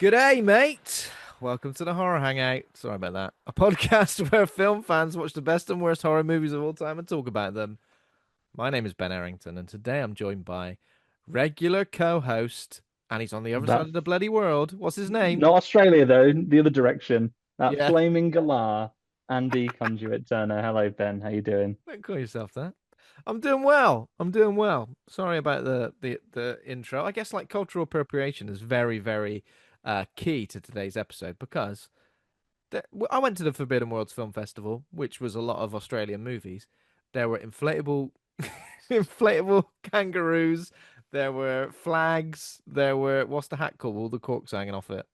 G'day, mate. Welcome to the Horror Hangout. Sorry about that. A podcast where film fans watch the best and worst horror movies of all time and talk about them. My name is Ben Errington, and today I'm joined by regular co-host, and he's on the other side That of the bloody world. What's his name? not Australia though, the other direction. That Yeah, flaming galah, Andy Conduit Turner. Hello Ben, how you doing? don't call yourself that. I'm doing well. I'm doing well. Sorry about the intro. I guess like cultural appropriation is very key to today's episode because I went to the Forbidden Worlds Film Festival, which was a lot of Australian movies. There were inflatable kangaroos. There were flags. There were what's the hat called? All the corks hanging off it.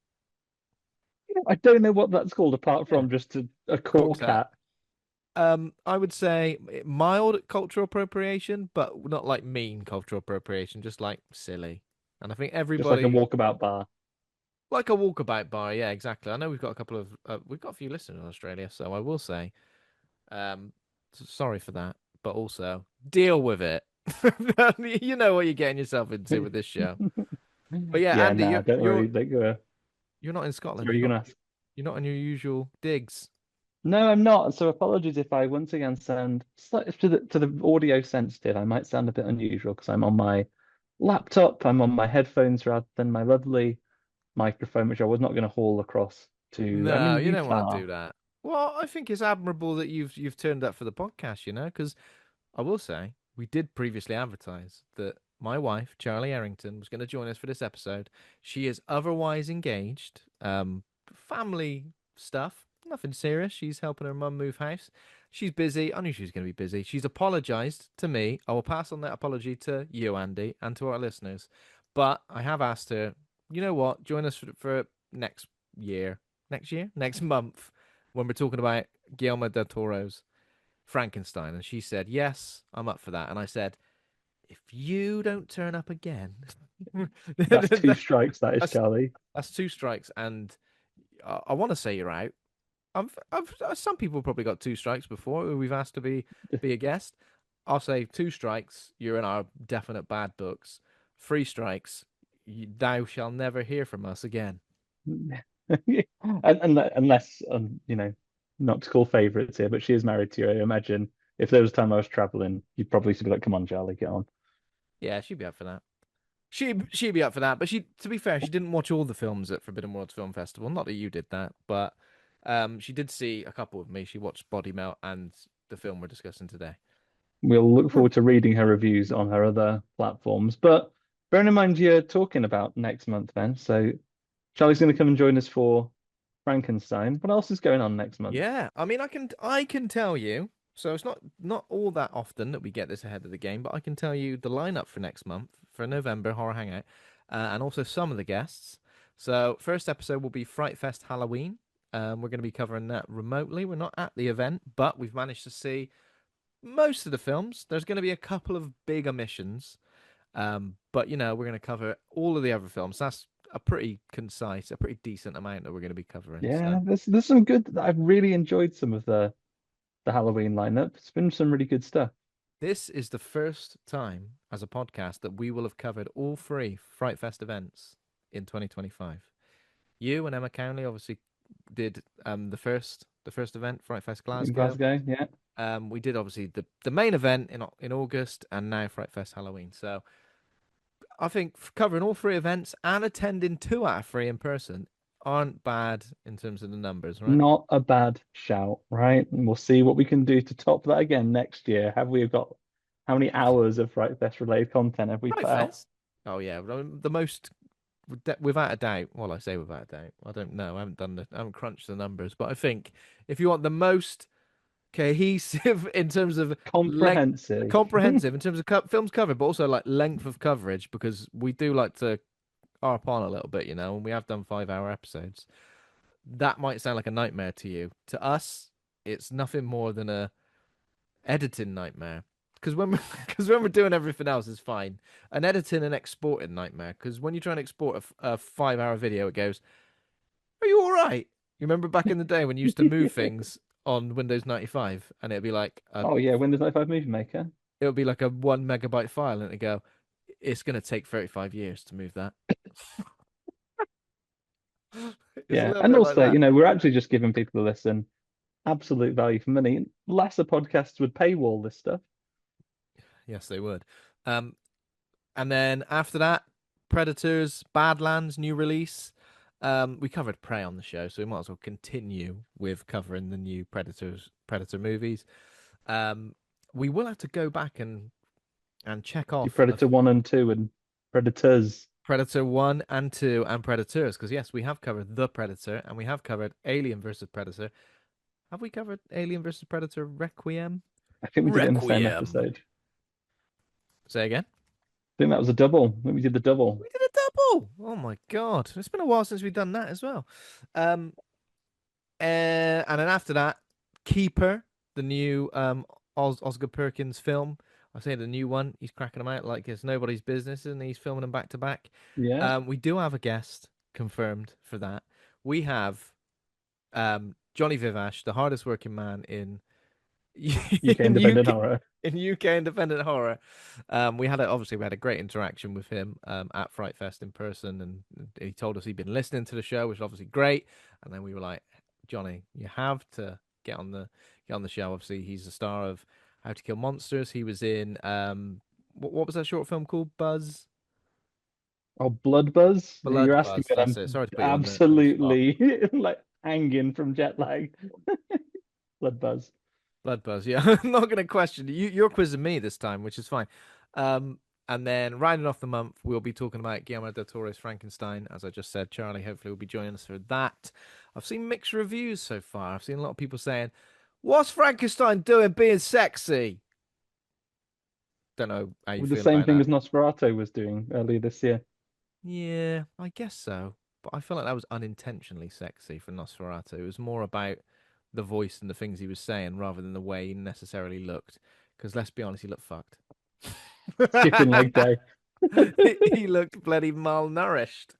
I don't know what that's called apart Yeah, from just a core corks hat. cat. I would say mild cultural appropriation, but not like mean cultural appropriation, just like silly. And I think Just like a everybody walkabout bar. like a walkabout bar. Yeah, exactly. I know we've got a couple of we've got a few listeners in Australia, so I will say Um, sorry for that, but also deal with it. You know what you're getting yourself into with this show. But yeah, Yeah, Andy, nah, you're don't you're worry. Like, you're not in Scotland. are you gonna ask? You're not on your usual digs. No, I'm not. So apologies if I once again sound slightly to the audio sensitive. I might sound a bit unusual because I'm on my laptop. I'm on my headphones rather than my lovely microphone, which I was not going to haul across to. I'm No, in you don't want to Utah. do that. Well, I think it's admirable that you've turned up for the podcast, because I will say we did previously advertise that my wife, Charlie Errington, was going to join us for this episode. She is otherwise engaged, family stuff, nothing serious. She's helping her mum move house. She's busy. I knew she was going to be busy. She's apologized to me. I will pass on that apology to you, Andy, and to our listeners. But I have asked her, you know what, join us for next year, next month, when we're talking about Guillermo del Toro's Frankenstein. And she said, yes, I'm up for that. And I said, if you don't turn up again, That's two strikes, that is, that's, Charlie. that's two strikes. And I want to say you're out. Some people probably got two strikes before who we've asked to be a guest. I'll say two strikes, you're in our definite bad books. Three strikes, thou shall never hear from us again. Unless, not to call favorites here, but she is married to you. I imagine if there was a time I was traveling, you'd probably be like, "Come on, Charlie, get on." Yeah, she'd be up for that. She'd be up for that, but to be fair, she didn't watch all the films at Forbidden Worlds Film Festival. Not that you did that, but she did see a couple of me. She watched Body Melt and the film we're discussing today. We'll look Hmm. forward to reading her reviews on her other platforms. But bearing in mind you're talking about next month, then, so Charlie's going to come and join us for Frankenstein. What else is going on next month? Yeah, I mean, I can tell you. So it's not all that often that we get this ahead of the game, but I can tell you the lineup for next month for November Horror Hangout, and also some of the guests. So first episode will be Fright Fest Halloween. We're going to be covering that remotely. We're not at the event, but we've managed to see most of the films. There's going to be a couple of big omissions, but we're going to cover all of the other films. That's a pretty concise, a pretty decent amount that we're going to be covering. Yeah, So. there's some good. I've really enjoyed some of the Halloween lineup. It's been some really good stuff. This is the first time as a podcast that we will have covered all three Fright Fest events in 2025. You and Emma Cownley obviously did the first event, Fright Fest In Glasgow. Glasgow, yeah. We did obviously the main event in August, and now Fright Fest Halloween. So I think covering all three events and attending two out of three in person aren't bad in terms of the numbers, right? Not a bad shout, right? And we'll see what we can do to top that again next year. Have we got how many hours of Fright Fest related content have we Fright put out? Fest. Oh yeah, the most without a doubt. Well, I say without a doubt. I don't know. I haven't crunched the numbers, but I think if you want the most cohesive in terms of length, Comprehensive. comprehensive in terms of films covered, but also like length of coverage, because we do like to harp on a little bit, and we have done 5 hour episodes. That might sound like a nightmare to you. To us, it's nothing more than a editing nightmare. Because when we're, because when we're doing everything else is fine. An editing and exporting nightmare. Because when you try and export a 5 hour video, it goes, "Are you all right?" You remember back in the day when you used to move things on Windows 95, and it'd be like Oh yeah, Windows 95 Movie Maker. it would be like a 1 megabyte file, and it'd go, "It's gonna take 35 years to move that." It's a Yeah. little And bit like also, that. we're actually just giving people a listen. Absolute value for money. Lesser podcasts would paywall this stuff. Yes, they would. Um, and then after that, Predators, Badlands, new release. We covered Prey on the show, so we might as well continue with covering the new Predator movies. Um, we will have to go back and check Do off Predator 1 and 2 and Predators. Predator 1 and 2 and Predators, because yes, we have covered The Predator and we have covered Alien versus Predator. Have we covered Alien versus Predator Requiem? I think we did it in the same Requiem. episode. Say again. I think that was a double. I think we did the double. We did a double. Oh my god. It's been a while since we've done that as well. Um and then after that, Keeper, the new Oscar Perkins film. I say the new one. He's cracking them out like it's nobody's business, and he's filming them back to back. Yeah. We do have a guest confirmed for that. We have Johnny Vivash, the hardest working man in UK in independent UK horror. in UK independent horror. We had a great interaction with him at Fright Fest in person, and he told us he'd been listening to the show, which is obviously great. And then we were like, Johnny, you have to get on the show. Obviously, he's the star of How to Kill Monsters. He was in what was that short film called? Buzz. Oh, Blood Buzz? You're Blood asking Buzz. me, and That's I'm it. Sorry to put you on the spot. absolutely like hanging from jet lag. Blood Buzz. Blood Buzz, yeah. I'm not going to question you. You're quizzing me this time, which is fine. Um, and then rounding off the month, we'll be talking about Guillermo del Toro's Frankenstein. As I just said, Charlie hopefully will be joining us for that. I've seen mixed reviews so far. I've seen a lot of people saying, "What's Frankenstein doing being sexy?" Don't know how you With the feel same about thing that. as Nosferatu was doing earlier this year. Yeah, I guess so. But I feel like that was unintentionally sexy for Nosferatu. It was more about the voice and the things he was saying rather than the way he necessarily looked. Because let's be honest, he looked fucked. Chicken leg day. He looked bloody malnourished.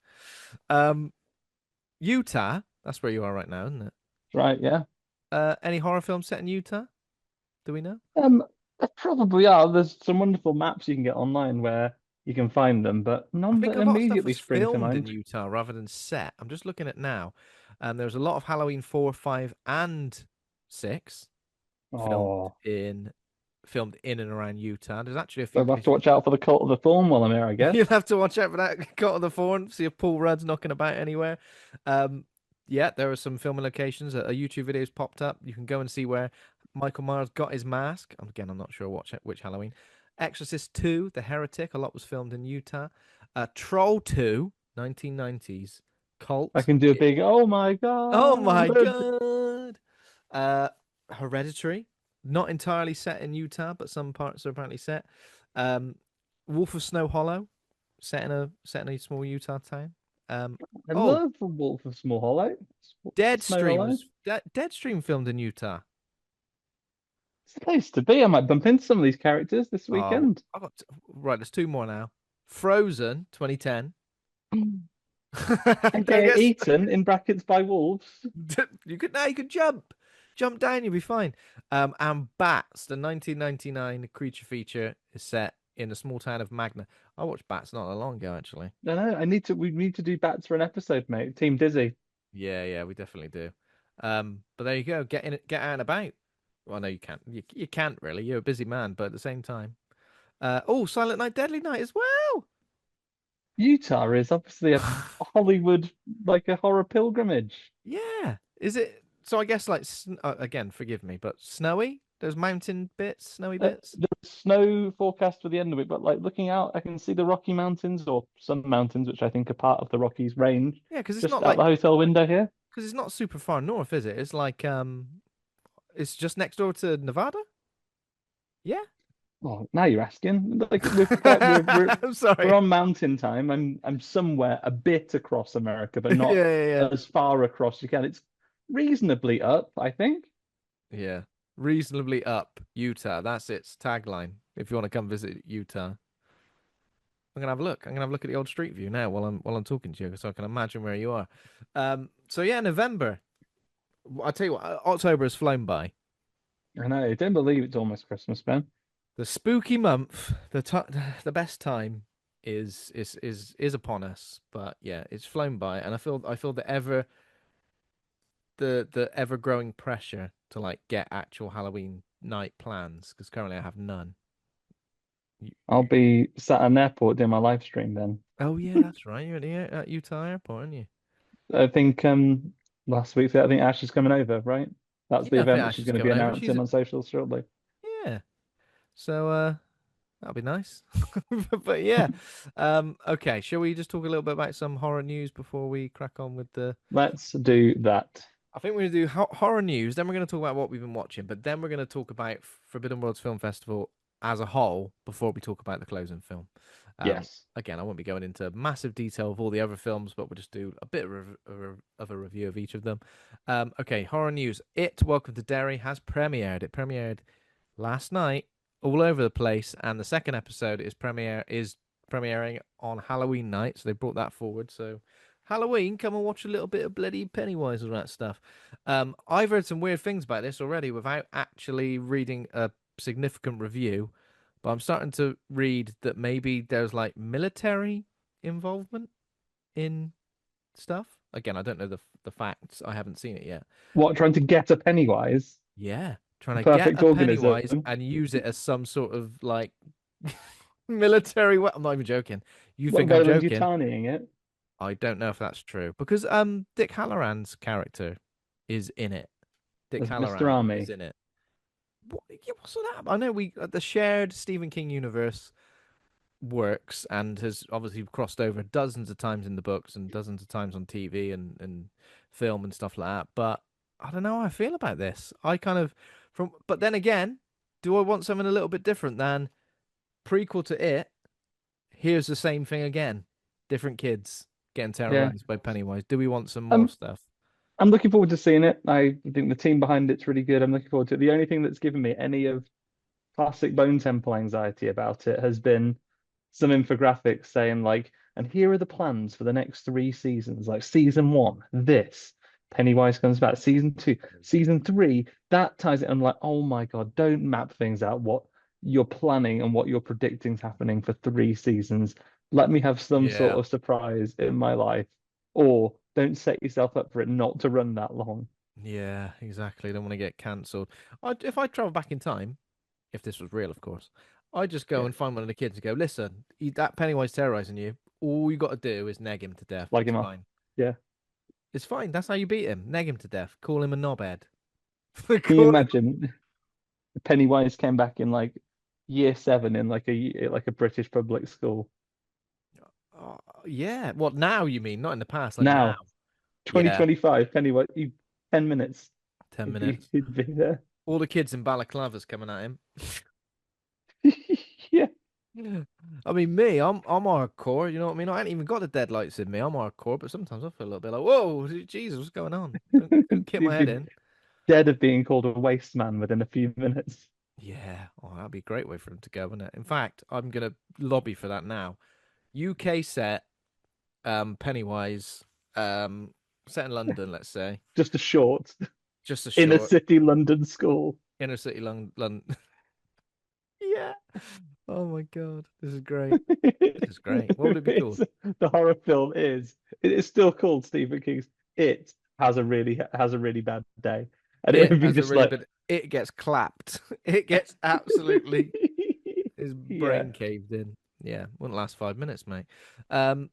Um, Utah, that's where you are right now, isn't it? Right, yeah. Any horror films set in Utah? Do we know? There probably are. There's some wonderful maps you can get online where you can find them, but I none think that a lot of stuff immediately was spring to filmed in mind. Utah rather than set. I'm just looking at now. There's a lot of Halloween 4, 5, and 6 filmed Oh, in filmed in and around Utah. There's actually a few I'll have to places watch out for the cult of the thorn while I'm here, I you'll guess. have to watch out for that cut of the phone. See if Paul Rudd's knocking about anywhere. Um, yeah, there are some filming locations. A YouTube video's popped up. You can go and see where Michael Myers got his mask. Again, I'm not sure which Halloween. Exorcist 2, The Heretic. A lot was filmed in Utah. Troll 2, 1990s. I Cult. can do a big, oh my Oh my God. god. Uh, Hereditary. Not entirely set in Utah, but some parts are apparently set. Um, Wolf of Snow Hollow, set in a small Utah town. Um, I oh, love Wolf of Small Hollow. Snow Hollow. Deadstream filmed in Utah. It's the place to be. I might bump into some of these characters this Oh, weekend. right. There's two more now. Frozen 2010. I AKA guess eaten in brackets by wolves. you could jump down, you'll be fine. And Bats, the 1999 creature feature, is set in the small town of Magna. I watched Bats not that long ago, actually. No, no, we need to do bats for an episode, mate. Team Dizzy. Yeah, yeah, we definitely do. But there you go. Get out and about. Well, no, you can't. You can't really. You're a busy man, but at the same time. Oh, Silent Night, Deadly Night as well. Utah is obviously a Hollywood, like a horror pilgrimage. Yeah. Is it? So I guess like again, forgive me, but snowy. Those mountain bits, snowy bits. There's snow forecast for the end of it, but like looking out, I can see the Rocky Mountains or some mountains, which I think are part of the Rockies range, Yeah, just out the hotel window here. because it's not super far north, is it? It's like it's just next door to Nevada. Yeah. Well, now you're asking. Like I'm we're sorry. on mountain time. I'm somewhere a bit across America, but Yeah, not yeah, yeah. as far across you can. It's reasonably up, I think. Yeah. Reasonably up Utah. That's its tagline. If you want to come visit Utah, I'm gonna have a look. I'm gonna have a look at the old street view now while I'm talking to you, so I can imagine where you are. So yeah, November. I tell you what, October has flown by. I know. I don't believe it's almost Christmas, Ben. The spooky month, the best time is upon us. But yeah, it's flown by, and I feel that ever the ever growing pressure to like get actual Halloween night plans because currently I have none. You, I'll be sat at an airport doing my live stream then. oh yeah, that's right. You're at Utah Airport, aren't you? I think last week I think Ash is coming over, right? That's the Yeah, I think event that Ash she's is going to be coming over. announcing on socials shortly. Yeah. So that'll be nice. But yeah. Okay, shall we just talk a little bit about some horror news before we crack on with the Let's do that. I think we're going to do horror news, then we're going to talk about what we've been watching, but then we're going to talk about Forbidden Worlds Film Festival as a whole before we talk about the closing film. Yes. Again, I won't be going into massive detail of all the other films, but we'll just do a bit of a review of each of them. Okay, horror news. It, Welcome to Derry, has premiered. It premiered last night all over the place, and the second episode is premiering on Halloween night, so they brought that forward. So Halloween, come and watch a little bit of bloody Pennywise and that stuff. I've heard some weird things about this already without actually reading a significant review, but I'm starting to read that maybe there's like military involvement in stuff. Again, I don't know the facts. I haven't seen it yet. What, trying to get a Pennywise? Yeah, trying The to get perfect a Pennywise organism? and use it as some sort of like military weapon. I'm not even joking. You What, think I'm Wayland joking? Yutaniing it? I don't know if that's true because Dick Halloran's character is in it. Dick As Mr. Halloran is Army. in it. What, yeah, what's that? I know we the shared Stephen King universe works and has obviously crossed over dozens of times in the books and dozens of times on TV and film and stuff like that. But I don't know how I feel about this. I kind of but then again, do I want something a little bit different than prequel to it? Here's the same thing again, different kids getting Yeah. terrorized by Pennywise. Do we want some more Um, stuff? I'm looking forward to seeing it. I think the team behind it's really good. I'm looking forward to it. The only thing that's given me any of classic Bone Temple anxiety about it has been some infographics saying like, and here are the plans for the next 3 seasons. Like season one, this Pennywise comes back. Season two, season three, that ties it. I'm like, oh my God, don't map things out. What you're planning and what you're predicting is happening for 3 seasons. Let me have some sort Yeah. of surprise in my life, or don't set yourself up for it not to run that long. Yeah, exactly. Don't want to get cancelled. If I travel back in time, if this was real, of course, I'd just go Yeah, and find one of the kids and go, listen, that Pennywise terrorizing you. All you got to do is neg him to death. slag It's him off. fine. Yeah. It's fine. That's how you beat him. Neg him to death. Call him a knobhead. Can you Call him. imagine Pennywise came back in like year 7 in like a British public school? Oh, yeah. What now? You mean not in the past? Like now? Now, Yeah. 2025, Pennywise, 10 minutes, 10 minutes. he'd be there. All the kids in balaclavas coming at him. Yeah, Yeah. I mean, me, I'm hardcore. You know what I mean? I ain't even got the deadlights in me. I'm hardcore, but sometimes I feel a little bit like, whoa, Jesus, what's going on? Don't kick my he'd head be in. dead of being called a waste man within a few minutes. Yeah, oh, that'd be a great way for him to go, wouldn't it? In fact, I'm gonna lobby for that now. UK set, Pennywise, set in London, let's say, Just a short just a inner short city London school. inner city London. Yeah. Oh my God, this is great. This is great. What would it be It's called? the horror film is it is still called Stephen King's It has a really bad day. And it It would be has a just really like bit. It gets clapped. It gets absolutely his yeah. brain caved in. Yeah, wouldn't last 5 minutes, mate. Um,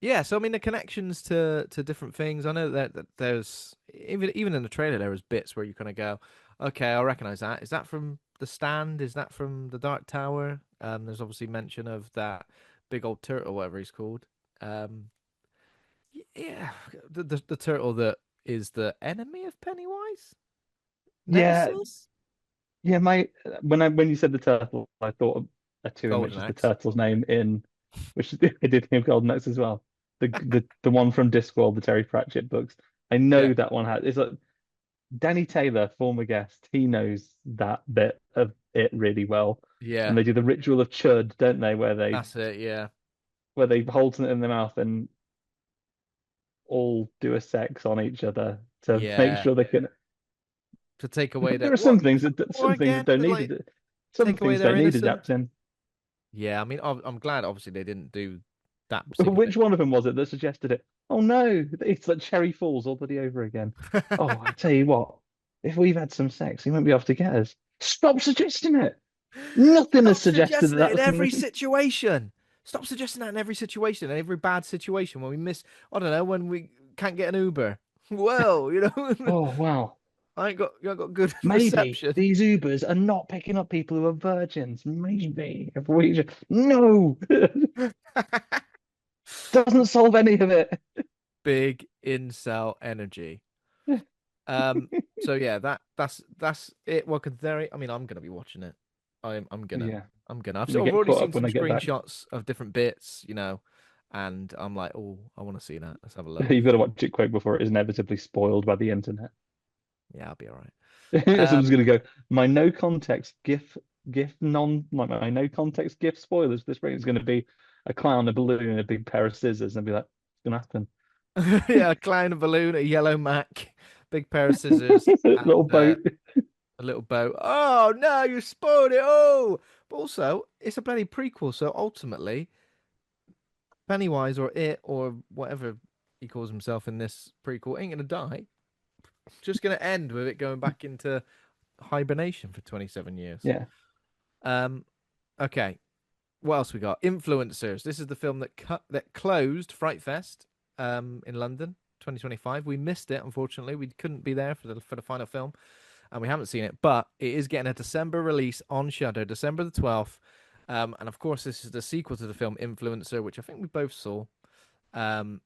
yeah. So I mean, the connections to different things. I know that there's even in the trailer there was bits where you kind of go, okay, I recognize that. Is that from The Stand? Is that from The Dark Tower? There's obviously mention of that big old turtle, whatever he's called. Um, yeah, the turtle that is the enemy of Pennywise, Yeah, Nemesis, yeah, my when you said the turtle, I thought of a tune, Golden which is the Axe. turtle's name in which I did think of Golden Axe as well. The one from Discworld, the Terry Pratchett books. I Yeah, know that one has it's like Danny Taylor, former guest, he knows that bit of it really well. And yeah, they do the ritual of chud, don't they, that's it. Yeah, where they hold something in their mouth and all do a sex on each other to make yeah. sure they can. To take away But there their are what for some things that again? don't To need like it. Some take away things their don't need innocence. adapting. Yeah, I mean, I'm glad. Obviously, they didn't do. that particular Which bit. one of them was it that suggested it? Oh no, it's like Cherry Falls all bloody over again. Oh, I tell you what, if we've had some sex, he won't be able to get us. Stop suggesting it. Nothing has Stop suggested that suggesting it that in was going every to be. situation. Stop suggesting that in every situation, in every bad situation when we miss, I don't know, when we can't get an Uber. Well, Oh wow. I ain't got good Maybe reception. these Ubers are not picking up people who are virgins. Maybe if we just no, doesn't solve any of it. Big incel energy. Um, so yeah, that's it. Well, considering, I mean, I'm gonna be watching it. I'm gonna, Yeah, I'm gonna. I've we sort of get already caught seen up when some I get back. screenshots of different bits, and I'm like, oh, I want to see that. Let's have a look. You've got to watch it quick before it is inevitably spoiled by the internet. Yeah, I'll be all right. Someone's gonna go, my no context GIF non like my no context GIF spoilers for this break is gonna be a clown, a balloon, and a big pair of scissors, and be like, it's gonna happen. Yeah, a clown, a balloon, a yellow Mac, big pair of scissors, Little and boat. a little boat. Oh no, you spoiled it! Oh, but also it's a bloody prequel, so ultimately Pennywise or it or whatever he calls himself in this prequel ain't gonna die. Just gonna end with it going back into hibernation for 27 years. Yeah. Um, okay. What else we got? Influencers. This is the film that closed Fright Fest in London 2025. We missed it, unfortunately. We couldn't be there for the final film, and we haven't seen it, but it is getting a December release on Shudder, December the 12th. And of course, this is the sequel to the film Influencer, which I think we both saw. Um,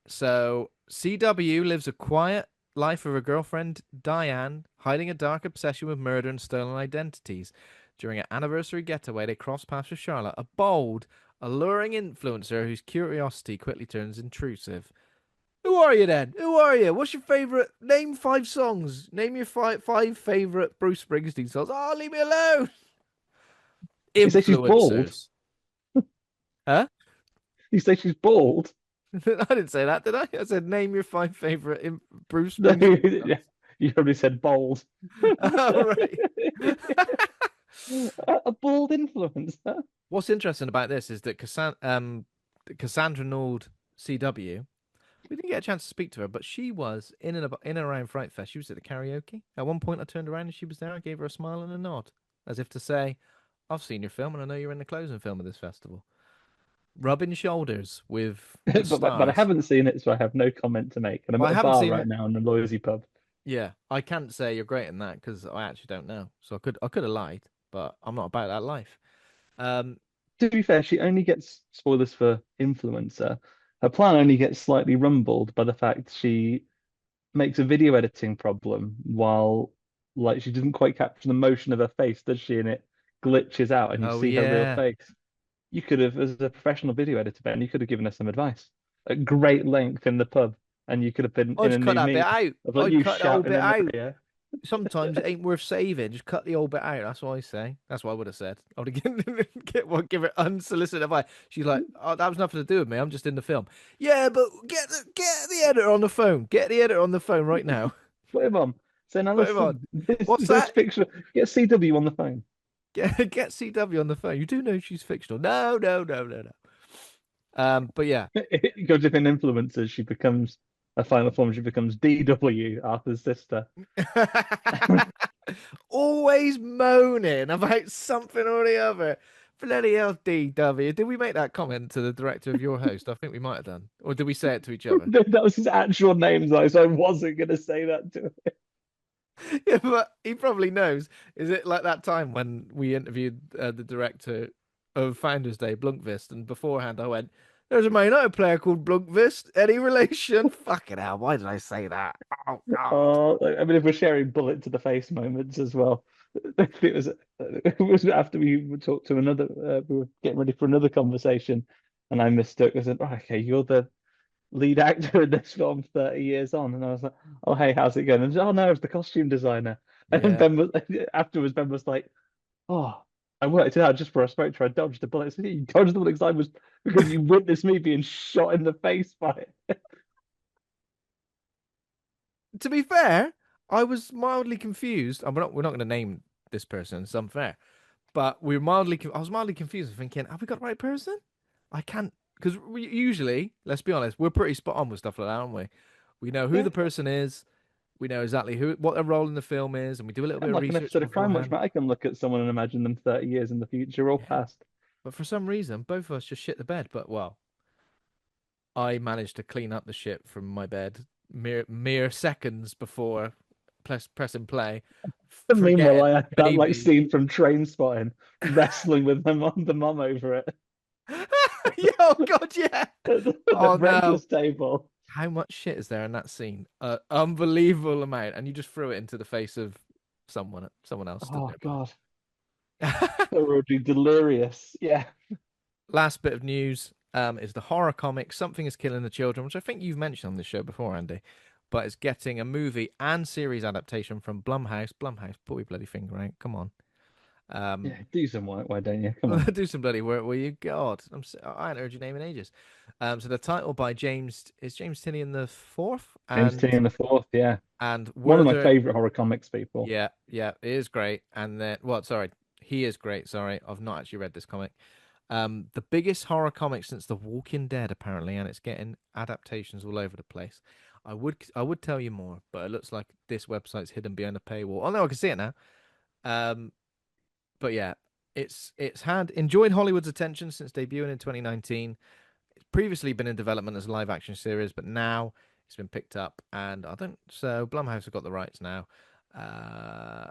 so CW lives a quiet life of her girlfriend Diane, hiding a dark obsession with murder and stolen identities. During an anniversary getaway, they cross paths with Charlotte, a bold, alluring influencer whose curiosity quickly turns intrusive. Who are you then? Who are you? What's your favorite? Name 5 songs. Name your five favorite Bruce Springsteen songs. Oh, leave me alone. You say she's bald? Influencers. Huh? You say she's bald? I didn't say that, did I? I said name your 5 favorite Bruce No, Springsteen yeah, songs. you probably said bald. Oh, right. A bald influencer. What's interesting about this is that Cassandra Nord CW, we didn't get a chance to speak to her, but she was in and around Fright Fest. She was at the karaoke. At one point, I turned around and she was there. I gave her a smile and a nod, as if to say, "I've seen your film, and I know you're in the closing film of this festival." Rubbing shoulders with the But I stars. haven't seen it, so I have no comment to make. And I'm Well, at I a haven't bar seen right it. now in a noisy pub. Yeah, I can't say you're great in that because I actually don't know. So I could have lied, but I'm not about that life. Um, To be fair, she only gets spoilers for influencer. Her plan only gets slightly rumbled by the fact she makes a video editing problem while like she doesn't quite capture the motion of her face, does she? And it glitches out and you oh see her real yeah. face. You could have, as a professional video editor, Ben, you could have given us some advice at great length in the pub, and you could have been in I'd a cut new that bit me out. of like I'd you cut the whole shouting bit in out. the ear. Sometimes it ain't worth saving. Just cut the old bit out. That's what I say. That's what I would have said. I would have give it unsolicited advice. She's like, "Oh, that was nothing to do with me. I'm just in the film." Yeah, but get the editor on the phone. Get the editor on the phone right now. Put him on. So now Put him on. listen, this What's this that? fictional. Get CW on the phone. Get CW on the phone. You do know she's fictional. No, no, no, no, no. But yeah. It goes if in influencers, she becomes a final form. She becomes DW, Arthur's sister. Always moaning about something or the other. Bloody hell, DW. Did we make that comment to the director of your host? I think we might have done. Or did we say it to each other? That was his actual name, though, so I wasn't going to say that to him. Yeah, but he probably knows. Is it like that time when we interviewed the director of Founders Day, Blunkvist, and beforehand I went, "There's a Man United player called Blunkvist. Any relation?" Fucking hell, why did I say that? Oh God. I mean, if we're sharing bullet to the face moments as well, it was after we talked to another, we were getting ready for another conversation, and I mistook. I said, "Oh, okay, you're the lead actor in this film 30 years on," and I was like, "Oh, hey, how's it going?" And she, "Oh no, it's the costume designer." And then Yeah. Ben was like, "Oh, I worked it out just for a spoke to her. I dodged the bullet." I said, "You dodged the bullet because I was because you witnessed me being shot in the face by it." To be fair, I was mildly confused. And we're not going to name this person. It's unfair. But I was mildly confused, thinking, have we got the right person? I can't. because we usually, let's be honest, we're pretty spot on with stuff like that, aren't we? We know who Yeah. the person is, we know exactly who what their role in the film is, and we do a little bit I'm of like an research episode of Crime Watch, beforehand. Matt. I can look at someone and imagine them 30 years in the future or Yeah. past. But for some reason, both of us just shit the bed. But well, I managed to clean up the shit from my bed mere seconds before pressing play, And meanwhile, forgetting I had that like maybe. scene from Train Spotting, wrestling with the mum over it Oh God, yeah. at the Oh no. breakfast table. How much shit is there in that scene? Unbelievable amount, and you just threw it into the face of someone else stood Oh nearby. God, thoroughly delirious. Yeah, Last bit of news is the horror comic Something is Killing the Children, which I think you've mentioned on this show before, Andy, but it's getting a movie and series adaptation from Blumhouse. Blumhouse, put your bloody finger out. Come on. yeah. Um, Do some work, why don't you? Come on. do some bloody work, will you? God, I haven't heard your name in ages. So the title by James Tinian the fourth, James T in the fourth. Yeah, and one of my Werther. favorite horror comics people. Yeah, yeah, it is great. And then, well, sorry, he is great. Sorry, I've not actually read this comic. The biggest horror comic since The Walking Dead, apparently, and it's getting adaptations all over the place. I would tell you more, but it looks like this website's hidden behind a paywall. Oh no, I can see it now. Um, but yeah, it's had enjoyed Hollywood's attention since debuting in 2019. It's previously been in development as a live action series, but now it's been picked up, and I don't. So Blumhouse have got the rights now. Uh,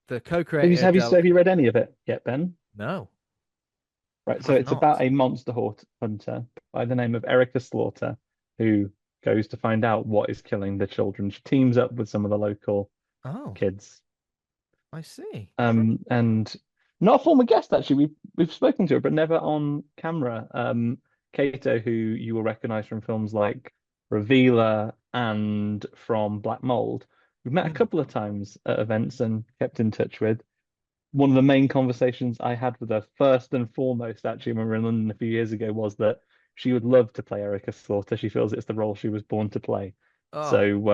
the co-creator Have you read any of it yet, Ben? no, Right, so have it's about not. a hunter by the name of Erica Slaughter, who goes to find out what is killing the children. She teams up with some of the local Oh, kids. I see. All right. And not a former guest actually. We've spoken to her, but never on camera. Kato, who you will recognize from films like Revealer and from Black Mold. We've met a Mm. couple of times at events and kept in touch with. One of the main conversations I had with her, first and foremost, actually, when we were in London a few years ago, was that she would love to play Erica Slaughter. She feels it's the role she was born to play. Oh, So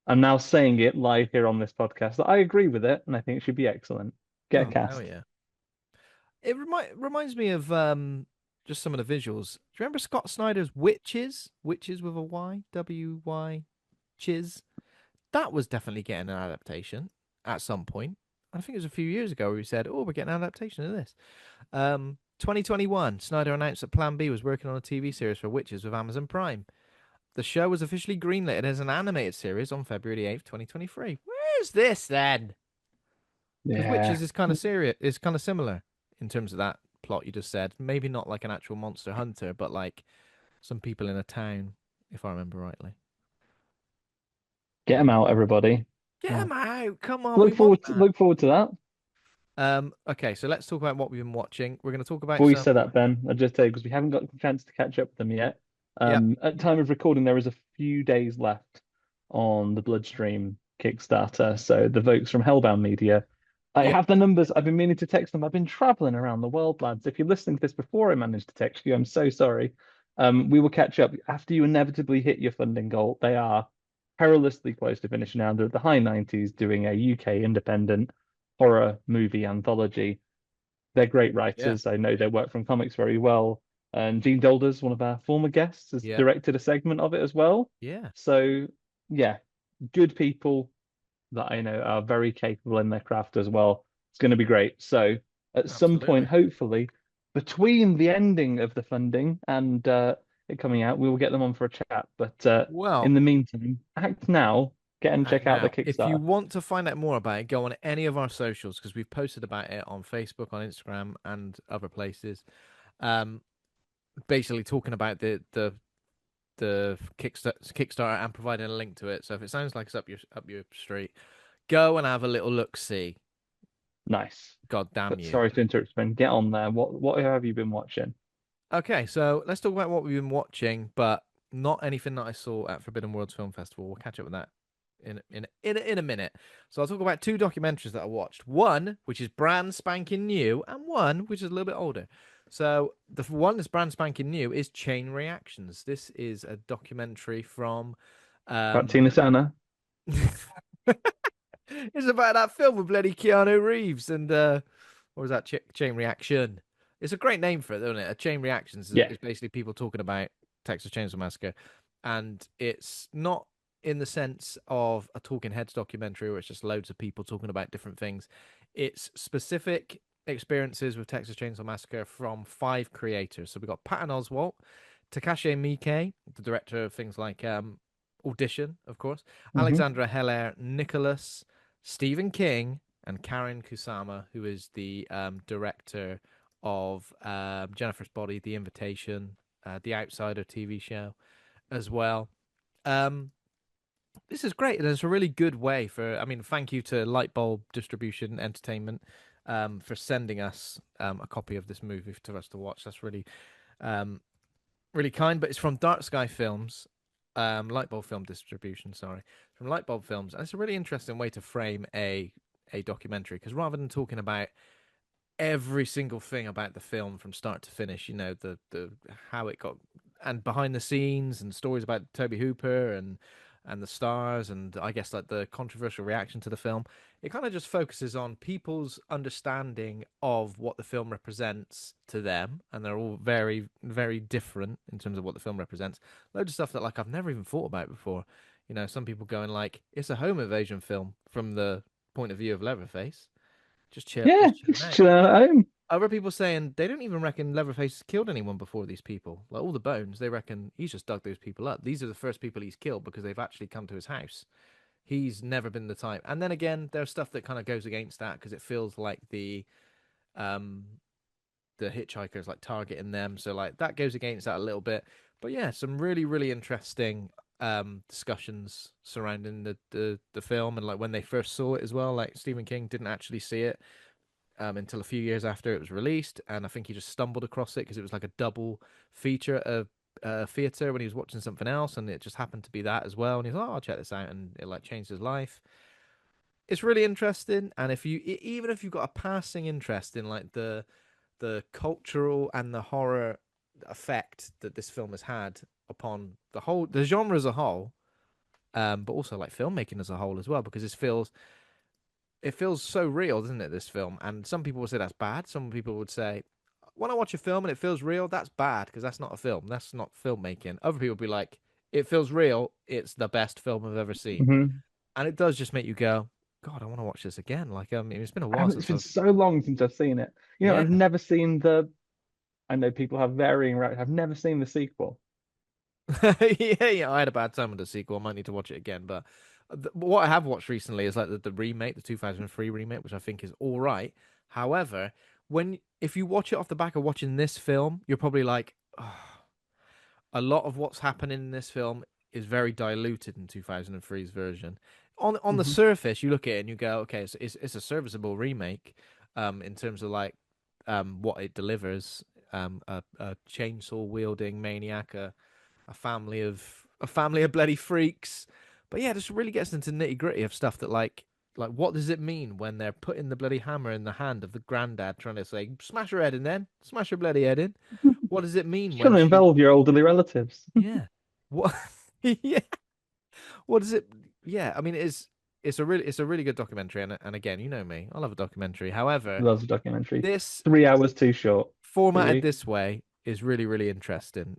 I'm now saying it live here on this podcast that I agree with it, and I think she'd be excellent. Get a oh, hell cast. yeah. It reminds me of just some of the visuals. Do you remember Scott Snyder's Witches? Witches with a Y, W-Y, Chiz. That was definitely getting an adaptation at some point. I think it was a few years ago where we said, "Oh, we're getting an adaptation of this." 2021, Snyder announced that Plan B was working on a TV series for Witches with Amazon Prime. The show was officially greenlit as an animated series on February 8th, 2023. Where's this then? Because Yeah. Witches is kind of serious, is kind of similar in terms of that plot you just said. Maybe not like an actual monster hunter, but like some people in a town, if I remember rightly. Get them out, everybody. Get Oh. them out! Come on, we want that. Look forward to that. Okay, so let's talk about what we've been watching. We're going to talk about Before you some. say that, Ben, I'll just tell you because we haven't got the chance to catch up with them yet. Yeah, At time of recording, there is a few days left on the Bloodstream Kickstarter. So the folks from Hellbound Media, I yeah. have the numbers. I've been meaning to text them. I've been traveling around the world, lads. If you're listening to this before I managed to text you, I'm so sorry. We will catch up after you inevitably hit your funding goal. They are perilously close to finishing now. They're at the high 90s doing a UK independent horror movie anthology. They're great Yeah, writers. I know their work from comics very well. And Gene Dulder's one of our former guests, has yeah, directed a segment of it as well. yeah. So yeah, good people that I know are very capable in their craft as well. It's going to be great. So at some point, Absolutely. hopefully, between the ending of the funding and it coming out, we will get them on for a chat. But in Well, the meantime, act now, get and check out the now, if you Kickstarter. want to find out more about it, go on any of our socials because we've posted about it on Facebook, on Instagram, and other places. Um, basically talking about the Kickstarter and providing a link to it. So if it sounds like it's up your street, go and have a little look. See, Nice. God damn But you. sorry to interrupt, Ben. Get on there. What have you been watching? Okay, so let's talk about what we've been watching, but not anything that I saw at Forbidden Worlds Film Festival. We'll catch up with that in a minute. So I'll talk about two documentaries that I watched. One, which is brand spanking new, and one which is a little bit older. So the one that's brand spanking new is Chain Reactions. This is a documentary from About um Tina Turner? it's about that film with bloody Keanu Reeves and what was that Chain Reaction? It's a great name for it, isn't it? A chain reactions Yeah. is basically people talking about Texas Chainsaw Massacre, and it's not in the sense of a talking heads documentary where it's just loads of people talking about different things. It's specific experiences with Texas Chainsaw Massacre from five creators. So we've got Patton Oswalt, Takashi Miike, the director of things like Audition, of course, Hmm. Alexandra Heller, Nicholas, Stephen King, and Karen Kusama, who is the director of Jennifer's Body, The Invitation, The Outsider TV show as well. Um, this is great. And it's a really good way for, I mean, thank you to Lightbulb Distribution Entertainment for sending us a copy of this movie for us to watch. That's um, really kind. But it's from Dark Sky Films, Lightbulb Film Distribution, sorry, from Lightbulb Films. And it's a really interesting way to frame a documentary because rather than talking about every single thing about the film from start to finish. You know, the how it got and behind the scenes and stories about Toby Hooper and the stars and I guess like the controversial reaction to the film. It kind of just focuses on people's understanding of what the film represents to them, and they're all very very different in terms of what the film represents. Loads of stuff that like I've never even thought about before. You know, some people going like it's a home invasion film from the point of view of Leatherface. Yeah, Just chilling it's out. chilling at home. Other people saying they don't even reckon Leatherface killed anyone before these people. Like all the bones, they reckon he's just dug those people up. These are the first people he's killed because they've actually come to his house. He's never been the type. And then again, there's stuff that kind of goes against that because it feels like um the hitchhikers like targeting them. So like that goes against that a little bit. But yeah, some really really interesting discussions surrounding the film and like when they first saw it as well. Like Stephen King didn't actually see it until a few years after it was released, and I think he just stumbled across it because it was like a double feature of theater when he was watching something else, and it just happened to be that as well. And he's like, "Oh, I'll check this out," and it like changed his life. It's really interesting, and if you even if you've got a passing interest in like the cultural and the horror effect that this film has had upon the genre as a whole, but also like filmmaking as a whole as well, because it feels so real, doesn't it? This film, and some people would say that's bad. Some people would say, when I watch a film and it feels real, that's bad because that's not a film. That's not filmmaking. Other people would be like, it feels real. It's the best film I've ever seen, Hmm. and it does just make you go, God, I want to watch this again. Like, it's been a while It's since been I've, so long since I've seen it. I've yeah, never seen the. I know people have varying reactions. I've never seen the sequel. yeah. I had a bad time with the sequel. I might need to watch it again, but what I have watched recently is like the remake, the 2003 remake, which I think is all right. However, when if you watch it off the back of watching this film, you're probably like, oh, a lot of what's happening in this film is very diluted in 2003's version. On the Hmm. surface, you look at it and you go, okay, it's a serviceable remake, in terms of like what it delivers, a chainsaw wielding maniac, a family of bloody freaks. But yeah, this really gets into nitty gritty of stuff that like what does it mean when they're putting the bloody hammer in the hand of the granddad trying to say smash her head in, then smash her bloody head in. What does it mean You when gotta she involve your elderly relatives. yeah. What? Yeah. What is it? Yeah. I mean, it's a really good documentary, and again, you know me, I love a documentary. However, Loves a documentary. this 3 hours too short for formatted you. this way is really really interesting.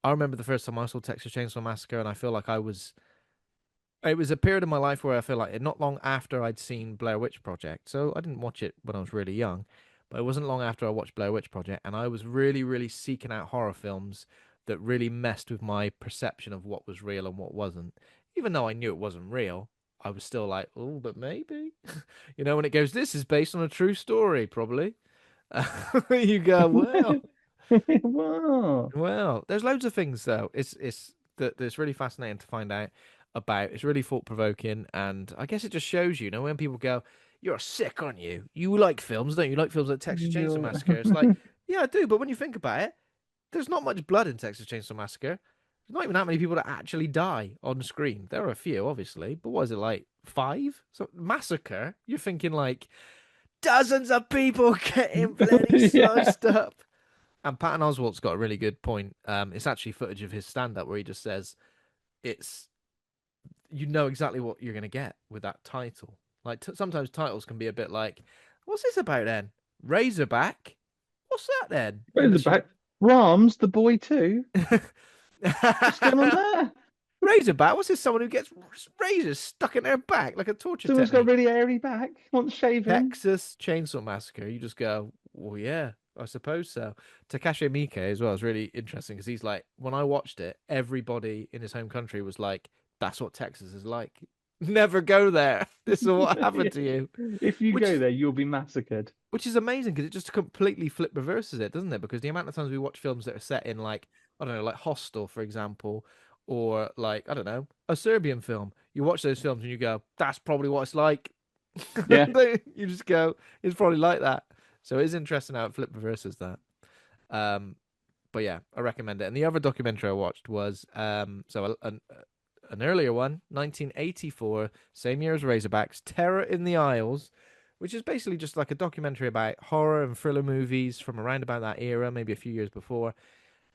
I remember the first time I saw Texas Chainsaw Massacre, and I feel like I was. It was a period of my life where I feel like not long after I'd seen Blair Witch Project, so I didn't watch it when I was really young, but it wasn't long after I watched Blair Witch Project, and I was really, really seeking out horror films that really messed with my perception of what was real and what wasn't. Even though I knew it wasn't real, I was still like, oh, but maybe, when it goes, this is based on a true story, probably. You go, well, Wow. there's loads of things though. It's that's really fascinating to find out about. It's really thought provoking, and I guess it just shows you, when people go, "You're sick, aren't you? You like films, don't you? Like films like Texas Chainsaw Massacre." It's like, yeah, I do, but when you think about it, there's not much blood in Texas Chainsaw Massacre. There's not even that many people that actually die on screen. There are a few, obviously, but what is it like five? So massacre, you're thinking like dozens of people getting bloody Yeah. sliced up. And Patton Oswalt's got a really good point. It's actually footage of his stand up where he just says it's you know exactly what you're going to get with that title. Like sometimes titles can be a bit like, what's this about then? Razorback? What's that then? In the show? Razorback. Brahms, the boy too. What's going on there? Razorback? What's this? Someone who gets razors stuck in their back like a torture Someone's got a technique. really airy back. Wants shaving. Texas Chainsaw Massacre. You just go, well, yeah, I suppose so. Takashi Miike as well is really interesting because he's like, when I watched it, everybody in his home country was like, that's what Texas is like. Never go there. This is what happened to you. If you Which go is there, you'll be massacred. which is amazing because it just completely flip reverses it, doesn't it? Because the amount of times we watch films that are set in like, I don't know, like Hostel, for example, or like, I don't know, a Serbian film. You watch those films and you go, that's probably what it's like. Yeah. You just go, it's probably like that. So it is interesting how it flip reverses that. Um, but yeah, I recommend it. And the other documentary I watched was an earlier one, 1984, same year as Razorbacks, Terror in the Isles, which is basically just like a documentary about horror and thriller movies from around about that era, maybe a few years before.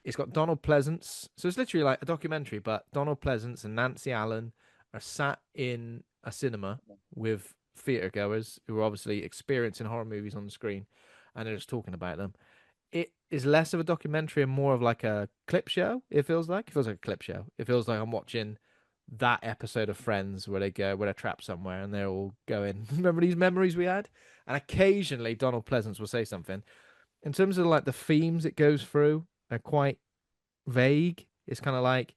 It's got Donald Pleasance, so it's literally like a documentary, but Donald Pleasance and Nancy Allen are sat in a cinema with theater goers who are obviously experiencing horror movies on the screen, and they're just talking about them. It is less of a documentary and more of like a clip show. It feels like a clip show. It feels like I'm watching that episode of Friends where they're trapped somewhere and they're all going, remember these memories we had? And occasionally Donald Pleasance will say something. In terms of like the themes it goes through, are quite vague. It's kind of like,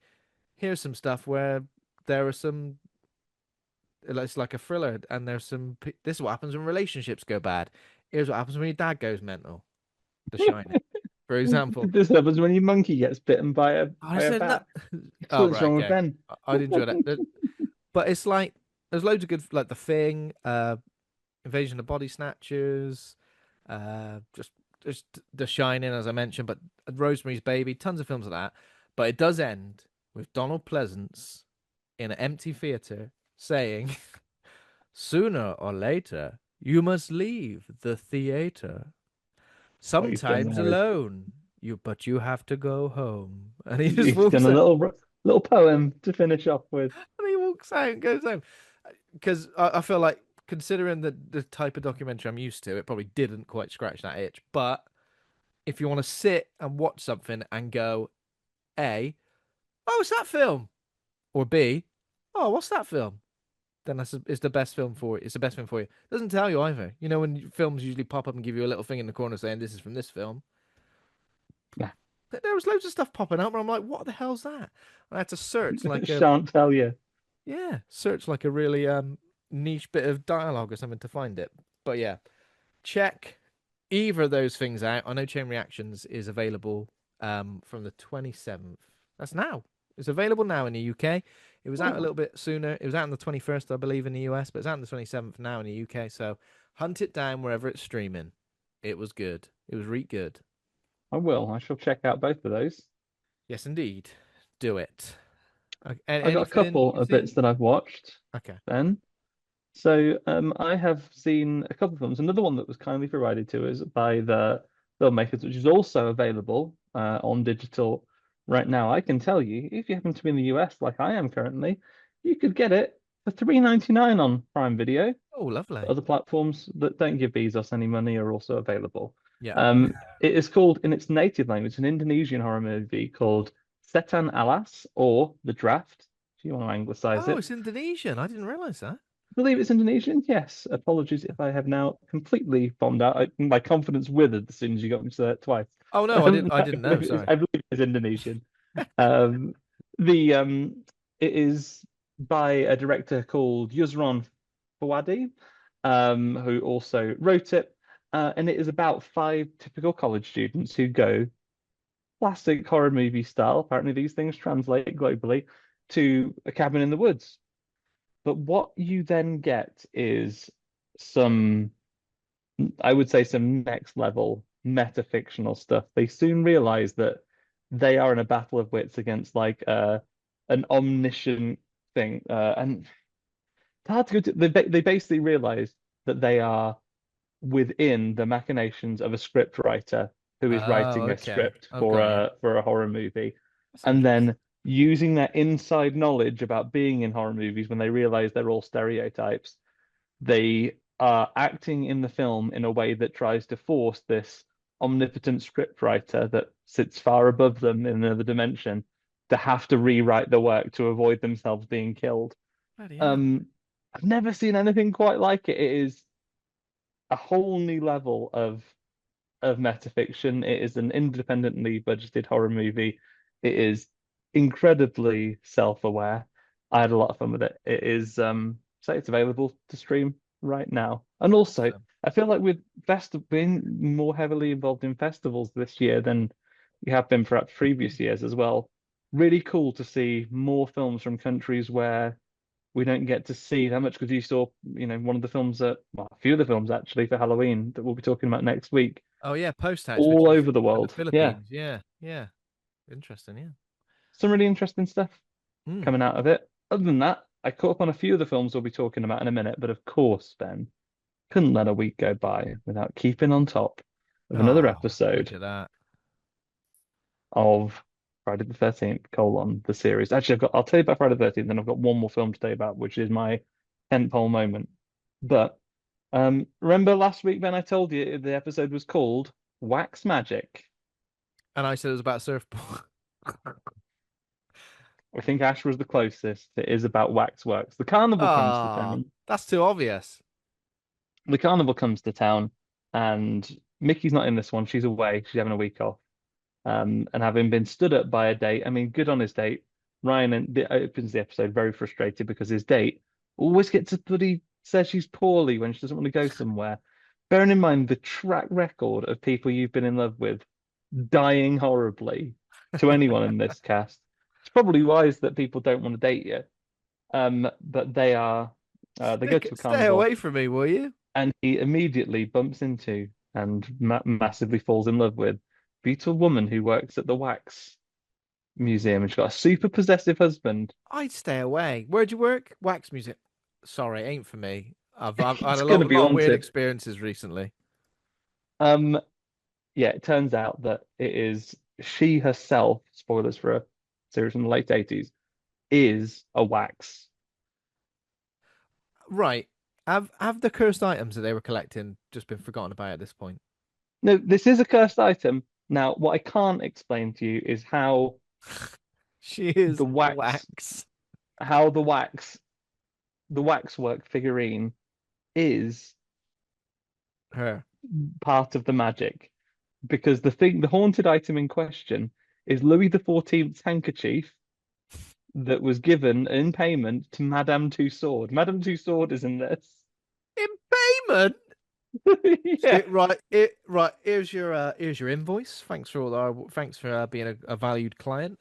here's some stuff where there are some, it's like a thriller, and there's some, this is what happens when relationships go bad. Here's what happens when your dad goes mental. The Shining, for example. This happens when your monkey gets bitten I by a said no. bat. That's Oh, what's right, wrong with okay. Ben. I'd enjoy that. But it's like, there's loads of good, like The Thing, Invasion of Body Snatchers, just The Shining, as I mentioned, but Rosemary's Baby, tons of films like that. But it does end with Donald Pleasance in an empty theater saying, "Sooner or later, you must leave the theater. What he's done Sometimes there is alone. But you have to go home." And he just he's done walks a out. little poem to finish off with. And he walks out and goes home. Because I feel like, considering the type of documentary I'm used to, it probably didn't quite scratch that itch. But if you want to sit and watch something and go, A, oh, it's that film, or B, oh, what's that film? Then it's the best film for you. It's the best film for you. It doesn't tell you either. You know, when films usually pop up and give you a little thing in the corner saying this is from this film. Yeah. There was loads of stuff popping up, and I'm like, what the hell's that? I had to search like a Shan't tell you. yeah, search like a really niche bit of dialogue or something to find it. But yeah, check either of those things out. I know Chain Reactions is available from the 27th. That's now. It's available now in the UK. It was out a Oh, little bit sooner. It was out on the 21st, I believe, in the US, but it's out on the 27th now in the UK. So hunt it down wherever it's streaming. It was good. It was really good. I will. I shall check out both of those. Yes, indeed. Do it. I've got a Anything couple you've of bits seen? that I've watched, Okay. Ben. So I have seen a couple of films. Another one that was kindly provided to us by the filmmakers, which is also available on digital right now. I can tell you, if you happen to be in the US like I am currently, you could get it for 3.99 on Prime Video. Oh, lovely. Other platforms that don't give Bezos any money are also available. Yeah. It is called, in its native language, an Indonesian horror movie called Setan Alas, or The Draft, if you want to anglicize Oh, it. it's Indonesian. I didn't realize that. I believe it's Indonesian. Yes. Apologies if I have now completely bombed out. My confidence withered as soon as you got me to say it twice. Oh no, I didn't know. Sorry. I believe it's Indonesian. Um, the it is by a director called Yusron Fawadi, who also wrote it, and it is about five typical college students who go classic horror movie style. Apparently, these things translate globally to a cabin in the woods. But what you then get is some, I would say, some next level metafictional stuff. They soon realize that they are in a battle of wits against like an omniscient thing, and it's hard to go to. They basically realize that they are within the machinations of a script writer who is Oh, writing a okay. script I've got you. for a horror movie, That's and interesting. then using their inside knowledge about being in horror movies when they realize they're all stereotypes, they are acting in the film in a way that tries to force this omnipotent scriptwriter that sits far above them in another dimension to have to rewrite the work to avoid themselves being killed. Bloody hell. Um, I've never seen anything quite like it. It is a whole new level of metafiction. It is an independently budgeted horror movie. It is incredibly self-aware. I had a lot of fun with it. It is so it's available to stream right now. And also, Awesome. I feel like with fest being more heavily involved in festivals this year than we have been perhaps previous years as well. Really cool to see more films from countries where we don't get to see that much because you saw, one of the films that, well, a few of the films actually for Halloween that we'll be talking about next week, Oh yeah, Post Hatch, which all is over the in the world. Yeah, Philippines. Yeah, yeah. Interesting. Yeah. some really interesting stuff Mm. coming out of it. Other than that, I caught up on a few of the films we'll be talking about in a minute, but of course, Ben, couldn't let a week go by without keeping on top of another Oh, look episode at that. of Friday the 13th, the series. Actually, I'll tell you about Friday the 13th, then I've got one more film to tell you about, which is my tentpole moment. But remember last week, Ben, I told you the episode was called Wax Magic. And I said it was about surfboard. I think Ash was the closest. It is about waxworks. The carnival comes to Ah, town. that's too obvious. The carnival comes to town, and Mickey's not in this one. She's away. She's having a week off. And having been stood up by a date, I mean, good on his date. Opens the episode very frustrated because his date always gets a bloody says she's poorly when she doesn't want to go somewhere. Bearing in mind the track record of people you've been in love with dying horribly to anyone in this cast, it's probably wise that people don't want to date you. But they go to a Stay carnival away from me, will you? and he immediately bumps into and massively falls in love with a beautiful woman who works at the wax museum, and she's got a super possessive husband. I'd stay away. Where'd you work? Wax music. Sorry, ain't for me. I've had It's a gonna lot, be lot of weird haunted. experiences recently. Um, yeah, it turns out that it is she herself, spoilers for a series from the late 80s, is a wax. Right. Have the cursed items that they were collecting just been forgotten about at this point? No, this is a cursed item. Now, what I can't explain to you is She is the wax, wax. how the waxwork figurine is Her. part of the magic. Because the haunted item in question is Louis the XIV's handkerchief that was given in payment to Madame Tussaud. Madame Tussaud is in this. In payment. Yeah, Right. Here's your invoice. Thanks for being a valued client.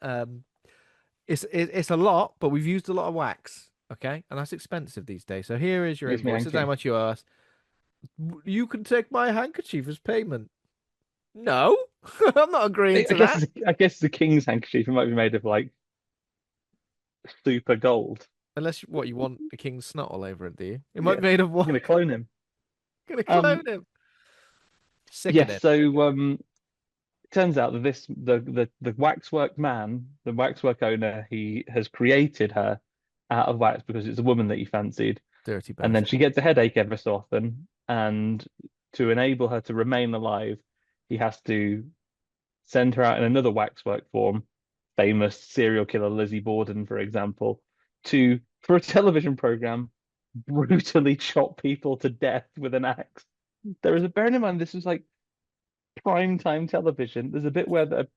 It's a lot, but we've used a lot of wax. Okay, and that's expensive these days. So here is your here's my invoice. This is how hanky. much you owe us. You can take my handkerchief as payment. No, I'm not agreeing I to guess that. I guess the king's handkerchief. It might be made of like super gold. Unless what you want the king's snot all over it, do you? It might Yeah, be made of I'm what? gonna clone him. Gonna Um, clone him. yes. Sickening. So it turns out that the waxwork man, the waxwork owner, he has created her out of wax because it's a woman that he fancied. Dirty And then bastard. she gets a headache ever so often. And to enable her to remain alive, he has to send her out in another waxwork form, famous serial killer Lizzie Borden, for example, for a television program, brutally chop people to death with an axe. Bearing in mind, this is like prime time television. There's a bit where the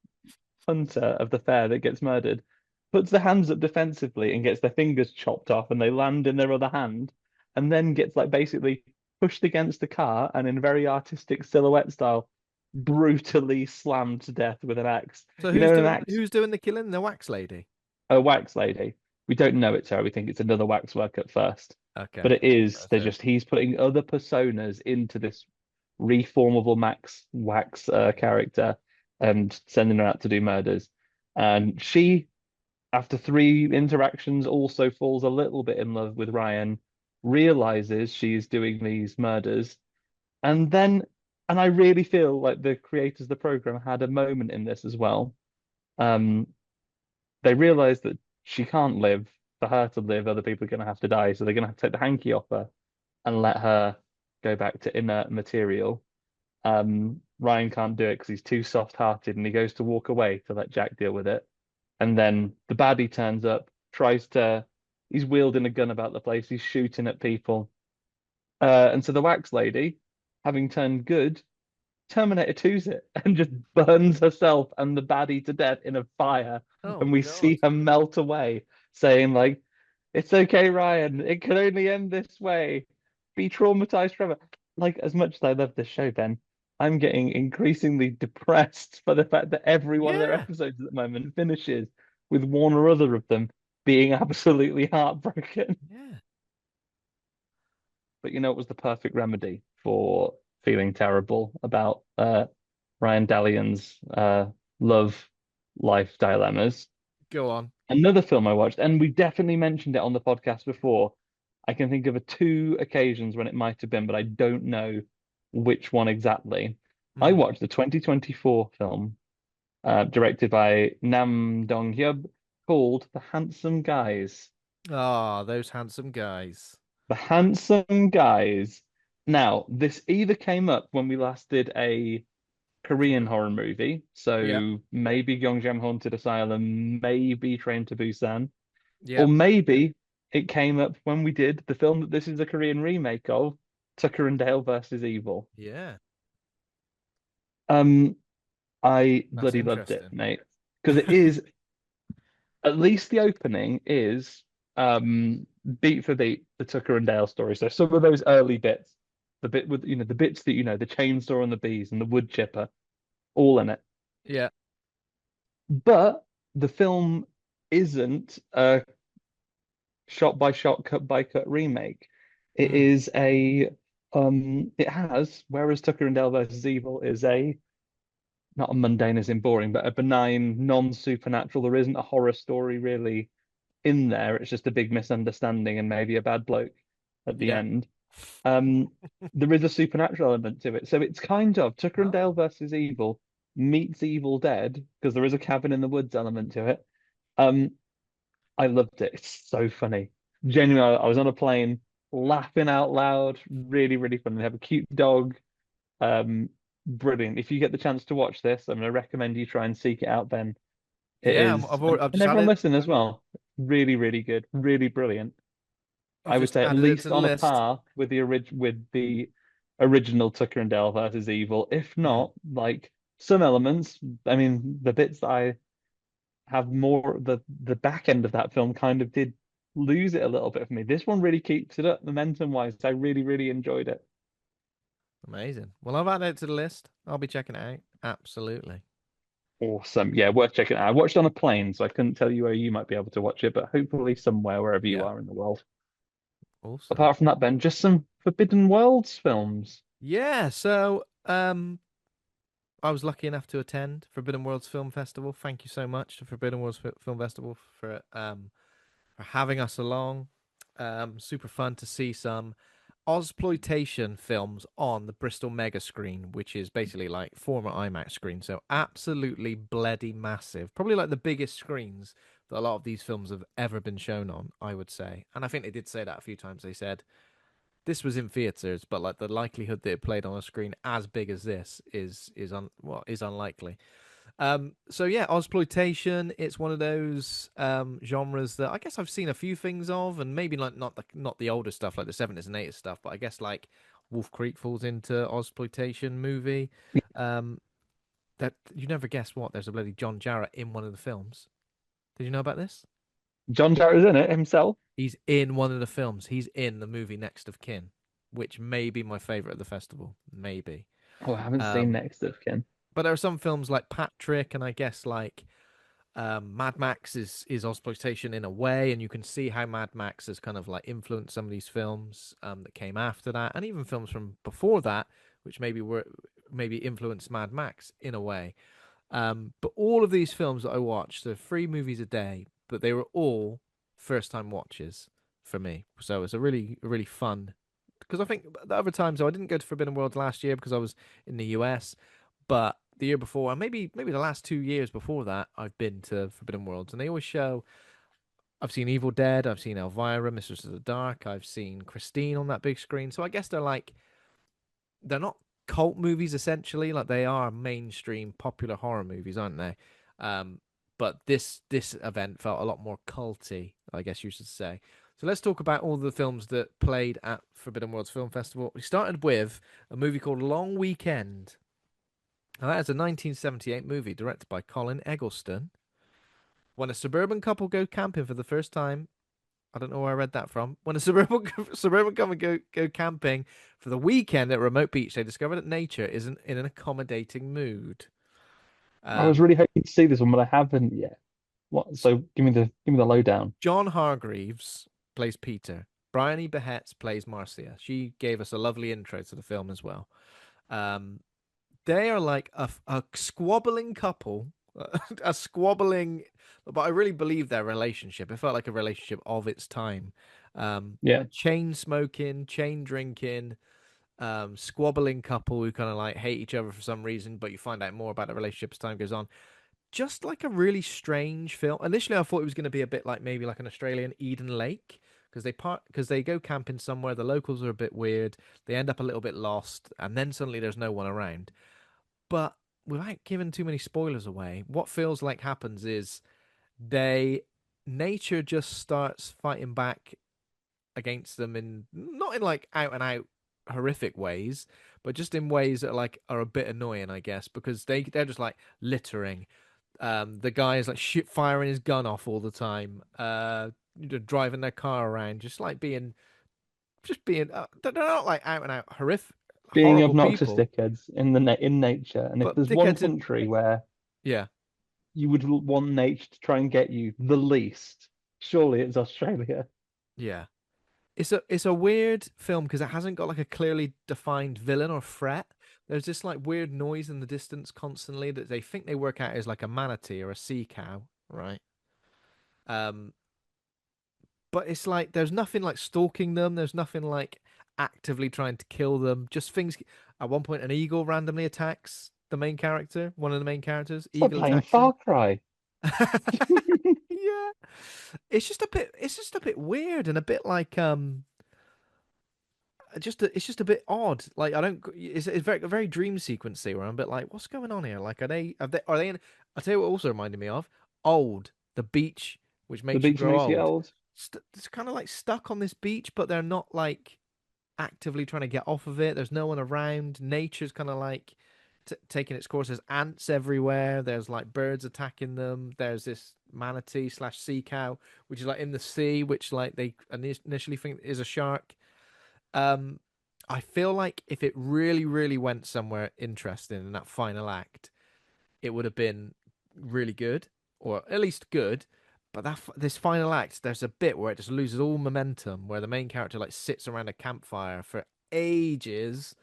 hunter of the fair that gets murdered puts their hands up defensively and gets their fingers chopped off and they land in their other hand and then gets like basically pushed against the car and in very artistic silhouette style brutally slammed to death with an axe. So You know, an axe, who's doing the killing? The wax lady. a wax lady. We don't know it's her. We think it's another waxwork at first. But Okay. it is, That's it. he's putting other personas into this reformable Max Wax character and sending her out to do murders. And she, after three interactions, also falls a little bit in love with Ryan, realizes she's doing these murders, and then, and I really feel like the creators of the program had a moment in this as well. Um, they realize that she can't live. For her to live, other people are going to have to die, so they're going to have to take the hanky off her and let her go back to inert material. Ryan can't do it because he's too soft-hearted, and he goes to walk away to let Jack deal with it. And then the baddie turns up, tries to, he's wielding a gun about the place, he's shooting at people. And so the wax lady, having turned good, Terminator 2's it and just burns herself and the baddie to death in a fire. Oh And we God. see her melt away, saying, like, it's okay, Ryan. It can only end this way. Be traumatized forever. Like, as much as I love this show, Ben, I'm getting increasingly depressed by the fact that every one of their Yeah. episodes at the moment finishes with one or other of them being absolutely heartbroken. Yeah. But you know, it was the perfect remedy for feeling terrible about Ryan Dallion's love life dilemmas. Go on. Another film I watched, and we definitely mentioned it on the podcast before. I can think of two occasions when it might have been, but I don't know which one exactly. I Mm. watched the 2024 film directed by Nam Dong-hyuk called The Handsome Guys. Ah, those handsome guys. The Handsome Guys. Now, this either came up when we last did a Korean horror movie, Yep. so maybe Gyeongjam Haunted Asylum, maybe Train to Busan, or Yep. maybe it came up when we did the film that this is a Korean remake of, Tucker and Dale versus Evil. Yeah. Um, I That's bloody loved it, interesting. mate, because it is, at least the opening is beat for beat the Tucker and Dale story. So some of those early bits, the bit with the bits that the chainsaw and the bees and the wood chipper, all in it. Yeah. But the film isn't a shot by shot, cut by cut remake. It Mm. is a it has, whereas Tucker and Dale versus Evil is a not a mundane as in boring, but a benign, non-supernatural. There isn't a horror story really in there. It's just a big misunderstanding and maybe a bad bloke at the Yeah. end. Um, there is a supernatural element to it. So it's kind of Tucker and Dale Oh. versus Evil meets Evil Dead because there is a cabin in the woods element to it. Um, I loved it. It's so funny. Genuinely, I was on a plane laughing out loud. Really, really funny. They have a cute dog. Um, Brilliant. If you get the chance to watch this, I'm going to recommend you try and seek it out, Ben. It Yeah. is, I've and just everyone added. listen as well. Really, really good. Really brilliant. I've I would just say at added it to least the on a list. par with the original Tucker and Dale versus Evil, if Mm. not like some elements. I mean, the bits that I have more the back end of that film kind of did lose it a little bit for me. This one really keeps it up momentum wise. I really, really enjoyed it. Amazing. Well, I've added it to the list. I'll be checking it out. Absolutely. Awesome. Yeah, worth checking out. I watched it on a plane, so I couldn't tell you where you might be able to watch it, but hopefully somewhere wherever you Yeah. are in the world. Awesome. Apart from that, Ben, just some Forbidden Worlds films. Yeah. So, I was lucky enough to attend Forbidden Worlds Film Festival. Thank you so much to Forbidden Worlds Film Festival for having us along. Super fun to see some Ozploitation films on the Bristol Mega Screen, which is basically like former IMAX screen. So absolutely bloody massive. Probably like the biggest screens that a lot of these films have ever been shown on, I would say. And I think they did say that a few times. They said this was in theaters, but like the likelihood that it played on a screen as big as this is unlikely. So yeah, Ozploitation. It's one of those genres that I guess I've seen a few things of, and maybe like not the older stuff like the '70s and '80s stuff, but I guess like Wolf Creek falls into Ozploitation movie. Um, that you never guess what? There's a bloody John Jarratt in one of the films. Did you know about this? John Jarratt's in it himself. He's in one of the films. He's in the movie Next of Kin, which may be my favorite at the festival. Maybe. Oh, I haven't seen Um, Next of Kin. but there are some films like Patrick, and I guess like Mad Max is exploitation in a way, and you can see how Mad Max has kind of like influenced some of these films that came after that, and even films from before that, which maybe influenced Mad Max in a way. But all of these films that I watched, they're 3 movies a day, but they were all first time watches for me. So it's a really fun because I think the other times, so I didn't go to Forbidden World last year because I was in the US, but the year before, and maybe the last 2 years before that, I've been to Forbidden Worlds, and they always show. I've seen Evil Dead, I've seen Elvira, Mistress of the Dark, I've seen Christine on that big screen. So I guess they're like they're not cult movies essentially. Like they are mainstream popular horror movies, aren't they? Um, but this event felt a lot more culty, I guess you should say. So let's talk about all the films that played at Forbidden Worlds Film Festival. We started with a movie called Long Weekend. Now that is a 1978 movie directed by Colin Eggleston. When a suburban couple go camping for the first time, I don't know where I read that from. When a suburban couple go camping for the weekend at a remote beach, they discover that nature isn't in an accommodating mood. I was Um, really hoping to see this one, but I haven't yet. What? so So give me the lowdown. John Hargreaves plays Peter. Bryony Behetz plays Marcia. She gave us a lovely intro to the film as well. Um, they are like a squabbling couple, a squabbling, but I really believe their relationship. It felt like a relationship of its time. Yeah, Chain smoking, chain drinking, squabbling couple who kind of like hate each other for some reason, but you find out more about the relationship as time goes on. Just like a really strange film. Initially, I thought it was going to be a bit like maybe like an Australian Eden Lake because they go camping somewhere. The locals are a bit weird. They end up a little bit lost, and then suddenly there's no one around. But without giving too many spoilers away, what feels like happens is they nature just starts fighting back against them in not in like out and out horrific ways, but just in ways that like are a bit annoying, I guess, because they're just like littering. The guy is like firing his gun off all the time. Driving their car around, just being. They're not like out and out horrific, being horrible obnoxious people, dickheads in nature. And if but there's one dickheads in. country where Yeah, you would want nature to try and get you the least, surely it's Australia. yeah. It's a weird film because it hasn't got like a clearly defined villain or threat. There's this like weird noise in the distance constantly that they think they work out as like a manatee or a sea cow, right? Um, but it's like there's nothing like stalking them. There's nothing like actively trying to kill them. Just things. At one point, an eagle randomly attacks the main character, one of the main characters. It's like Eagle playing attacks him. Far Cry. Yeah, it's just a bit weird and a bit like it's just a bit odd. Like I don't, it's very a very dream sequency where I'm a bit like, what's going on here? Like are they in? I tell you what, also reminded me of Old, the beach which The makes you beach grow makes you old. old. It's kind of like stuck on this beach, but they're not like actively trying to get off of it. There's no one around. Nature's kind of like taking its course. There's ants everywhere. There's like birds attacking them. There's this manatee slash sea cow, which is like in the sea, which like they initially think is a shark. Um, I feel like if it really, really went somewhere interesting in that final act, it would have been really good, or at least good. But this final act, there's a bit where it just loses all momentum, where the main character like sits around a campfire for ages,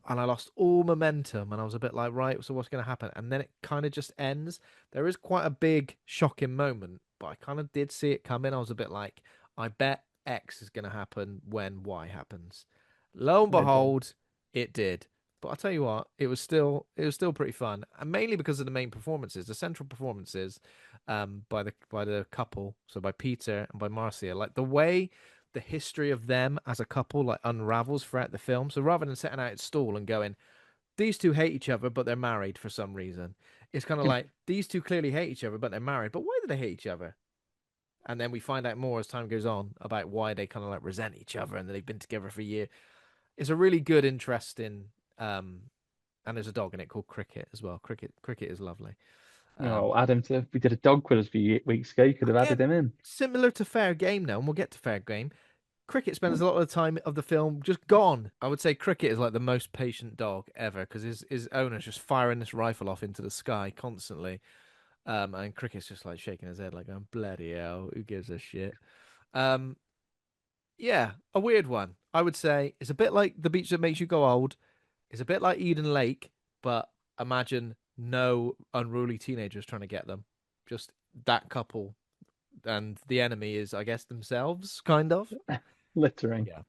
and I lost all momentum, and I was a bit like, right, so what's going to happen? And then it kind of just ends. There is quite a big shocking moment, but I kind of did see it coming. I was a bit like, I bet X is going to happen when Y happens. Lo and And it did. behold, it did. But I'll tell you what, it was still pretty fun, and mainly because of the main performances, the central performances, by the couple, so by Peter and by Marcia, like the way the history of them as a couple like unravels throughout the film. So rather than setting out its stall and going, these two hate each other, but they're married for some reason, it's kind of like these two clearly hate each other, but they're married. But why do they hate each other? And then we find out more as time goes on about why they kind of like resent each other and that they've been together for years. It's a really good, interesting, and there's a dog in it called Cricket as well. Cricket is lovely. Oh, Um, add him to. We did a dog quiz a few weeks ago. You could have added Again, him in. similar to Fair Game now, and we'll get to Fair Game. Cricket spends a lot of the time of the film just gone. I would say Cricket is like the most patient dog ever because his owner's just firing this rifle off into the sky constantly. And Cricket's just like shaking his head like, "Oh bloody hell, who gives a shit?" Um, yeah, a weird one. I would say it's a bit like The Beach That Makes You Go Old. It's a bit like Eden Lake, but imagine no unruly teenagers trying to get them. Just that couple, and the enemy is, I guess, themselves, kind of. Littering. Yeah.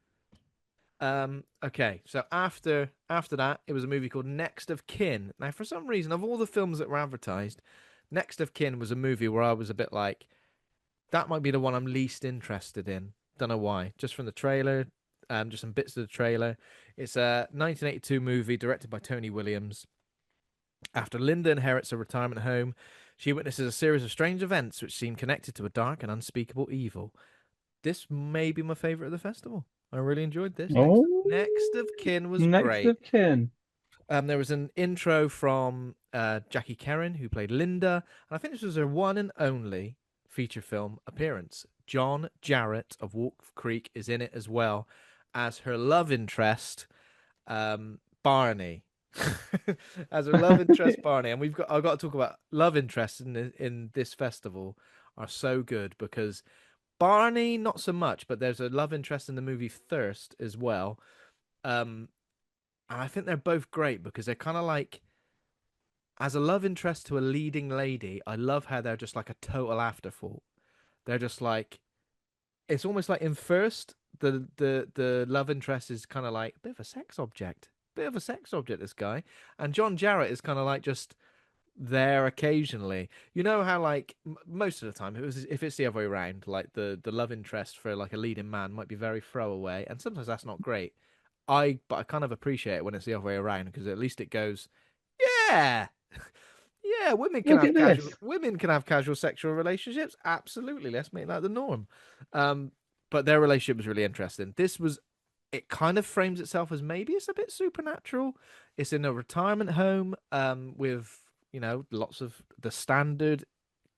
Okay, so after that, it was a movie called Next of Kin. Now, for some reason, of all the films that were advertised, Next of Kin was a movie where I was a bit like, that might be the one I'm least interested in. Don't know why. Just from the trailer, just some bits of the trailer. It's a 1982 movie directed by Tony Williams. After Linda inherits a retirement home, she witnesses a series of strange events which seem connected to a dark and unspeakable evil. This may be my favorite of the festival. I really enjoyed this. Oh, Next of Kin was next great. of kin. There was an intro from Jackie Karen, who played Linda, and I think this was her one and only feature film appearance. John Jarrett of Wolf Creek is in it as well as her love interest, Barney. As her love interest, Barney, and I've got to talk about love interests in this festival are so good because Barney not so much, but there's a love interest in the movie Thirst as well. Um, and I think they're both great because they're kind of like, as a love interest to a leading lady, I love how they're just like a total afterthought. They're just like, it's almost like in First, the love interest is kind of like a bit of a sex object, bit of a sex object. This guy, and John Jarrett is kind of like just there occasionally. You know how like most of the time, if it's the other way around, like the love interest for like a leading man might be very throwaway, and sometimes that's not great. But I kind of appreciate it when it's the other way around because at least it goes, yeah, yeah, Look at this. women can have casual sexual relationships. Absolutely, let's make that the norm. Um, but their relationship was really interesting. It kind of frames itself as maybe it's a bit supernatural. It's in a retirement home, with lots of the standard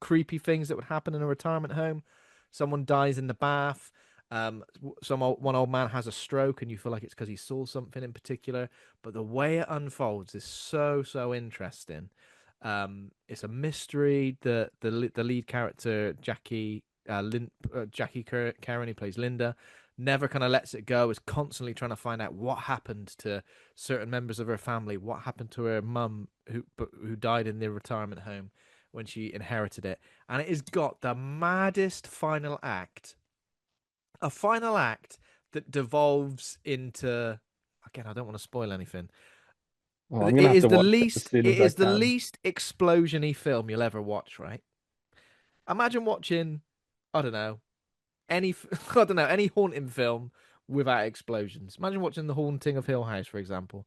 creepy things that would happen in a retirement home. Someone dies in the bath. One old man has a stroke, and you feel like it's because he saw something in particular. But the way it unfolds is so interesting. It's a mystery. The lead character Jackie Karen, who plays Linda, never kind of lets it go. Is constantly trying to find out what happened to certain members of her family, what happened to her mum who died in the retirement home when she inherited it, and it has got the maddest final act. A final act that devolves into, again, I don't want to spoil anything. Oh, I'm It gonna have is to the watch it as least soon it as I is the can. least explosiony film you'll ever watch, right? Imagine watching, I don't know, I don't know, any haunting film without explosions. Imagine watching The Haunting of Hill House, for example.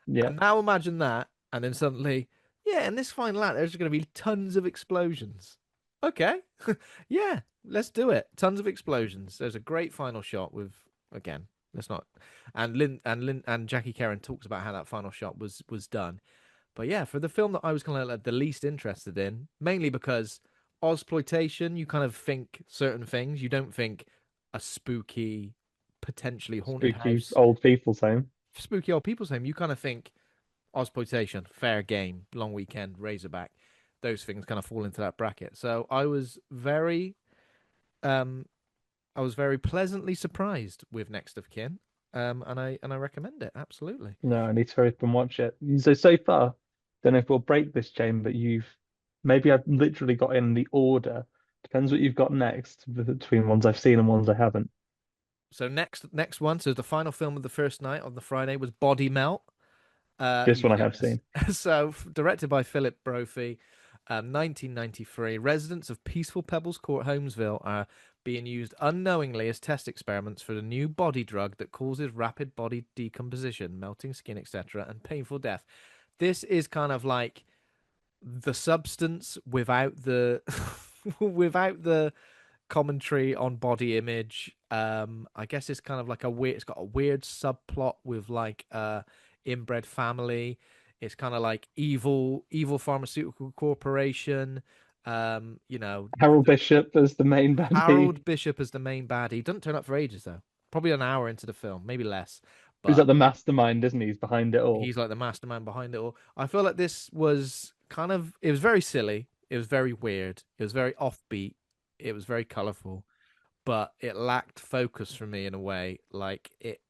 Yeah. And now imagine that, and then suddenly, yeah, in this final act, there's going to be tons of explosions. Okay, yeah, let's do it. Tons of explosions. There's a great final shot with, again, let's not. And Jackie Karen talks about how that final shot was done. But yeah, for the film that I was kind of like the least interested in, mainly because Ozploitation, you kind of think certain things. You don't think a spooky, potentially haunted Spooky house, old people's home. spooky old people's home. You kind of think Ozploitation, fair game, long weekend, Razorback. Those things kind of fall into that bracket. So um, I was very pleasantly surprised with Next of Kin, and I recommend it absolutely. No, I need to hurry up and watch it. So far, don't know if we'll break this chain, but you've maybe I've literally got in the order. Depends what you've got next between ones I've seen and ones I haven't. So next one, so the final film of the first night on the Friday was Body Melt. This one I have Yes. seen. So, directed by Philip Brophy, 1993. Residents of peaceful Pebbles Court, Holmesville, are being used unknowingly as test experiments for the new body drug that causes rapid body decomposition, melting skin, etc., and painful death. This is kind of like the substance without the without the commentary on body image. I guess it's kind of like it's got a weird subplot with like inbred family. It's kind of like evil pharmaceutical corporation. You know, Harold Bishop as the main baddie. Harold Bishop as the main baddie. He doesn't turn up for ages though. Probably an hour into the film, maybe less. He's like But the mastermind, isn't he? He's behind it all. he's like the mastermind behind it all. I feel like this was it was very silly. It was very weird. It was very offbeat. It was very colorful, but it lacked focus for me in a way. Like it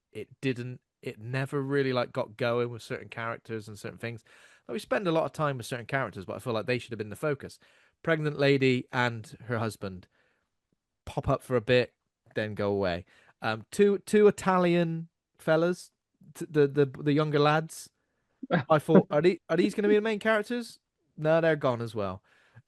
never really like got going with certain characters and certain things. Like we spend a lot of time with certain characters, but I feel like they should have been the focus. Pregnant lady and her husband pop up for a bit, then go away. Two Italian fellas, the younger lads. I thought, are these going to be the main characters? No, they're gone as well.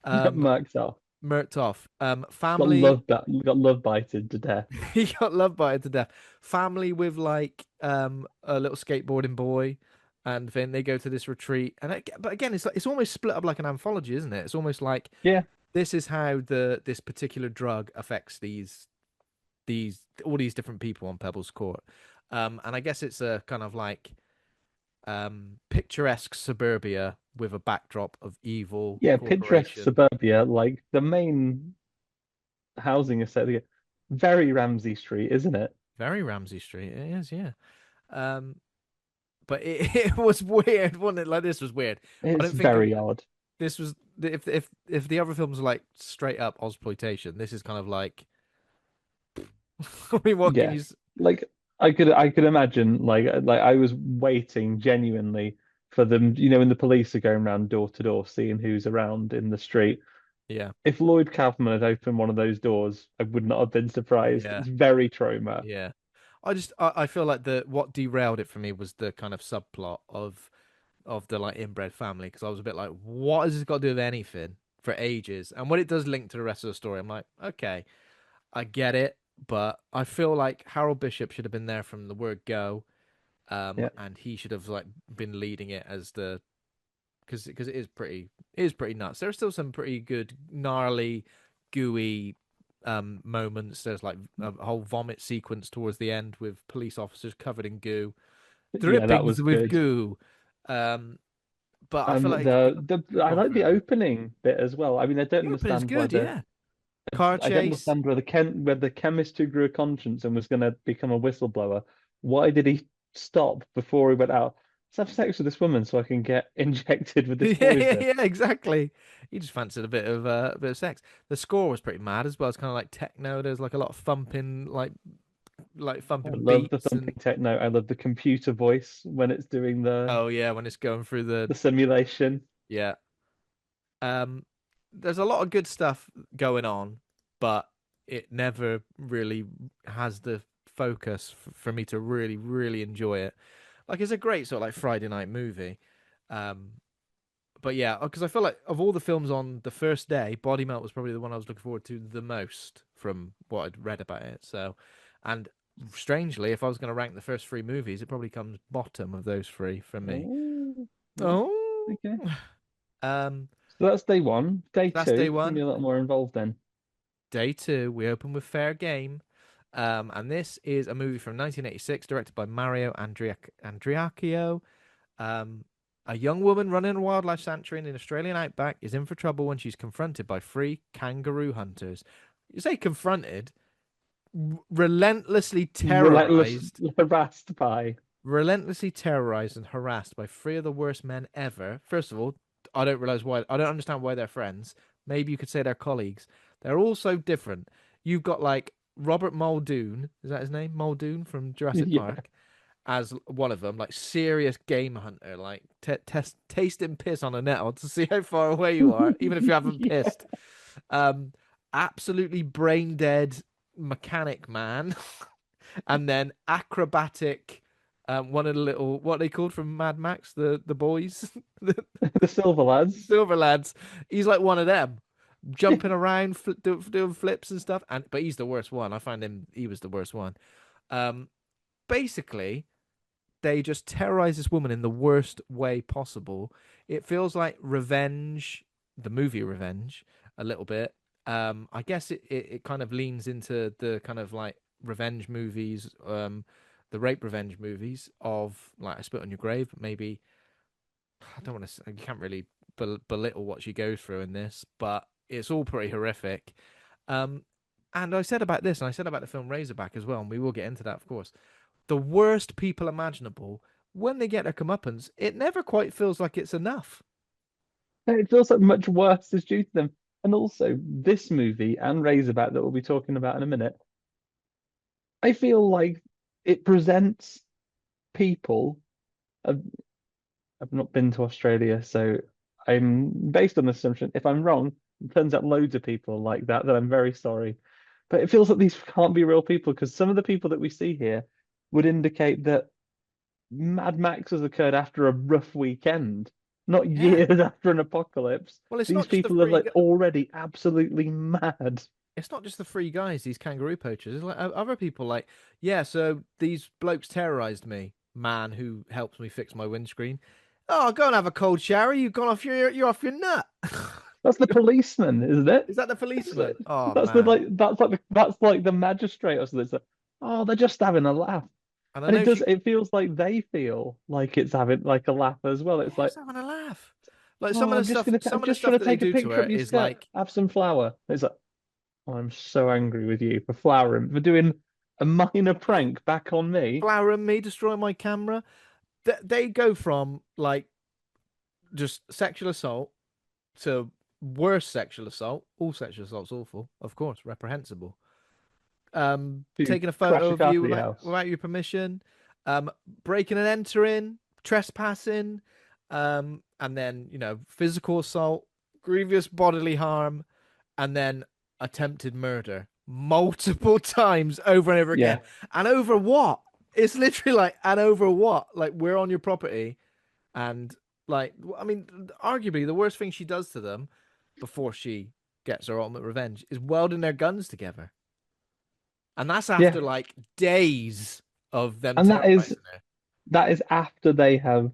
Um, Marked off. murked off. Got Family. love that got love bited to death. He got loved by it to death. Family with like a little skateboarding boy, and then they go to this retreat. But again, it's like it's almost split up like an anthology, isn't it? It's almost like Yeah, this is how this particular drug affects these all these different people on Pebbles Court. And I guess it's a kind of like picturesque suburbia with a backdrop of evil yeah, picturesque corporation. suburbia, like the main housing estate. Very Ramsey Street, isn't it? Very Ramsey Street, it is, yeah. Um, but it was weird, wasn't it? Like this was weird. I It's don't think very odd. this was if the other films are like straight up exploitation, this is kind of like I mean, what can Yeah. you? Like I could imagine like I was waiting genuinely for them, when the police are going around door to door seeing who's around in the street. Yeah, If Lloyd Kaufman had opened one of those doors, I would not have been surprised. yeah, It's very Troma. yeah. I feel like the what derailed it for me was the kind of subplot of the like inbred family because I was a bit like, what has this got to do with anything for ages? And when it does link to the rest of the story, I'm like, okay, I get it, but I feel like Harold Bishop should have been there from the word go, Yeah. and he should have like been leading it as the because it is pretty nuts. There's still some pretty good gnarly, gooey moments. There's like a whole vomit sequence towards the end with police officers covered in goo, Yeah, that drippings was with good. goo. Um, but I And feel like the I gone like the further. opening bit as well. I mean, I don't The opening's understand why good, the yeah. Car I don't chase. understand where the chemist who grew a conscience and was going to become a whistleblower, why did he stop before he went out? Let's have sex with this woman so I can get injected with this Yeah, yeah, poison. yeah, exactly. He just fancied a bit of sex. The score was pretty mad as well. It's kind of like techno. There's like a lot of thumping, like I thumping love the beats thumping and techno. I love the computer voice when it's doing oh yeah, when it's going through the the simulation. yeah. Um, there's a lot of good stuff going on, but it never really has the focus for me to really, really enjoy it. Like it's a great sort of like Friday night movie. Um, but yeah, because I feel like of all the films on the first day, Body Melt was probably the one I was looking forward to the most from what I'd read about it. So, and strangely, if I was going to rank the first three movies, it probably comes bottom of those three for me. Oh, yeah, Oh, okay. um, So that's day one. Day that's day two, gonna be one. a lot more involved then. Day two, we open with Fair Game. And this is a movie from 1986, directed by Mario Andriacchio. Um, a young woman running a wildlife sanctuary in the Australian outback is in for trouble when she's confronted by three kangaroo hunters. You say confronted, relentlessly Relentless, terrorized, harassed by. relentlessly terrorized and harassed by three of the worst men ever. First of all, I don't realize why. I don't understand why they're friends. Maybe you could say they're colleagues. They're all so different. You've got like Robert Muldoon. Is that his name? Muldoon from Jurassic Yeah. Park as one of them, like serious game hunter, like tasting piss on a nettle to see how far away you are, even if you haven't Yeah. pissed. Um, absolutely brain dead mechanic man, and then acrobatic. One of the little what are they called from Mad Max, the boys, the The Silver Lads. silver lads. He's like one of them, jumping around, doing flips and stuff. And but he's the worst one. I find him. He was the worst one. Um, basically they just terrorize this woman in the worst way possible. It feels like Revenge, the movie Revenge, a little bit. I guess it kind of leans into the kind of like revenge movies, the rape revenge movies of like I Spit on Your Grave, but maybe I don't want to. You can't really belittle what she goes through in this, but it's all pretty horrific. Um, and I said about this, and I said about the film Razorback as well, and we will get into that, of course the worst people imaginable, when they get their comeuppance, it never quite feels like it's enough. It feels like much worse is due to them. And also, this movie and Razorback that we'll be talking about in a minute, I feel like it presents people. I've, I've not been to Australia, so I'm based on the assumption. If I'm wrong, it turns out loads of people like that, then I'm very sorry. But it feels like these can't be real people because some of the people that we see here would indicate that Mad Max has occurred after a rough weekend. not Yeah. years after an apocalypse. Well, it's These not just the people are free. like already absolutely mad. It's not just the free guys, these kangaroo poachers. It's like other people, like, yeah, so these blokes terrorized me. Man who helps me fix my windscreen. Oh, go and have a cold shower. You've gone off you're off your nut. That's the policeman, isn't it? Is that the It's policeman? like, Oh that's the man. that's like the magistrate or something. It's like, oh, they're just having a laugh. And I And know she it feels like they feel like it's having like a laugh as well. It's yeah, like, just having a laugh. Like oh, I'm some of the just stuff trying to that they take a do to picture her of your is skirt. like Have some flour. It's like, oh, I'm so angry with you for flowering, for doing a minor yeah, prank back on me. flowering me, destroying my camera. They go from like just sexual assault to worse sexual assault. All sexual assault's awful, of course, reprehensible. To Taking a crash photo a of car you to your house. without your permission, breaking and entering, trespassing, and then physical assault, grievous bodily harm, and then attempted murder multiple times over and over Yeah, again. And over what? It's literally like, and over what? Like, we're on your property, and like, I mean, arguably the worst thing she does to them before she gets her ultimate revenge is welding their guns together. And that's yeah, after like days of them and terrorizing her. that is after they have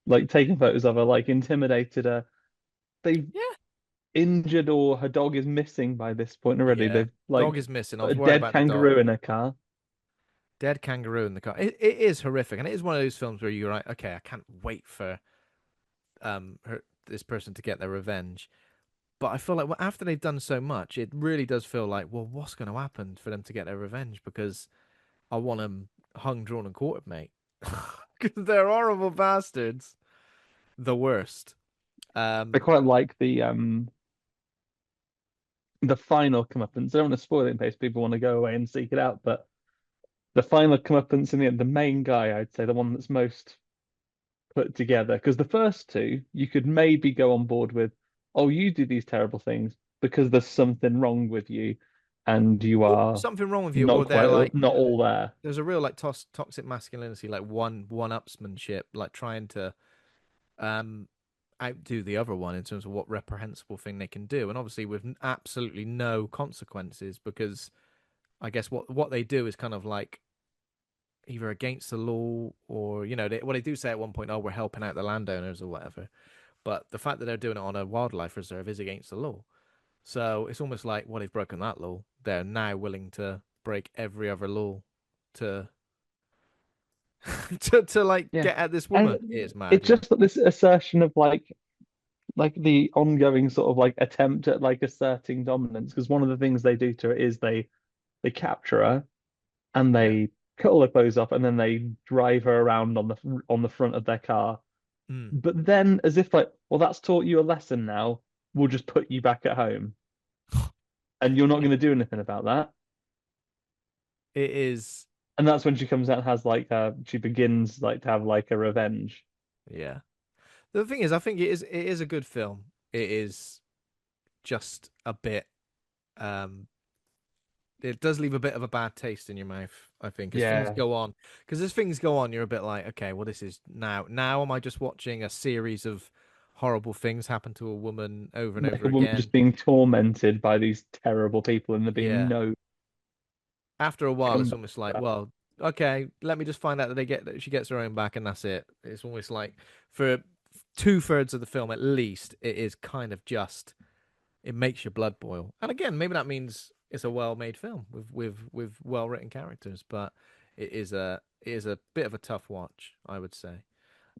like taken photos of her, like intimidated her. They've Yeah. injured or her dog is missing by this point already. Yeah. They've like Dog is missing. I put a was worried dead about the dog. kangaroo in her car. Dead kangaroo in the car. It is horrific. And it is one of those films where you're like, okay, I can't wait for this person to get their revenge. But I feel like after they've done so much, it really does feel like, well, what's going to happen for them to get their revenge? Because I want them hung, drawn, and quartered, mate. Because they're horrible bastards. The worst. I Um, quite like the final comeuppance. I don't want to spoil it in case people want to go away and seek it out, but the final comeuppance in the main guy, I'd say the one that's most put together. Because the first two, you could maybe go on board with, oh, you do these terrible things because there's something wrong with you, and you or are something wrong with you, not or they're quite like not all there. there's a real like toxic masculinity, like one-upsmanship, like trying to um outdo the other one in terms of what reprehensible thing they can do, and obviously with absolutely no consequences because I guess what they do is kind of like either against the law or what they do say at one point, oh, we're helping out the landowners or whatever, but the fact that they're doing it on a wildlife reserve is against the law. So it's almost like, well, they've broken that law. They're now willing to break every other law to to like Yeah. get at this woman. And It's mad, it's yeah. just that this assertion of like the ongoing sort of like attempt at like asserting dominance, because one of the things they do to her is they capture her and Yeah. they cut all her clothes off and then they drive her around on the front of their car. Mm. But then as if like, well, that's taught you a lesson now. We'll just put you back at home and you're not Yeah. going to do anything about that. It is, And that's when she comes out and has like she begins like to have like a revenge. yeah. The thing is, I think it is a good film. It is just a bit it does leave a bit of a bad taste in your mouth, I think, as things Yeah. go on. Because as things go on, you're a bit like, okay, well, this is now am I just watching a series of horrible things happen to a woman over and Like over a woman just again? being tormented by these terrible people and there being Yeah. no After a while, it's comeback almost for like, that. well, okay, let me just find out that she gets her own back, and that's it. It's almost like for two-thirds of the film, at least, it is kind of just it makes your blood boil. And again, maybe that means it's a well-made film with well-written characters, but it is a bit of a tough watch, I would say.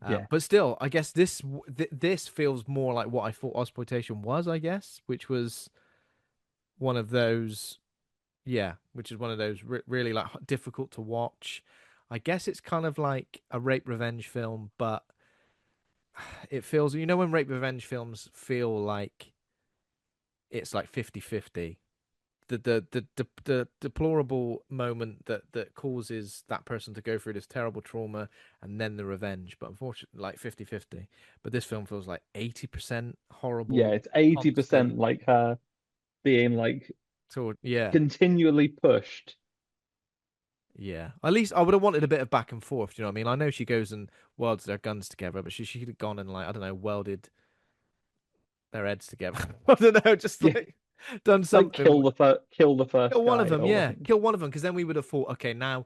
Yeah. But still, I guess this feels more like what I thought exploitation was. I guess, which was one of those yeah, which is one of those really like difficult to watch. I guess it's kind of like a rape revenge film, but it feels, when rape revenge films feel like it's like 50-50. The deplorable moment that causes that person to go through this terrible trauma and then the revenge, but unfortunately like 50-50. But this film feels like 80% Yeah, horrible, it's 80% constant like her being like toward, yeah. continually pushed. Yeah. At least I would have wanted a bit of back and forth. Do you know what I mean? I know she goes and welds their guns together, but she should have gone and like I don't know, welded their heads together. I don't know, just Yeah, like done like something. kill the first Kill one of guy them, or yeah. like Kill one of them, because then we would have thought, okay, now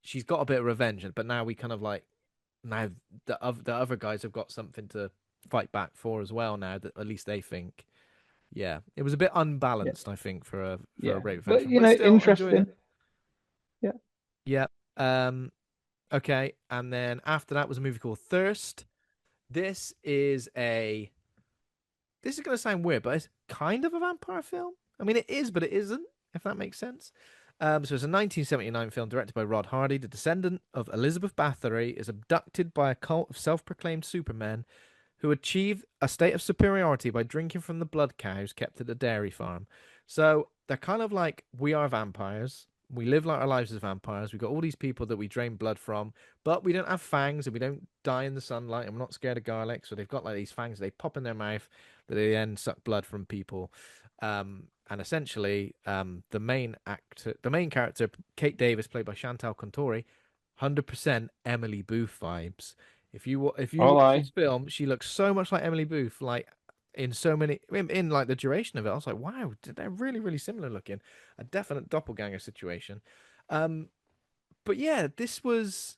she's got a bit of revenge, but now we kind of like now the other guys have got something to fight back for as well. Now that at least they think, yeah, it was a bit yeah, unbalanced, I think, for a yeah. rape revenge But film, but still enjoyed interesting. it. Yeah. Yeah. Um. Okay, and then after that was a movie called Thirst. This is a this is gonna sound weird, but it's kind of a vampire film. I mean, it is, but it isn't, if that makes sense. So it's a 1979 film directed by Rod Hardy. The descendant of Elizabeth Bathory is abducted by a cult of self-proclaimed supermen who achieve a state of superiority by drinking from the blood cows kept at a dairy farm. So they're kind of like we are vampires. We live like our lives as vampires. We've got all these people that we drain blood from, but we don't have fangs and we don't die in the sunlight and we're not scared of garlic. So they've got like these fangs they pop in their mouth that they then suck blood from people. And essentially, the main character, Kate Davis, played by Chantal Contori, 100% Emily Booth vibes. If you Oh, watch I. this film, she looks so much like Emily Booth, like in so many in like the duration of it. I was like, wow, they're really really similar looking. A definite doppelganger situation. Um, but yeah, this was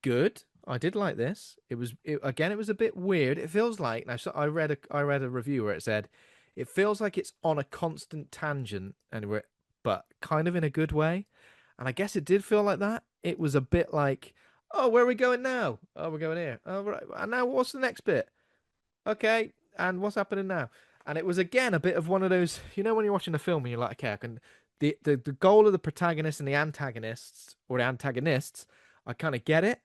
good. I did like this. Again, it was a bit weird. It feels like now. So I read a review where it said it feels like it's on a constant tangent and but kind of in a good way. And I guess it did feel like that. It was a bit like, oh, where are we going now? Oh, we're going here. Oh, right. And now what's the next bit? Okay, and what's happening now? And it was again a bit of one of those, when you're watching a film and you're like, okay, I can the goal of the protagonist and the antagonists or the antagonists, I kind of get it,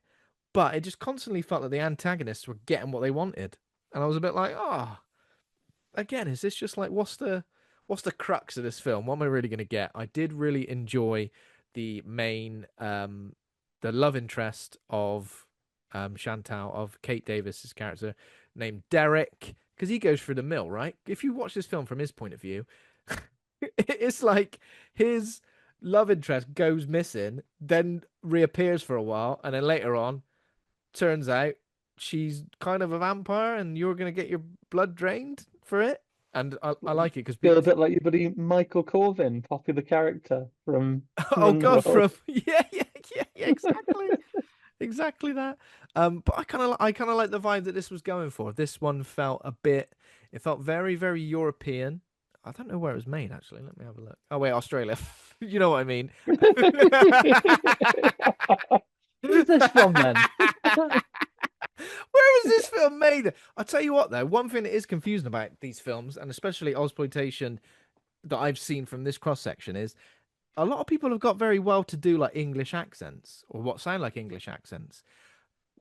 but it just constantly felt that the antagonists were getting what they wanted, and I was a bit like, oh, again, is this just like what's the crux of this film? What am I really going to get? I did really enjoy the main the love interest of Chantal of Kate Davis's character named Derek because he goes through the mill, right? If you watch this film from his point of view, it's like his love interest goes missing, then reappears for a while, and then later on turns out she's kind of a vampire and you're going to get your blood drained for it. And I like it because Feel a bit like your buddy Michael Corvin, popular character from oh Run the god, World. from yeah, exactly, exactly that. But I kind of like the vibe that this was going for. This one felt it felt very very European. I don't know where it was made actually. Let me have a look. Oh wait, Australia. You know what I mean. Where's this from then? Where was this film made? I'll tell you what, though, one thing that is confusing about these films, and especially exploitation that I've seen from this cross section, is a lot of people have got very well to do like English accents or what sound like English accents.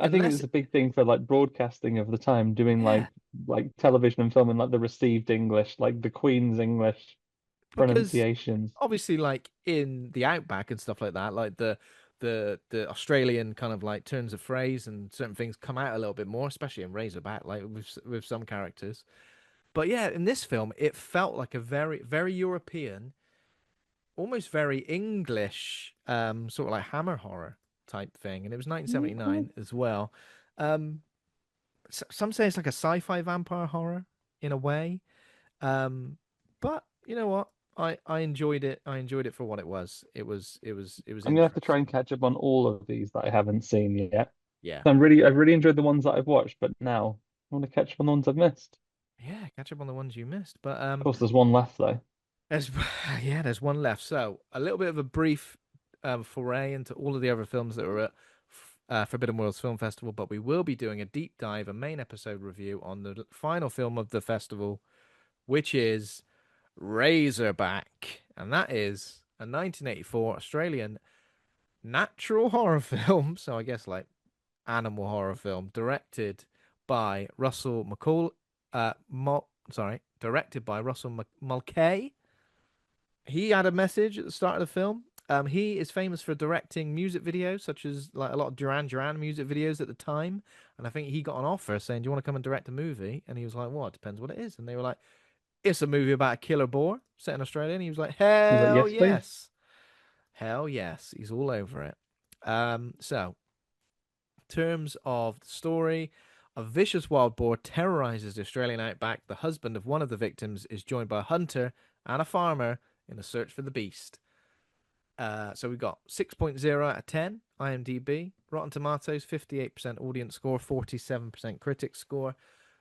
I think it Unless, was a big thing for like broadcasting of the time, doing yeah, like television and film in like the received English, like the Queen's English because pronunciations. obviously, like in the outback and stuff like that, like the Australian kind of like turns of phrase and certain things come out a little bit more, especially in Razorback, like with some characters. But yeah, in this film, it felt like a very, very European, almost very English, sort of like Hammer horror type thing. And it was Mhm. 1979 as well. Um, some say it's like a sci-fi vampire horror in a way. Um, but you know what? I enjoyed it. I enjoyed it for what it was. It was I'm gonna have to try and interesting. catch up on all of these that I haven't seen yet. Yeah. I've really enjoyed the ones that I've watched, but now I want to catch up on the ones I've missed. Yeah, catch up on the ones you missed. But Of course, there's one left though. there's yeah, there's one left. So a little bit of a brief foray into all of the other films that were at Forbidden Worlds Film Festival, but we will be doing a deep dive, a main episode review on the final film of the festival, which is Razorback, and that is a 1984 Australian natural horror film. So I guess like animal horror film, directed by Russell McCall. Directed by Russell Mulcahy. He had a message at the start of the film. He is famous for directing music videos, such as like a lot of Duran Duran music videos at the time. And I think he got an offer saying, "Do you want to come and direct a movie?" And he was like, "Well, it depends what it is." And they were like, "It's a movie about a killer boar set in Australia." And he was like, He's like, "Hell yes, please. yes!" Hell yes, he's all over it. So terms of the story, a vicious wild boar terrorizes the Australian outback. The husband of one of the victims is joined by a hunter and a farmer in a search for the beast. So we got 6.0 out of 10 IMDb, Rotten Tomatoes 58% audience score, 47% critic score,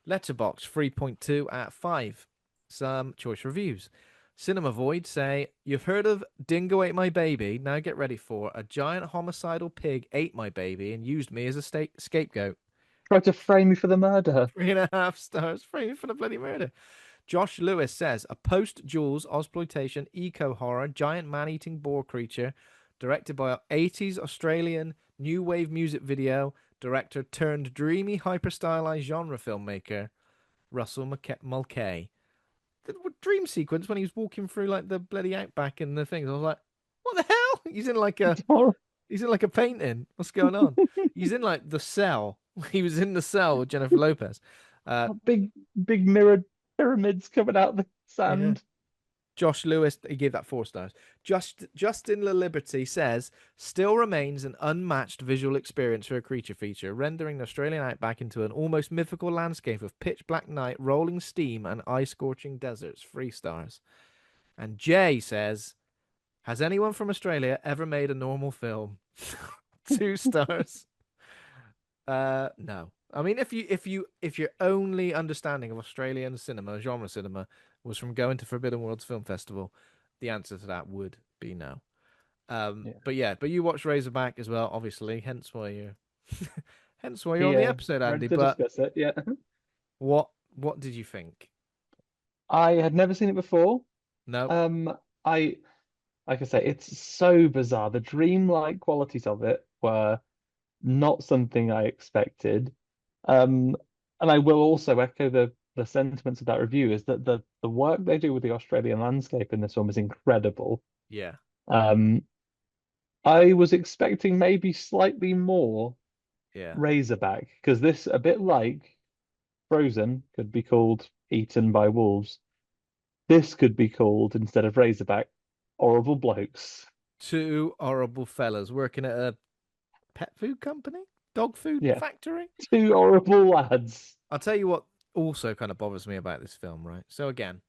Letterboxd 3.2 out of 5. Some choice reviews. Cinema Void say, "You've heard of Dingo ate my baby. Now get ready for a giant homicidal pig ate my baby and used me as a scapegoat." Tried to frame me for the murder. 3.5 stars. Frame for the bloody murder. Josh Lewis says, "A post-Jules exploitation eco horror giant man-eating boar creature, directed by a 80s Australian new wave music video director turned dreamy hyper-stylized genre filmmaker Russell Mulcahy." The dream sequence when he was walking through like the bloody outback and the things, I was like, "What the hell?" He's in like a painting. What's going on? He's in like the cell. He was in the cell with Jennifer Lopez. Uh, Big, big mirrored pyramids coming out of the yeah. sand. Josh Lewis, he gave that 4 stars. Justin La Liberty says, "Still remains an unmatched visual experience for a creature feature, rendering the Australian outback into an almost mythical landscape of pitch black night, rolling steam, and eye scorching deserts." 3 stars. And Jay says, "Has anyone from Australia ever made a normal film?" 2 stars. No. I mean, if your only understanding of Australian cinema, genre cinema, was from going to Forbidden Worlds Film Festival, the answer to that would be no. Yeah. But yeah, but you watched Razorback as well, obviously. Hence why you're on the Here, episode, ready Andy. to But discuss it. Yeah. what did you think? I had never seen it before. No. Um, I like I say, it's so bizarre. The dreamlike qualities of it were not something I expected. Um, and I will also echo the sentiments of that review is that the work they do with the Australian landscape in this film is incredible. Yeah. Um, I was expecting maybe slightly more Yeah. Razorback because this, a bit like Frozen, could be called Eaten by Wolves. This could be called, instead of Razorback, Horrible Blokes. Two horrible fellas working at a pet food company, dog food Yeah, factory. two horrible lads. I'll tell you what also kind of bothers me about this film, right? So again,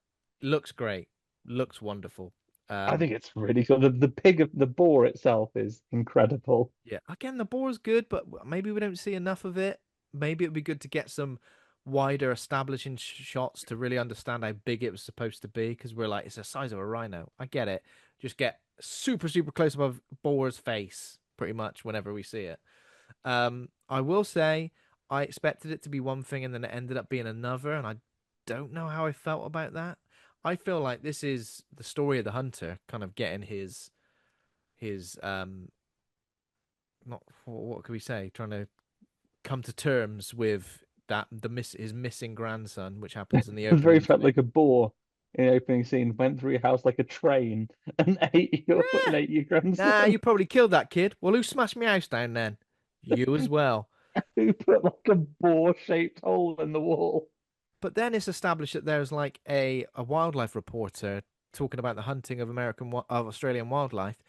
looks great, looks wonderful. I Um, think it's really cool. The pig of the boar itself is incredible. yeah, again, the boar's good, but maybe we don't see enough of it. Maybe it'd be good to get some wider establishing shots to really understand how big it was supposed to be, because we're like, it's the size of a rhino. I get it. Just get super, super close above boar's face, pretty much, whenever we see it. I will say I expected it to be one thing and then it ended up being another, and I don't know how I felt about that. I feel like this is the story of the hunter kind of getting his not what can we say, trying to come to terms with that his missing grandson, which happens in the It very opening felt scene. like a boar in the opening scene, went through your house like a train and Yeah. ate your Nah, grandson. you probably killed that kid. Well, who smashed my house down then? You as well. Who put like a boar-shaped hole in the wall? But then it's established that there's like a wildlife reporter talking about the hunting of of Australian wildlife,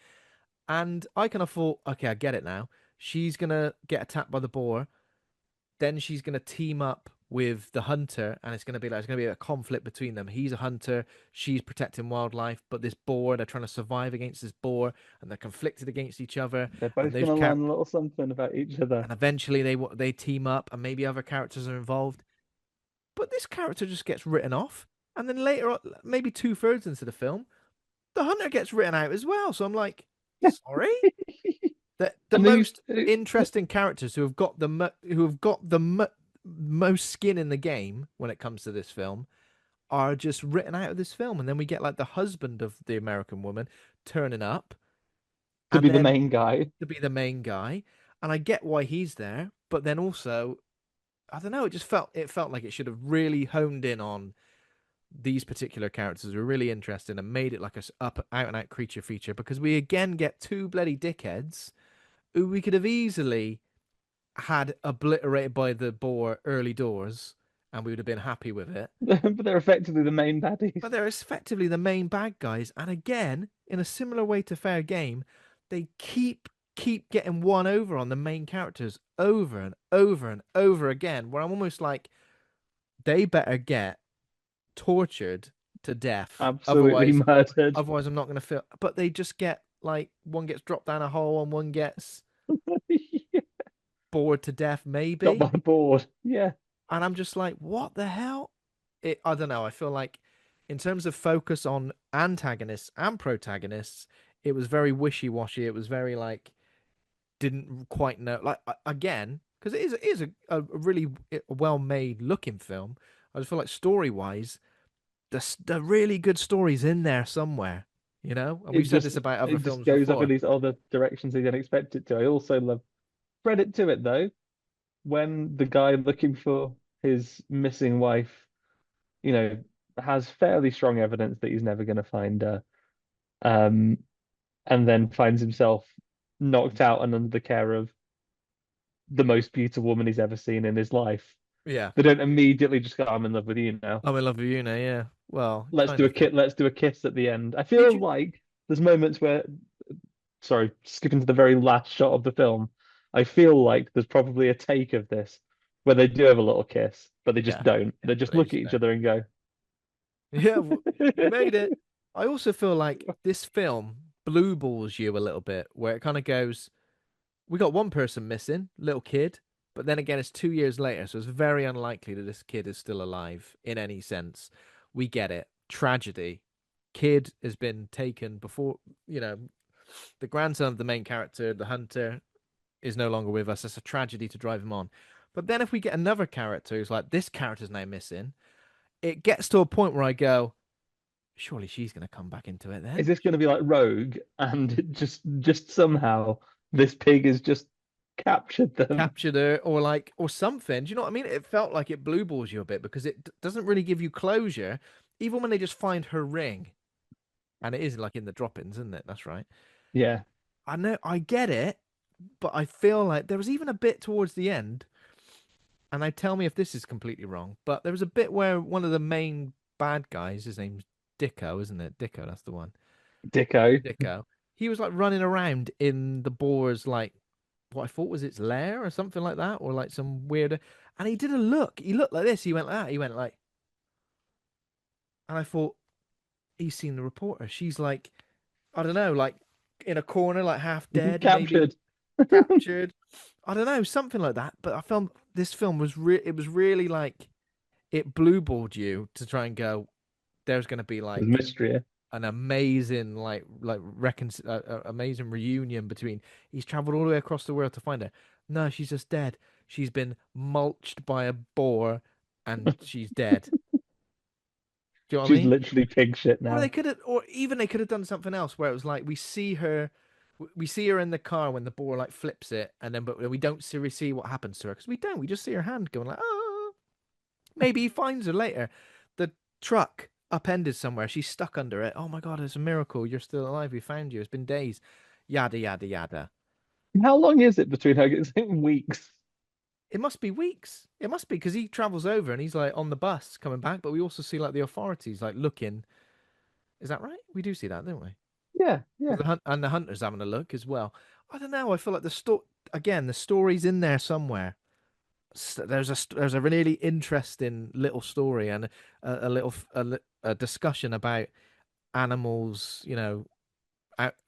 and I kind of thought, okay, I get it now. She's gonna get attacked by the boar, then she's gonna team up with the hunter, and it's gonna be a conflict between them. He's a hunter, she's protecting wildlife, but this boar, they're trying to survive against this boar, and they're conflicted against each other, They're and both those going to learn char- a little something about each other. and eventually they team up, and maybe other characters are involved. But this character just gets written off. And then later on, maybe 2/3 into the film, the hunter gets written out as well. So I'm like, sorry? The And who's most interesting characters who have got most skin in the game when it comes to this film are just written out of this film. And then we get like the husband of the American woman turning up to and be the then main guy? to be the main guy. And I get why he's there, but then also I don't know, it felt like it should have really honed in on these particular characters were really interesting and made it like a up out and out creature feature, because we again get two bloody dickheads who we could have easily had obliterated by the boar early doors and we would have been happy with it. But they're effectively the main baddies. But they're effectively the main bad guys. And again, in a similar way to Fair Game, they keep getting one over on the main characters over and over and over again, where I'm almost like they better get tortured to death. Absolutely murdered. Otherwise I'm not gonna feel, but they just get like one gets dropped down a hole and one gets bored to death, Got my maybe. board. Yeah. And I'm just like, what the hell? I don't know. I feel like in terms of focus on antagonists and protagonists, it was very wishy-washy. It was very like didn't quite know. Like again, because it is a really well-made looking film. I just feel like story-wise, the really good stories in there somewhere, you know. And It we've said just this about other it just films goes off in before. these other directions you didn't expect it to. I also love credit to it though, when the guy looking for his missing wife, you know, has fairly strong evidence that he's never going to find her, um, and then finds himself knocked out and under the care of the most beautiful woman he's ever seen in his life. Yeah, They don't immediately just go, "I'm in love with you now. I'm in love with you now. Yeah, well, Let's kind do a of thing. kiss. Let's do a kiss at the end." I Did feel you? like there's moments where, sorry, skipping to the very last shot of the film, I feel like there's probably a take of this where they do have a little kiss, but they just Yeah, don't. yeah, They but just they look at just each don't. other and go, Yeah, you made it. I also feel like this film blue balls you a little bit, where it kind of goes, we got one person missing, little kid, but then again, it's 2 years later, so it's very unlikely that this kid is still alive in any sense. We get it. Tragedy. Kid has been taken before, you know, the grandson of the main character, the hunter, is no longer with us. It's a tragedy to drive him on. But then if we get another character who's like, this character's now missing, it gets to a point where I go, surely she's going to come back into it "Is then. this going to be like Rogue?" And just somehow this pig has just captured them. Captured her or like or something. Do you know what I mean? It felt like it blue balls you a bit because it doesn't really give you closure, even when they just find her ring. And it is like in the droppings, isn't it? That's right. Yeah, I know, I get it, but I feel like there was even a bit towards the end, and they tell me if this is completely wrong, but there was a bit where one of the main bad guys, his name's Dicko, isn't it? Dicko, that's the one. Dicko. Dicko. He was like running around in the boar's like what I thought was its lair or something like that, or like some weird. And he did a look. He looked like this. He went like that. He went like, and I thought he's seen the reporter. She's like, I don't know, like in a corner, like half dead, maybe Captured. captured. I don't know, something like that. But I felt this film was it was really like it blue balled you to try and go. There's going to be There's like mystery. an amazing amazing reunion between he's traveled all the way across the world to find her. No, she's just dead. She's been mulched by a boar and she's dead. Do you know what I She's mean? literally pig shit Or they now. could have, or even they could have done something else where it was like we see her in the car when the boar like flips it, and then but we don't see what happens to her because we don't. We just see her hand going like, oh, maybe he finds her later. The truck upended somewhere. She's stuck under it. Oh my God, it's a miracle. You're still alive. We found you. It's been days. Yada, yada, yada. How long is it between her? It's like weeks. It must be weeks. It must be because he travels over and he's like on the bus coming back. But we also see like the authorities like looking. Is that right? We do see that, don't we? Yeah, yeah. The hunt and the hunter's having a look as well. I don't know. I feel like the story's in there somewhere. There's a really interesting little story and a little a discussion about animals, you know,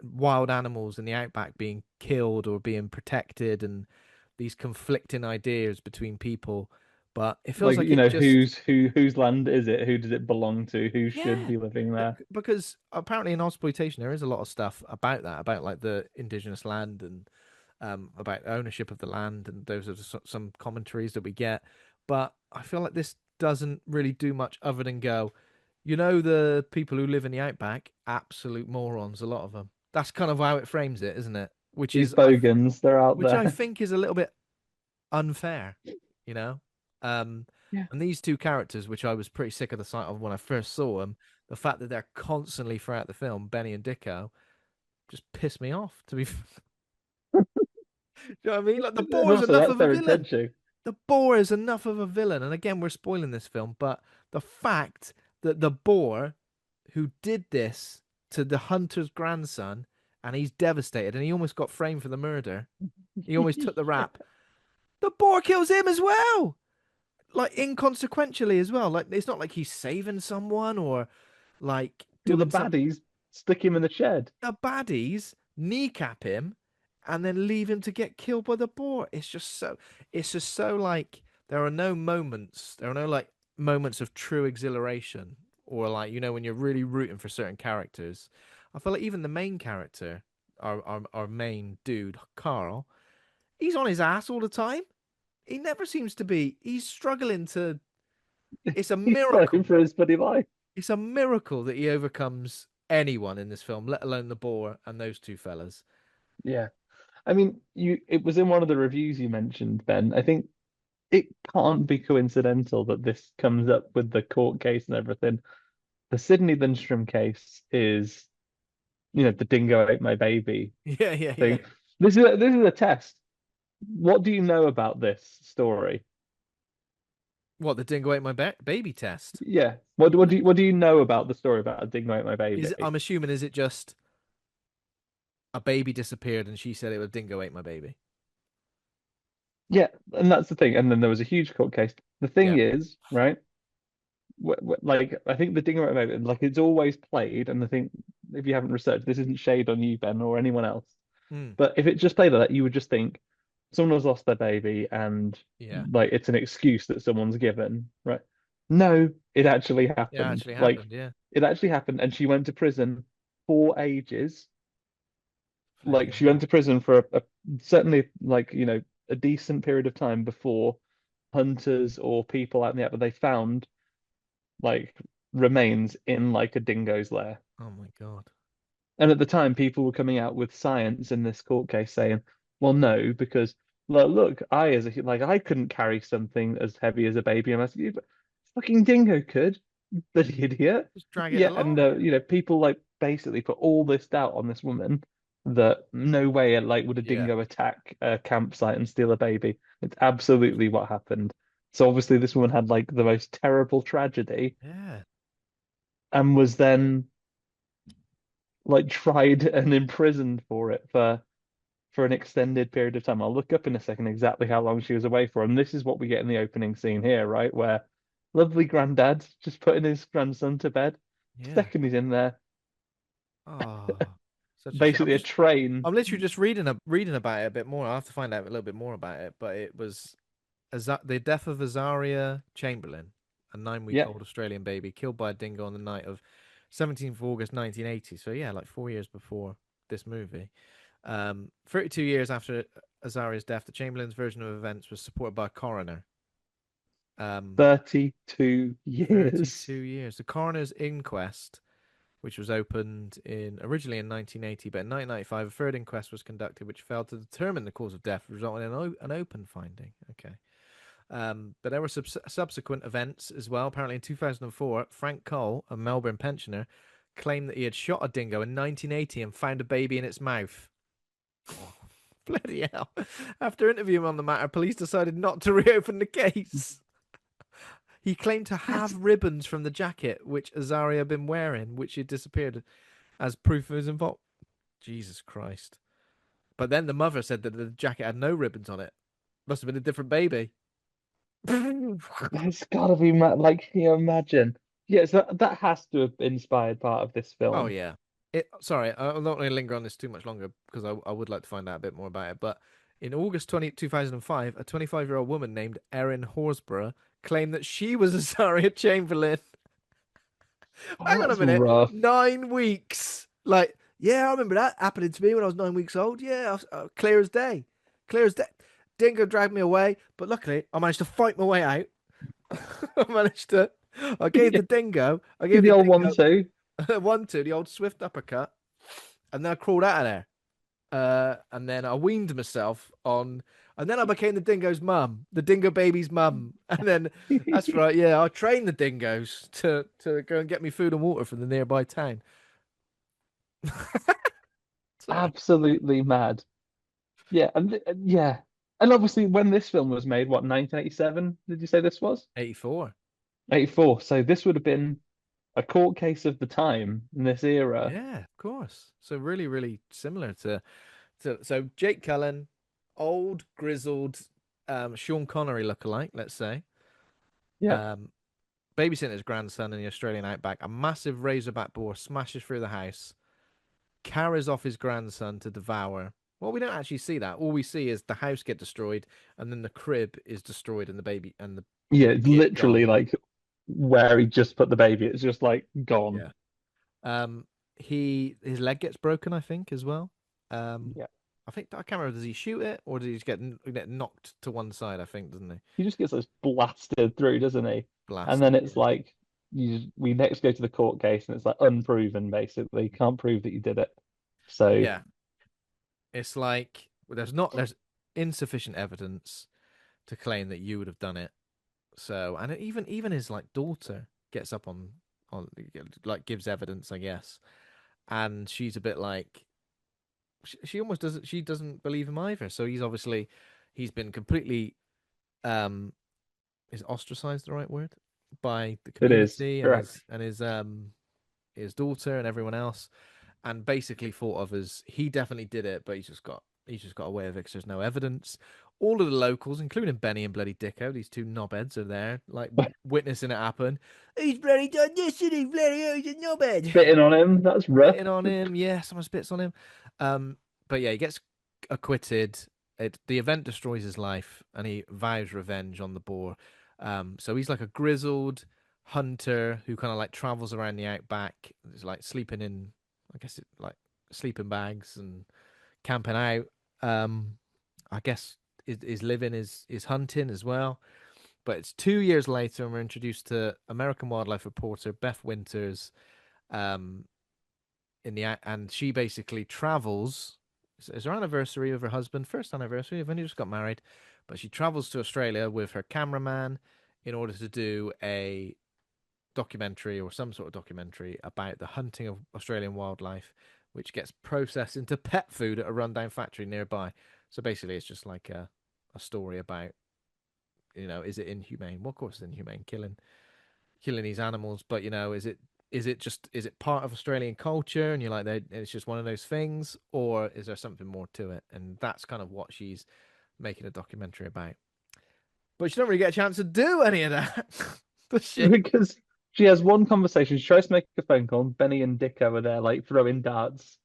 wild animals in the outback being killed or being protected, and these conflicting ideas between people. But it feels Like, like it just whose land is it? Who does it belong to? Who should yeah, be living there? because apparently in exploitation there is a lot of stuff about that, about like the indigenous land and about ownership of the land, and those are some commentaries that we get. But I feel like this doesn't really do much other than go, you know, the people who live in the outback, absolute morons, a lot of them. That's kind of how it frames it, isn't it? These bogans, they're out Which I there. think is a little bit unfair, you know. Um, Yeah. and these two characters, which I was pretty sick of the sight of when I first saw them, the fact that they're constantly throughout the film, Benny and Dicko, just pissed me off. To be, you know what I mean? Like the And boar is also, enough that's of a their villain. intention. The boar is enough of a villain. And again, we're spoiling this film, but the fact that the boar who did this to the hunter's grandson and he's devastated, and he almost got framed for the murder. He almost took the rap. The boar kills him as well, like inconsequentially as well. Like it's not like he's saving someone or like Well, the doing some. baddies stick him in the shed. The baddies kneecap him and then leave him to get killed by the boar. It's just so like there are no moments, there are no like moments of true exhilaration or like, when you're really rooting for certain characters. I feel like even the main character, our main dude, Carl, he's on his ass all the time. He never seems to be, he's struggling to, it's a He's fighting miracle. for his bloody life. It's a miracle that he overcomes anyone in this film, let alone the boar and those two fellas. Yeah. I mean, it was in one of the reviews you mentioned, Ben. I think it can't be coincidental that this comes up with the court case and everything. The Sidney Lindstrom case is, the dingo ate my baby Yeah, yeah, yeah. thing. This is a test. What do you know about this story? What, the dingo ate my baby test? Yeah. What do you know about the story about a dingo ate my baby? I'm assuming, is it just a baby disappeared and she said it was dingo ate my baby? Yeah, and that's the thing. And then there was a huge court case. The thing Yeah. is, right? Like I think the dingo ate my baby, like it's always played, and I think if you haven't researched, this isn't shade on you, Ben, or anyone else. Hmm. But if it just played like that, you would just think someone has lost their baby and Yeah. like it's an excuse that someone's given, right? No, it actually Yeah, happened. actually Like happened. Yeah. it actually happened, and she went to prison for ages. Bloody Like she went hell. to prison for certainly like a decent period of time before hunters or people out in the air, but they found like remains in like a dingo's lair. Oh my God. And at the time, people were coming out with science in this court case saying, well, no, because look, I couldn't carry something as heavy as a baby. And I said, "Yeah, but fucking dingo could, the idiot." Just drag it Yeah, and along. people like basically put all this doubt on this woman that no way like would a Yeah. dingo attack a campsite and steal a baby. It's absolutely what happened. So obviously this woman had like the most terrible tragedy Yeah. and was then like tried and imprisoned for it for an extended period of time. I'll look up in a second exactly how long she was away for, and this is what we get in the opening scene here, right? Where lovely granddad just putting his grandson to bed. Yeah. Second he's in there, Oh, such a shame. basically a train. I'm literally just reading about it a bit more. I'll have to find out a little bit more about it. But it was the death of Azaria Chamberlain, a 9 week Yeah, old Australian baby killed by a dingo on the night of 17th of August 1980. So yeah, like 4 years before this movie. 32 years after Azaria's death, the Chamberlain's version of events was supported by a coroner. Um, 32 years. 32 years. The coroner's inquest, which was opened originally in 1980, but in 1995 a third inquest was conducted, which failed to determine the cause of death, resulting in an open finding. Okay. But there were subsequent events as well. Apparently, in 2004, Frank Cole, a Melbourne pensioner, claimed that he had shot a dingo in 1980 and found a baby in its mouth. Bloody hell. After interviewing him on the matter, police decided not to reopen the case. He claimed to That's have ribbons from the jacket which Azaria had been wearing, which had disappeared, as proof of his involvement. Jesus Christ. But then the mother said that the jacket had no ribbons on it. Must have been a different baby. it's gotta be mad. Like, can you imagine? Yes, that has to have inspired part of this Oh film. yeah. Sorry, I'm not going to linger on this too much longer because I would like to find out a bit more about it. But in August 2005, a 25-year-old woman named Erin Horsburgh claimed that she was Azaria Chamberlain. Oh, Hang on a that's minute. rough. 9 weeks. Like, yeah, I remember that happening to me when I was 9 weeks old. Yeah, clear as day. Clear as day. Dingo dragged me away, but luckily I managed to fight my way out. I managed to. I gave Yeah, the dingo. I give gave the the old one too. dingo one, two, the old swift uppercut, and then I crawled out of there. And then I weaned myself on, and then I became the dingo's mum, the dingo baby's mum. And then that's right, yeah, I trained the dingoes to go and get me food and water from the nearby town. Sorry. Absolutely mad. Yeah, yeah. And obviously when this film was made, what, 1987, did you say this was? 84. 84. So this would have been a court case of the time in this era. Yeah, of course. So really, really similar to Jake Cullen, old grizzled Sean Connery lookalike, let's say. Yeah. Um, babysitting his grandson in the Australian outback. A massive razorback boar smashes through the house, carries off his grandson to devour. Well, we don't actually see that. All we see is the house get destroyed, and then the crib is destroyed, and the baby and Yeah, the it's kid literally gone. like where he just put the baby. It's just like gone. Yeah. Um, his leg gets broken, I think, as well. Um, Yeah. I think I can't remember. Does he shoot it or does he just get knocked to one side? I think, doesn't he? He just gets us blasted through, doesn't he? And then Blasted. it's Yeah. like we next go to the court case and it's like unproven basically. Can't prove that you did it. So Yeah. It's like there's insufficient evidence to claim that you would have done it. So, and even his like daughter gets up on like gives evidence, I guess, and she's a bit like she almost doesn't she doesn't believe him either. So he's been completely um is ostracized the right word by the it is community and correct. his daughter and everyone else, and basically thought of as he definitely did it, but he's just got away with it 'cause there's no evidence. All of the locals, including Benny and Bloody Dicko, these two knobheads are there, like witnessing it happen. He's bloody done this, and he's bloody oh, he's a knobhead. Spitting on him, that's rough. Spitting on him, yeah, someone spits on him. But yeah, he gets acquitted. The event destroys his life, and he vows revenge on the boar. So he's like a grizzled hunter who kind of like travels around the outback. He's like sleeping in, I guess, like sleeping bags and camping out. I guess his living is hunting as well. But it's 2 years later, and we're introduced to American wildlife reporter Beth Winters. Um, and she basically travels. It's her anniversary of her husband, first anniversary. They've only just got married, but she travels to Australia with her cameraman in order to do a documentary or some sort of documentary about the hunting of Australian wildlife, which gets processed into pet food at a rundown factory nearby. So basically, it's just like a story about, is it inhumane? Well, of course, it's inhumane killing these animals, but is it part of Australian culture and you're like it's just one of those things, or is there something more to it? And that's kind of what she's making a documentary about. But she don't really get a chance to do any of that, does she? Because she has one conversation. She tries to make a phone call. Benny and Dicko are there, like throwing darts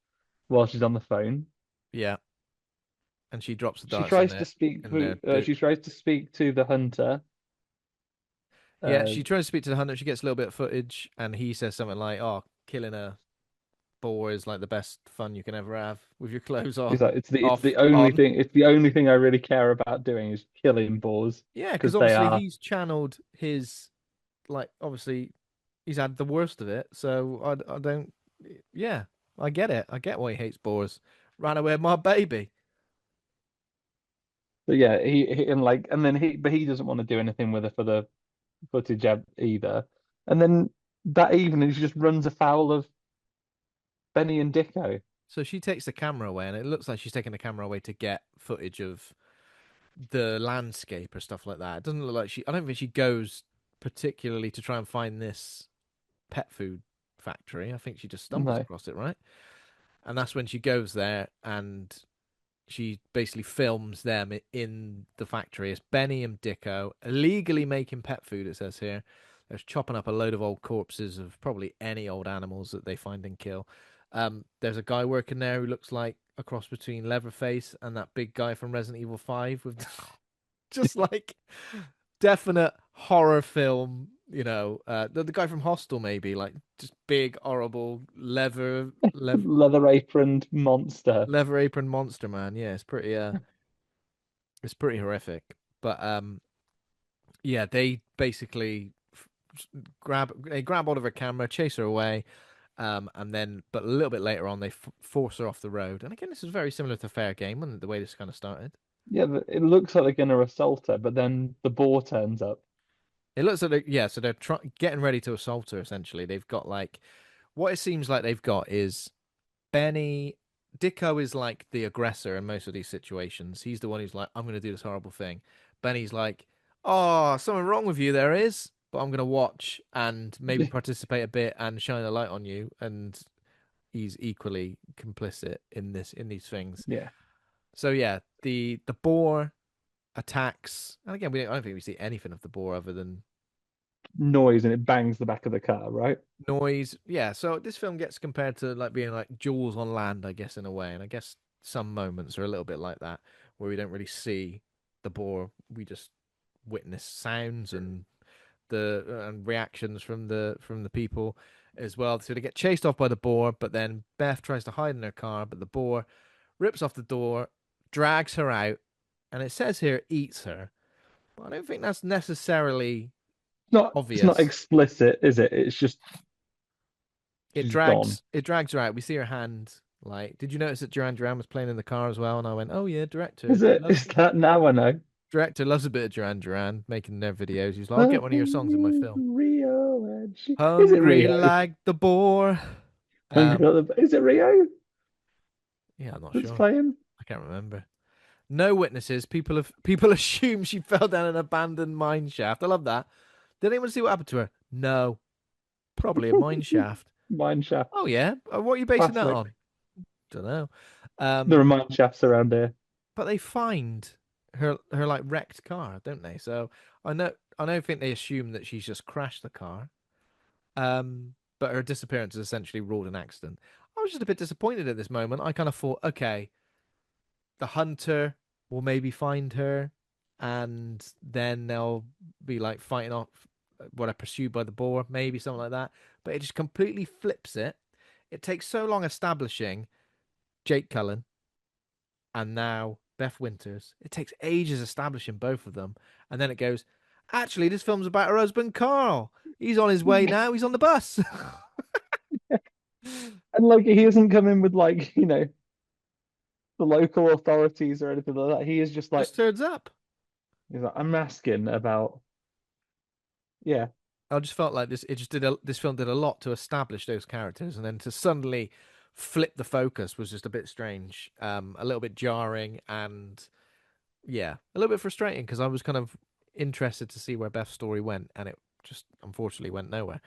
while she's on the phone. Yeah, and she drops the She darts tries to speak. in their do. She tries to speak to the hunter. Yeah, Uh, she tries to speak to the hunter. She gets a little bit of footage, and he says something like, "Oh, killing a boar is like the best fun you can ever have with your clothes He's on, like, it's the off, only on." thing. It's the only thing I really care about doing is killing boars Yeah, because because they obviously are. he's channeled his like obviously he's had the worst of it. So I don't. Yeah, I get it. I get why he hates boars. Ran away with my baby. But yeah, and then but he doesn't want to do anything with her for the footage either. And then that evening, she just runs afoul of Benny and Dicko. So she takes the camera away, and it looks like she's taking the camera away to get footage of the landscape or stuff like that. It doesn't look like she. I don't think she goes particularly to try and find this pet food factory. I think she just stumbles No, across it, right? And that's when she goes there and she basically films them in the factory. It's Benny and Dicko illegally making pet food, it says here. They're chopping up a load of old corpses of probably any old animals that they find and kill. There's a guy working there who looks like a cross between Leatherface and that big guy from Resident Evil 5 with just like definite horror film, the guy from Hostel maybe, like just big, horrible leather aproned monster. leather apron monster man. Yeah, it's pretty horrific. But yeah, they basically grab hold of her camera, chase her away, and then but a little bit later on they force her off the road. And again, this is very similar to Fair Game, when the way this kind of started. Yeah, it looks like they're gonna assault her, but then the boar turns up. It looks like yeah, so they're getting ready to assault her. Essentially, they've got like what it seems like they've got is Benny. Dicko is like the aggressor in most of these situations. He's the one who's like, I'm going to do this horrible thing. Benny's like, oh, something wrong with you, there is. but I'm gonna watch and maybe participate a bit and shine a light on you. And he's equally complicit in these things. Yeah. So yeah, the boar attacks, and again, I don't think we see anything of the boar other than Noise and it bangs the back of the car, right? noise. Yeah, so this film gets compared to like being like Jaws on land, I guess, in a way. And I guess some moments are a little bit like that, where we don't really see the boar. We just witness sounds and the and reactions from the people as well. So they get chased off by the boar, but then Beth tries to hide in her car, but the boar rips off the door, drags her out, and it says here eats her. But I don't think that's necessarily It's not obvious. explicit, is it? It's just it she's gone. drags it drags her out. We see her hand. Like, did you notice that Duran Duran was playing in the car as well? And I went, oh yeah, director Is it? loves Is that now I know? director loves a bit of Duran Duran making their videos. He's like, I'll get one of your songs in my Hungry film. Rio and is it Hungry Rio? like the boar. Hungry Um, like is it Rio yeah, I'm not that's sure. playing? I can't remember. No witnesses. People assume she fell down an abandoned mine shaft. I love that. Did anyone see what happened to her? No, probably a mine shaft. Mine Oh shafts. yeah. What are you basing that Classic. on? Don't know. There are Um, mine shafts around here. but they find her like wrecked car, don't they? So I don't think they assume that she's just crashed the car. But her disappearance is essentially ruled an accident. I was just a bit disappointed at this moment. I kind of thought, okay, the hunter will maybe find her, and then they'll be like fighting off what are pursued by the boar, maybe something like that. But it just completely flips it. It takes so long establishing Jake Cullen and now Beth Winters. It takes ages establishing both of them, and then it goes. Actually, this film's about her husband Carl. He's on his way now. He's on the bus. And like he isn't coming with like, the local authorities or anything like that. He is just like Just turns up. he's like, I'm asking about yeah. I just felt like this. It just did. This film did a lot to establish those characters, and then to suddenly flip the focus was just a bit strange, a little bit jarring, and yeah, a little bit frustrating because I was kind of interested to see where Beth's story went, and it just unfortunately went nowhere.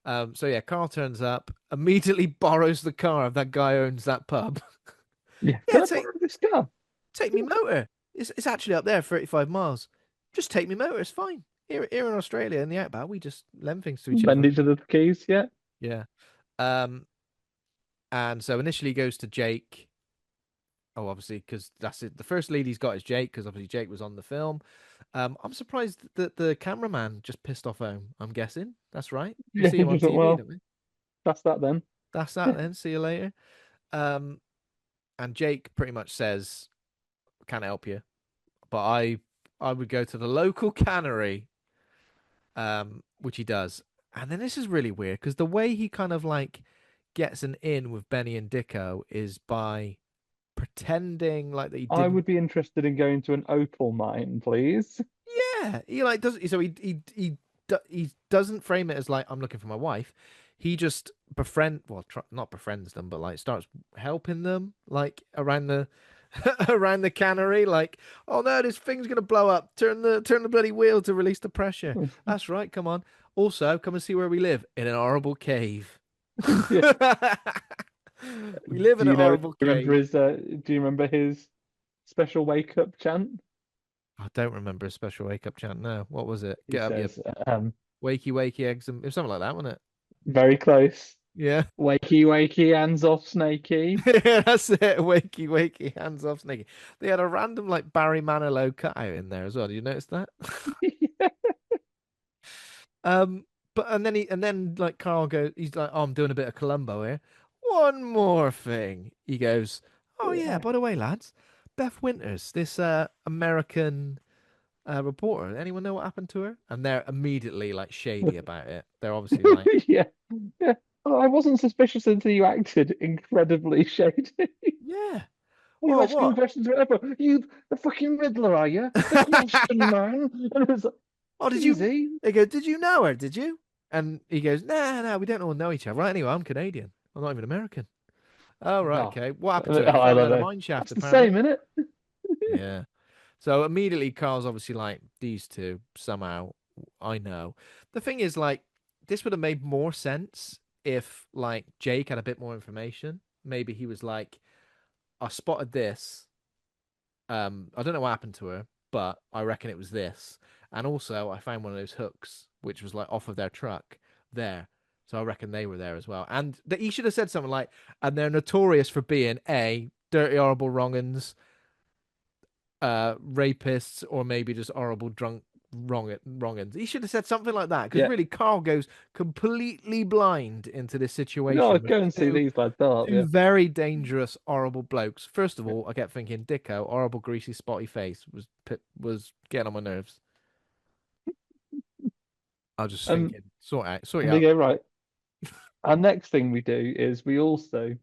So yeah, Carl turns up, immediately borrows the car of that guy who owns that pub. Yeah. Yeah, Can I borrow this car? take me motor. It's actually up there, 35 miles. Just take me motor. It's fine. Here in Australia in the outback, we just lend things to each Lend other. each other the keys, yeah. Yeah. Um, and so initially he goes to Jake. Oh, obviously, because that's it. The first lead he's got is Jake, because obviously Jake was on the film. I'm surprised that the cameraman just pissed off home. I'm guessing that's right. We Yeah, see he him on doesn't TV, well, don't we? that's that then. That's that then. See you later. Um, and Jake pretty much says, "Can't help you," but I would go to the local cannery, which he does. And then this is really weird because the way he kind of like gets an in with Benny and Dicko is by pretending like that he I didn't. would be interested in going to an opal mine, please. Yeah, he like does so he doesn't frame it as like I'm looking for my wife. He just not befriends them, but like starts helping them like around the around the cannery. Like, oh no, this thing's gonna blow up. Turn the bloody wheel to release the pressure. That's right. Come on. Also, come and see where we live in an horrible cave. Yeah. We live in Do a you know, horrible cave. do you remember his special wake up chant? I don't remember a special wake up chant. No, what was it? He Get up, you says, wakey wakey eggs, and it was something like that, wasn't it? very close. Yeah. Wakey, wakey, hands off, snakey. Yeah, that's it. Wakey, wakey, hands off, sneaky. They had a random like Barry Manilow cutout in there as well. Did you notice that? Um, but and then like Carl goes, he's like, "Oh, I'm doing a bit of Columbo here. One more thing." He goes, "Oh yeah, Yeah. by the way, lads, Beth Winters, this American reporter. Anyone know what happened to her?" And they're immediately like shady about it. They're obviously like, Yeah. Yeah. Oh, I wasn't suspicious until you acted incredibly shady. "Yeah, Are you oh asking what? questions or whatever? You the fucking Riddler, are you? The question man. And it was like, Oh, did you?" easy. They go, "Did you know her? Did you?" And he goes, "Nah, nah, we don't all know each other." Right, anyway, I'm Canadian. I'm not even American. Oh, right, No. okay. What happened to her? Oh, I Fell don't down a know. mine shaft, That's the apparently. same, isn't it? Yeah. So immediately, Carl's obviously like, these two somehow. I know. The thing is, like, this would have made more sense if, like, Jake had a bit more information. Maybe he was like, I spotted this. I don't know what happened to her, but I reckon it was this. And also, I found one of those hooks, which was like off of their truck there. So I reckon they were there as well. And he should have said something like, and they're notorious for being A, dirty, horrible wrong'uns, rapists, or maybe just horrible drunk wrong'uns. He should have said something like that because Yeah. really, Carl goes completely blind into this No, situation with go and see these lads. Oh, two yeah. very dangerous, horrible blokes. First of all, I kept thinking, Dicko, horrible, greasy, spotty face was getting on my nerves. I was just And thinking, sort it and they out. go, right. Our next thing we do is we also,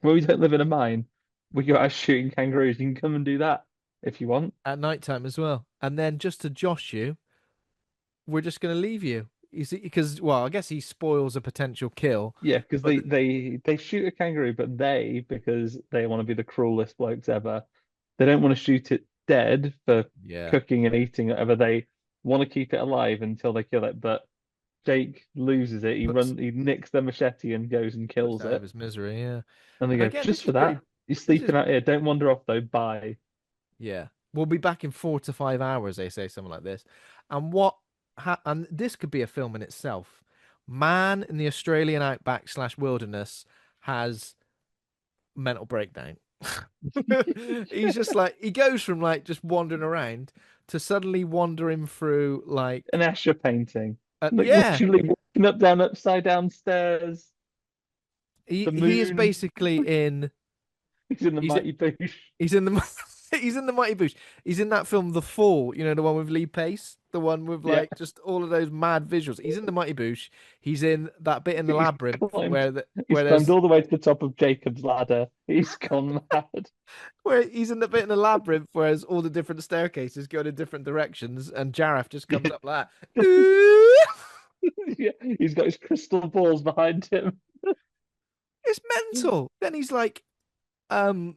well, we don't live in a mine. We go out shooting kangaroos. You can come and do that if you want. At night time as well. And then just to josh you, we're just going to leave you. You see, because, well, I guess he spoils a potential kill, Yeah, because but they shoot a kangaroo, but because they want to be the cruelest blokes ever, they don't want to shoot it dead for yeah, cooking and eating, whatever. They want to keep it alive until they kill it. But Jake loses it. puts He nicks their machete and goes and puts kills out of it. his misery. Yeah, And they and go, again, just for that, you're this is sleeping out here. Don't wander off though. Bye. yeah. We'll be back in 4 to 5 hours. They say something like this, and and this could be a film in itself. Man in the Australian outback slash wilderness has mental breakdown. He's just like he goes from like just wandering around to suddenly wandering through like An Asher painting, like yeah, literally walking up down upside down stairs. The he is moon. basically in He's in the he's mighty boosh. he's in the he's in the Mighty Boosh. He's in that film The Fall, the one with Lee Pace, the one with Yeah. like just all of those mad visuals. He's in the Mighty Boosh. He's in that bit in the He's labyrinth climbed he's where climbed there's all the way to the top of Jacob's ladder. He's gone mad. where he's in the bit in the labyrinth where there's all the different staircases going in different directions, and Jareth just comes up like that. Yeah, he's got his crystal balls behind him. It's mental. Then he's like, um,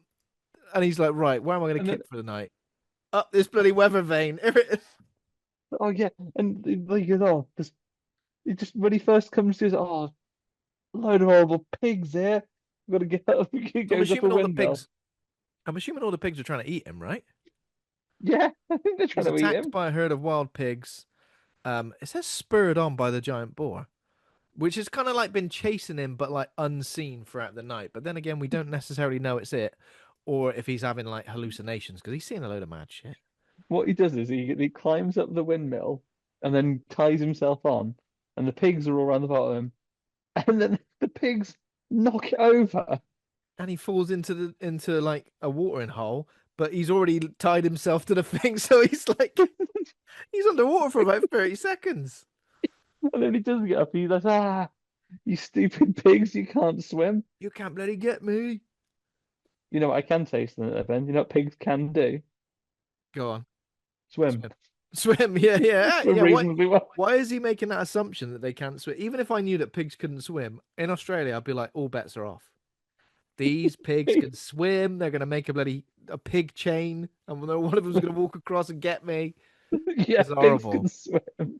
and he's like, right, where am I going to And then kip for the night? Up this bloody weather vane. oh yeah, and like this he just when he first comes to his load of horrible pigs here. We've got to get up. He So goes up a windmill. I'm assuming all the pigs are trying to eat him, right? Yeah, I think they're trying He's to eat attacked him. by a herd of wild pigs. It says spurred on by the giant boar, which has kind of like been chasing him, but like unseen throughout the night. But then again, we don't necessarily know it's it, or if he's having like hallucinations because he's seeing a load of mad shit. What he does is he climbs up the windmill and then ties himself on, and the pigs are all around the bottom, and then the pigs knock it over. And he falls into like a watering hole, but he's already tied himself to the thing, so he's like he's underwater for about 30 seconds. And then he doesn't get up. He's like, you stupid pigs, you can't swim. You can't bloody get me. You know what I can taste them at Ben? You know what pigs can do? Go on. Swim. Swim. Swim, yeah, yeah. Swim Yeah, reasonably well. why is he making that assumption that they can't swim? Even if I knew that pigs couldn't swim, in Australia I'd be like, all bets are off. These pigs can swim, they're gonna make a pig chain, and one of them's gonna walk across and get me. Yeah, It's pigs can horrible. swim.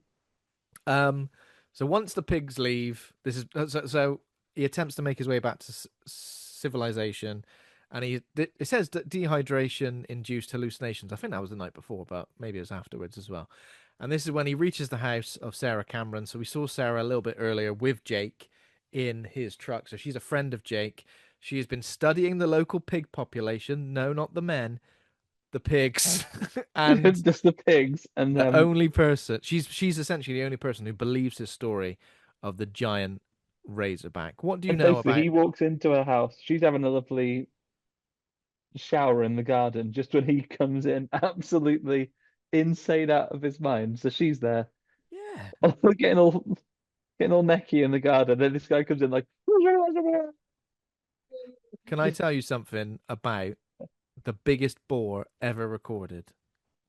Um, so once the pigs leave, this is so he attempts to make his way back to civilization, and it says that dehydration induced hallucinations. I think that was the night before, but maybe it was afterwards as well. And this is when he reaches the house of Sarah Cameron. So we saw Sarah a little bit earlier with Jake in his truck. So she's a friend of Jake. She has been studying the local pig population. No, not the men, the pigs. And Just the pigs. And the only person she's essentially the only person who believes his story of the giant razorback. What do you and know basically about? he walks into her house. She's having a lovely shower in the garden just when he comes in, absolutely insane out of his mind. So she's there, Yeah. getting all necky in the garden. Then this guy comes in like Can I just tell you something about the biggest boar ever recorded?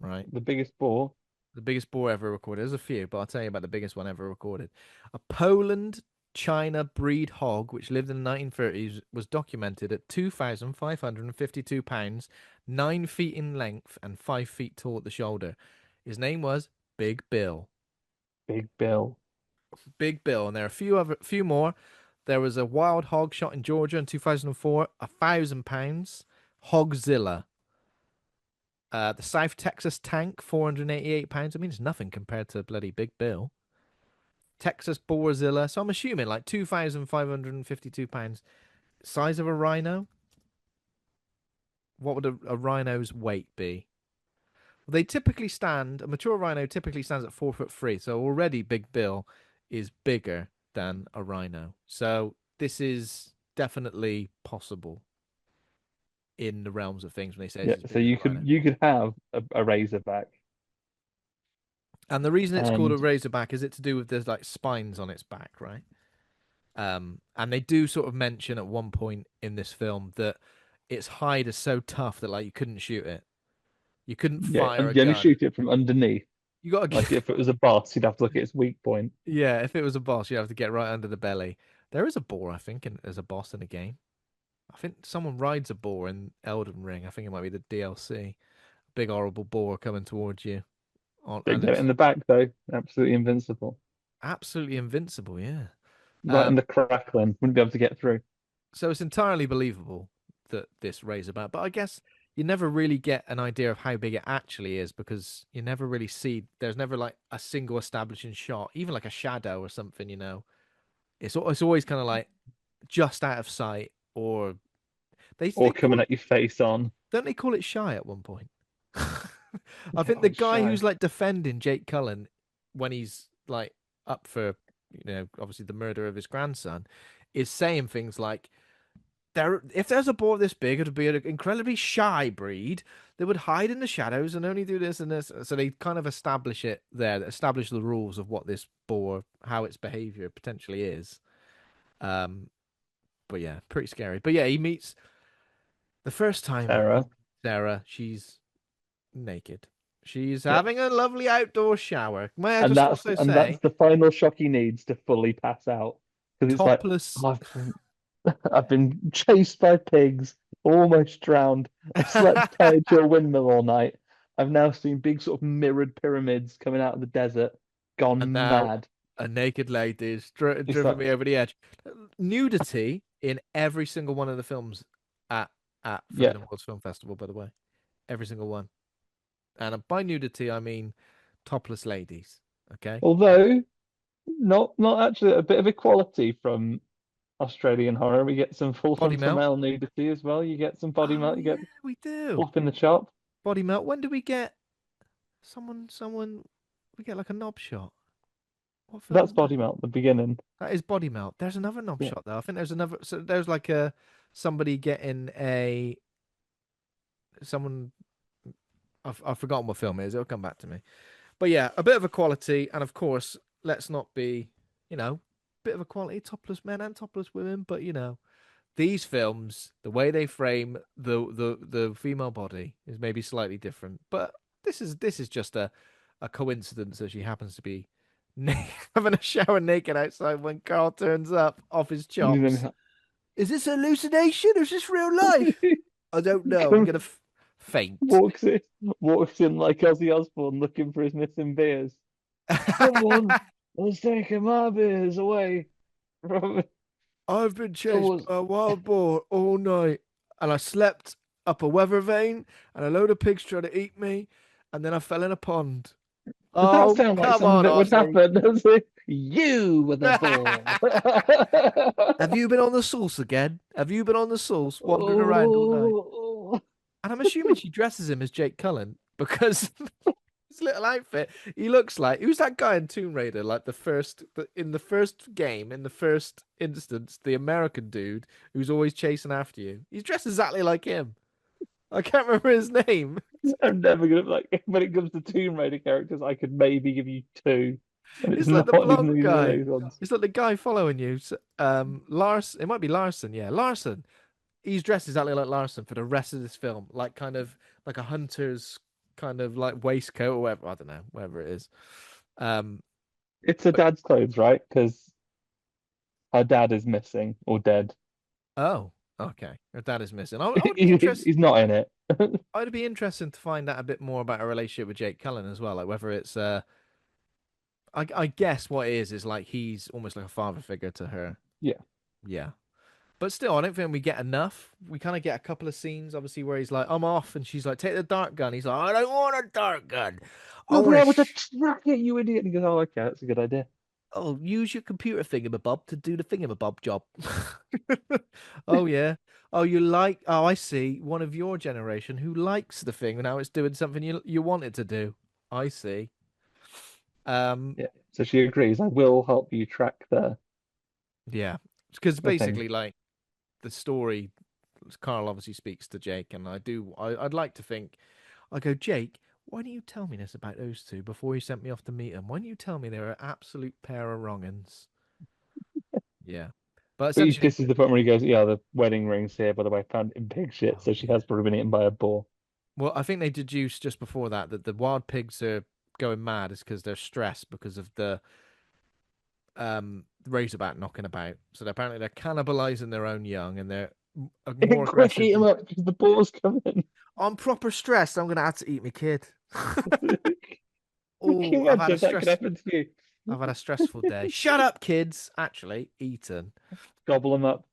Right. the biggest bore. The biggest boar ever recorded. There's a few, but I'll tell you about the biggest one ever recorded. A Poland China breed hog, which lived in the 1930s, was documented at 2,552 pounds, 9 feet in length, and 5 feet tall at the shoulder. His name was Big Bill. Big Bill. Big Bill, and there are few more. There was a wild hog shot in Georgia in 2004, £1,000. Hogzilla. The South Texas tank, £488. I mean, it's nothing compared to bloody Big Bill. Texas Boarzilla. So I'm assuming like £2,552. Size of a rhino. What would a rhino's weight be? They typically stand, a mature rhino typically stands at 4'3". So already Big Bill is bigger than a rhino. So this is definitely possible in the realms of things when they say Yeah, it's as so big as a rhino. you could have a Razorback, And the reason it's called a and razorback is it to do with there's like spines on its back, right? And they do sort of mention at one point in this film that its hide is so tough that like you couldn't shoot it. You couldn't yeah, fire and a you only gun. shoot it from underneath. You got to Like if it was a boss, you'd have to look at its weak point. yeah, if it was a boss, you have to get right under the belly. There is a boar, I think, as a boss in a game. I think someone rides a boar in Elden Ring. I think it might be the DLC. Big horrible boar coming towards you, Don't and get it it's in the back though. Absolutely invincible. absolutely invincible. Yeah. Right in Um. the crackling, wouldn't be able to get through. So it's entirely believable that this Razorback, but I guess you never really get an idea of how big it actually is because you never really see. There's never like a single establishing shot, even like a shadow or something. It's always kind of like just out of sight, or they Or call coming at your face on. don't they call it shy at one point? I Yeah, think the it's guy shy. who's like defending Jake Cullen when he's like up for obviously the murder of his grandson is saying things like if there's a boar this big, it would be an incredibly shy breed that would hide in the shadows and only do this and this. So they kind of establish it there, establish the rules of what this boar, how its behavior potentially is. Um, but yeah, pretty scary. But yeah, he meets the first time Terror. Sarah. She's naked. She's Yeah. having a lovely outdoor shower. May I just also And that's say, the final shock he needs to fully pass out. Because it's like, topless. oh, I've been chased by pigs, almost drowned. I've slept tied to a windmill all night. I've now seen big sort of mirrored pyramids coming out of the desert, And gone now mad. a naked lady has It's driven like, me over the edge. Nudity in every single one of the films at yeah. Forbidden Worlds Film Festival, by the way, every single one. And by nudity, I mean topless ladies. Okay, Although not actually a bit of equality from Australian horror. We get some full body frontal melt. male nudity as well. You get some body Oh melt, you yeah, get we do flop in the chop. body melt. When do we get someone? We get like a knob shot. What film That's is that? body melt, the beginning. That is body melt. There's another knob Yeah. shot though. I think there's another. So there's like a somebody getting a someone. I've forgotten what film it is. It'll come back to me. But yeah, a bit of equality, and of course, let's not be, bit of equality, topless men and topless women. But these films, the way they frame the female body is maybe slightly different. But this is just a coincidence that she happens to be having a shower naked outside when Carl turns up off his And chops. then Is this hallucination or is this real life? I don't know. I'm comes, gonna faint. walks in, walks in like Ozzy Osbourne looking for his missing beers. Someone was taking my beers away from me. I've been chased Someone's... by a wild boar all night, and I slept up a weather vane, and a load of pigs tried to eat me, and then I fell in a pond. Does that Oh, sound like come something on, that would Ozzy. happen? Does it? You were the ball. Have you been on the sauce again? Have you been on the sauce, wandering around all night? Oh, And I'm assuming she dresses him as Jake Cullen because his little outfit, he looks like who's that guy in Tomb Raider? Like in the first game, in the first instance, the American dude who's always chasing after you. He's dressed exactly like him. I can't remember his name. I'm never gonna like when it comes to Tomb Raider characters, I could maybe give you two, and it's It's like not the even blonde either of guy. those ones. It's like the guy following you. Lars. It might be Larson. Yeah, Larson. He's dressed exactly like Larson for the rest of this film, like kind of like a hunter's kind of like waistcoat or whatever. I don't know, whatever it is. Um, It's her but dad's clothes, right? Because her dad is missing or dead. oh, okay. Her dad is missing. I would be interested. He's not in it. I'd be interested to find out a bit more about her relationship with Jake Cullen as well, like whether it's I guess what it is like he's almost like a father figure to her. Yeah. Yeah. But still, I don't think we get enough. We kind of get a couple of scenes, obviously, where he's like, I'm off. And she's like, take the dart gun. He's like, I don't want a dart gun. I We'll be want to able to track it, you idiot. And he goes, oh, okay, that's a good idea. oh, use your computer thingamabob to do the thingamabob job. Oh, yeah. Oh, you like, oh, I see. One of your generation who likes the thing. Now it's doing something you want it to do. I see. Um, Yeah. So she agrees. I will help you track yeah. Because the thing. basically, like, the story, Carl obviously speaks to Jake, and I'd like to think, I go, Jake, why don't you tell me this about those two before you sent me off to meet them? Why don't you tell me they're an absolute pair of wrong'uns? Yeah. But essentially, This is the point where he goes, yeah, the wedding ring's here, by the way, found it in pig shit. oh, So she yeah. has probably been eaten by a boar. Well, I think they deduced just before that the wild pigs are going mad is because they're stressed because of the razorback knocking about. So apparently they're cannibalizing their own young and they're more Quick, aggressive eat him than. up because the boar's coming. I'm proper stressed. I'm gonna have to eat my kid. Can you Oh, imagine if that could happen to you? I've had a stressful day. Shut up, kids. Actually, eaten. Gobble him up.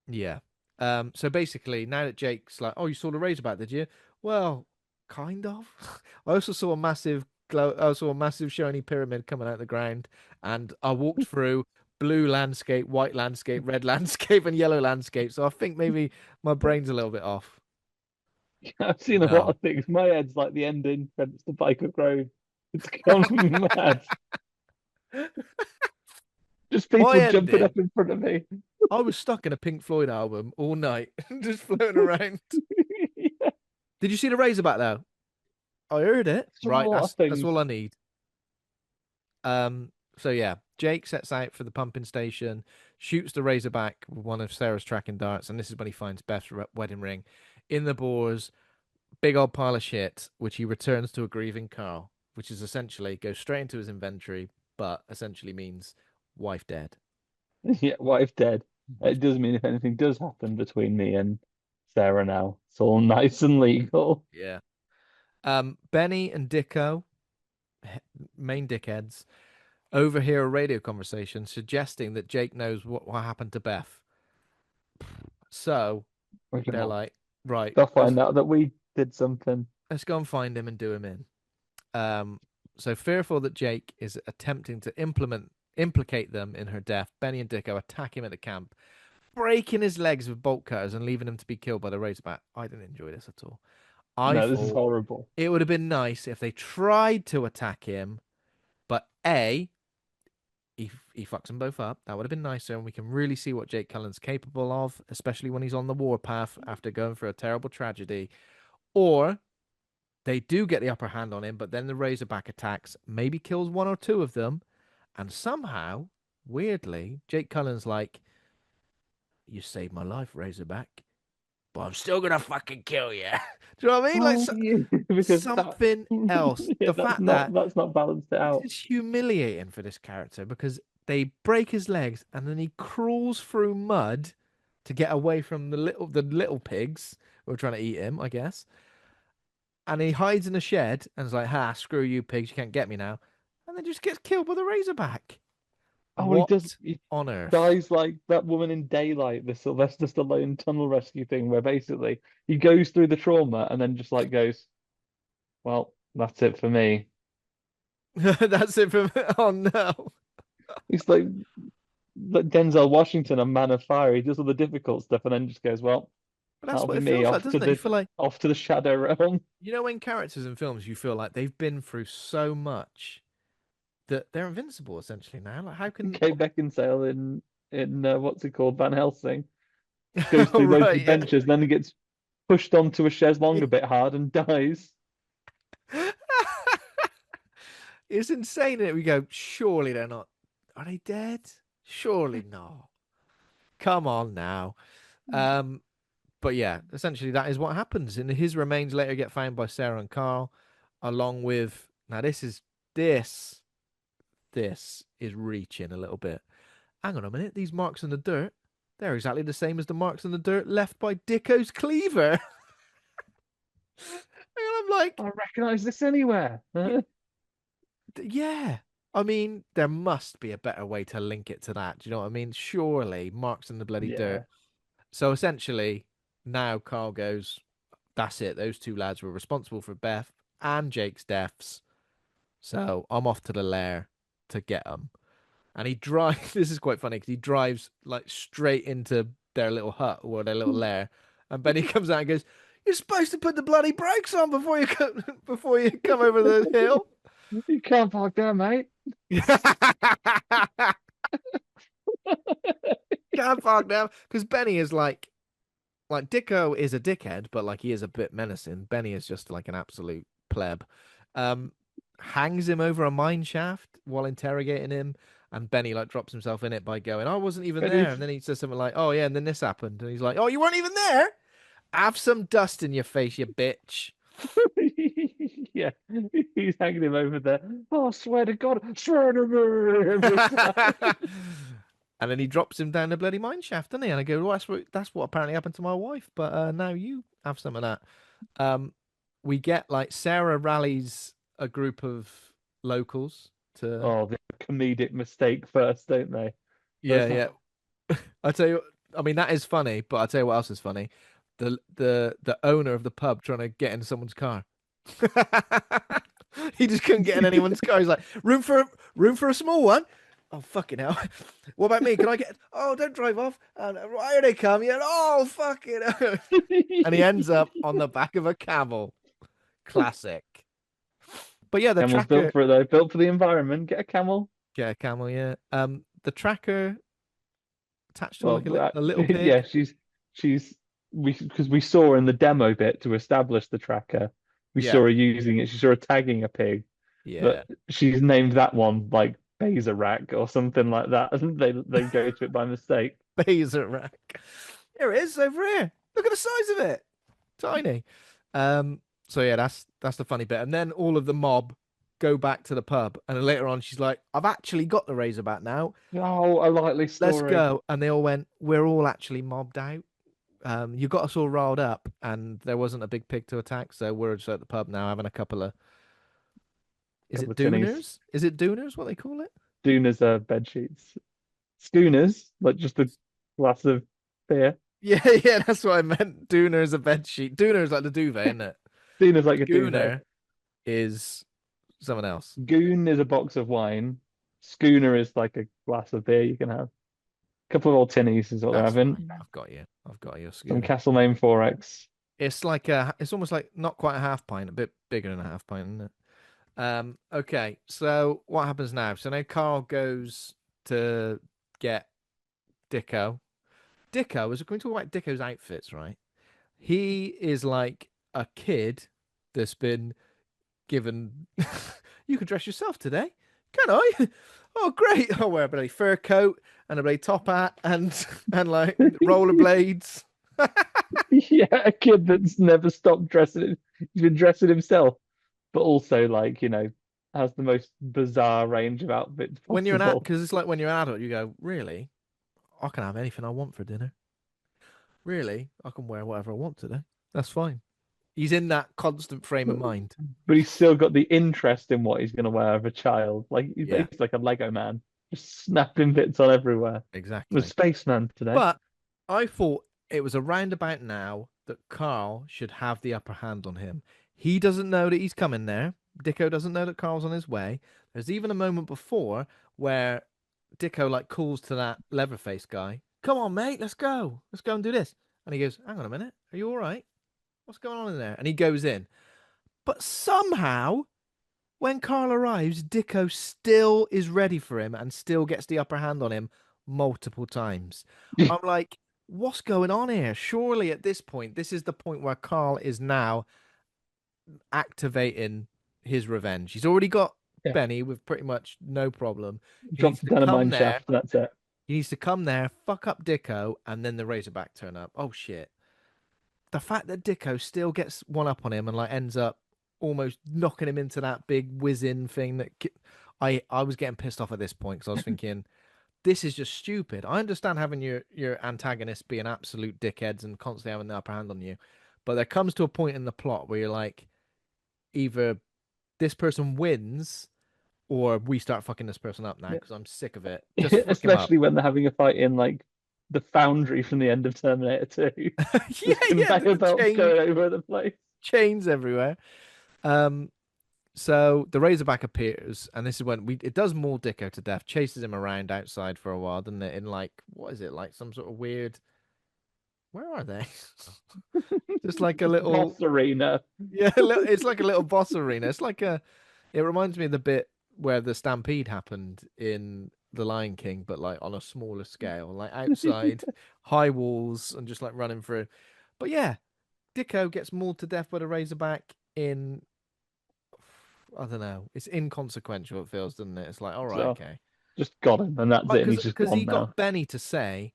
Yeah. So basically, now that Jake's like, "Oh, you saw the Razorback, did you?" Well, kind of. I also saw a massive glow. I saw a massive shiny pyramid coming out of the ground, and I walked through blue landscape, white landscape, red landscape, and yellow landscape. So I think maybe my brain's a little bit off. I've seen a lot No. of things. My head's like the ending credits to Bike of Grove. It's gone mad. Just My people jumping ending. up in front of me. I was stuck in a Pink Floyd album all night, just floating around. Yeah, Did you see the Razorback though? I heard it. saw a Right, lot of that's all things. I need. So yeah, Jake sets out for the pumping station, shoots the Razorback with one of Sarah's tracking darts, and this is when he finds Beth's wedding ring in the boar's big old pile of shit, which he returns to a grieving Carl, which is essentially goes straight into his inventory, but essentially means wife dead. Yeah, wife dead. It does mean if anything does happen between me and Sarah now, it's all nice and legal. Yeah. Benny and Dicko, main dickheads, overhear a radio conversation suggesting that Jake knows what happened to Beth. So they're Well, like, right, they'll find out that we did something. let's go and find him and do him in. Um, so fearful that Jake is attempting to implicate them in her death, Benny and Dicko attack him at the camp, breaking his legs with bolt cutters and leaving him to be killed by the Razorback. I didn't enjoy this at all. I No, this is thought horrible. it would have been nice if they tried to attack him, but A, he fucks them both up. That would have been nicer, and we can really see what Jake Cullen's capable of, especially when he's on the warpath after going through a terrible tragedy. Or they do get the upper hand on him, but then the Razorback attacks, maybe kills one or two of them, and somehow, weirdly, Jake Cullen's like, "You saved my life, Razorback, but I'm still gonna fucking kill you." Do you know what I mean? Like Well, yeah, because that something else. yeah, The fact that that's not balanced it out. it's humiliating for this character because they break his legs and then he crawls through mud to get away from the little pigs who are trying to eat him, I guess. And he hides in a shed and is like, "Ha, screw you pigs, you can't get me now." And then just gets killed by the Razorback. Oh, well, What he on earth? dies like that woman in Daylight, the Sylvester Stallone tunnel rescue thing, where basically he goes through the trauma and then just like goes, well, that's it for me. That's it from. Oh no! He's like Denzel Washington, a Man of Fire. He does all the difficult stuff and then just goes, well, But that's that'll what be it me feels like, doesn't it? You feel like off to the shadow realm. when characters in films, you feel like they've been through so much that they're invincible essentially now. Like, how can? Kate Beckinsale in what's it called, Van Helsing, goes Oh through those right, adventures, then he gets pushed onto a chaise longue yeah. a bit hard and dies. It's insane that we go, surely they're not. Are they dead? Surely not. Come on now. Um, but yeah, essentially that is what happens. And his remains later get found by Sarah and Carl, along with now this this is reaching a little bit. Hang on a minute, these marks in the dirt, they're exactly the same as the marks in the dirt left by Dicko's cleaver. And I'm like, I recognize this anywhere. yeah. I mean, there must be a better way to link it to that. Do you know what I mean? Surely Mark's in the bloody dirt. Yeah. So essentially, now Carl goes, that's it. Those two lads were responsible for Beth and Jake's deaths. So I'm off to the lair to get them. And he drives. This is quite funny because he drives like straight into their little hut or their little lair. And Benny comes out and goes, "You're supposed to put the bloody brakes on before you come before you come over the hill." You can't park there, mate. Can't park now because Benny is like Dicko is a dickhead, but like he is a bit menacing. Benny is just like an absolute pleb. Um, hangs him over a mine shaft while interrogating him, and Benny like drops himself in it by going, "I wasn't even And there." And he's then he says something like, "Oh yeah," and then this happened, and he's like, "Oh, you weren't even there? Have some dust in your face, you bitch." yeah, he's hanging him over there. Oh, I swear to God, I swear to me every time. And then he drops him down the bloody mine shaft, doesn't he? And I go, well, that's what apparently happened to my wife. But now you have some of that. Um, we get like Sarah rallies a group of locals to, Oh, the comedic mistake first, don't they? yeah, First, yeah. oh, I tell you, I mean that is funny, but I tell you what else is funny: the owner of the pub trying to get in someone's car. He just couldn't get in anyone's car. He's like, room for a small one. Oh fucking hell! What about me? Can I get? Oh, don't drive off. And here they come. Yeah. Oh fucking hell. And he ends up on the back of a camel. Classic. But yeah, the Camel's built tracker. for it though, built for the environment. Get a camel. Yeah, camel. Yeah. The tracker attached to Well, like a little yeah, pig. she's we because we saw in the demo bit to establish the tracker, we Yeah. saw her using it. She saw her tagging a pig, Yeah. but she's named that one like Razorback or something like that. And they go to it by mistake. Baser rack. Here it is over here. Look at the size of it. Tiny. Um, so yeah, that's the funny bit. And then all of the mob go back to the pub, and then later on she's like, "I've actually got the Razorback now. Oh, a likely Let's story. go." And they all went, "We're all actually mobbed out. You got us all riled up, and there wasn't a big pig to attack, so we're just at the pub now having a couple of. Is Couple it of tinnies. dooners? Is it dooners? What they call it? Doonas are bed sheets. Schooners, like just a glass of beer. Yeah, yeah, that's what I meant. Dooner is a bed sheet. Dooner is like the duvet, isn't it? Schooner's like a duvet. Schooner is someone else. Goon is a box of wine. Schooner is like a glass of beer you can have. A couple of old tinnies is what they're That's fine. having. I've got you. I've got you. Some Schooner. Castlemaine 4X. It's almost like not quite a half pint, a bit bigger than a half pint, isn't it? Okay. So what happens now? So now Carl goes to get Dicko. Dicko, as we're going to talk about Dicko's outfits, right? He is like a kid that's been given. You can dress yourself today, can I? Oh, great! I'll wear a bloody fur coat and a bloody top hat and like rollerblades. Yeah, a kid that's never stopped dressing. He's been dressing himself, but also like, has the most bizarre range of outfits When you're an possible. because it's like when you're an adult, you go, really? I can have anything I want for dinner. Really, I can wear whatever I want today. That's fine. He's in that constant frame of But, mind. but he's still got the interest in what he's going to wear as a child. Like he's Yeah, basically like a Lego man, just snapping bits on everywhere. The exactly. spaceman today. But I thought it was around about now that Carl should have the upper hand on him. He doesn't know that he's coming there. Dicko doesn't know that Carl's on his way. There's even a moment before where Dicko like calls to that Leatherface guy, "Come on, mate, let's go. Let's go and do this." And he goes, "Hang on a minute. Are you all right? What's going on in there?" And he goes in. But somehow, when Carl arrives, Dicko still is ready for him and still gets the upper hand on him multiple times. I'm like, what's going on here? Surely at this point, this is the point where Carl is now activating his revenge. He's already got Yeah, Benny with pretty much no problem. He needs dropped to down a come mine there. shaft. That's it. He needs to come there, fuck up Dicko, and then the Razorback turn up. Oh shit. The fact that Dicko still gets one up on him and like ends up almost knocking him into that big whizzing thing I was getting pissed off at this point because I was thinking this is just stupid. I understand having your antagonist being absolute dickheads and constantly having the upper hand on you, but there comes to a point in the plot where you're like, either this person wins or we start fucking this person up now Yeah. because I'm sick of it. Just fuck him up. Especially when they're having a fight in like the foundry from the end of Terminator 2. Just Yeah, yeah, conveyor the belts going over the place. chains everywhere. Um, so the Razorback appears, and this is when we it does maul Dicko to death, chases him around outside for a while, doesn't it? In like what is it like some sort of weird? Where are they? Just like a little Boss arena. yeah, it's like a little boss arena. It's like a. It reminds me of the bit where the stampede happened in The Lion King, but like on a smaller scale, like outside, high walls, and just like running through. But yeah, Dicko gets mauled to death by the Razorback in. I don't know. It's inconsequential. It feels, doesn't it? It's like, all right, So okay. just got him, and that's Oh, it. And he's just because he gone got now. Benny to say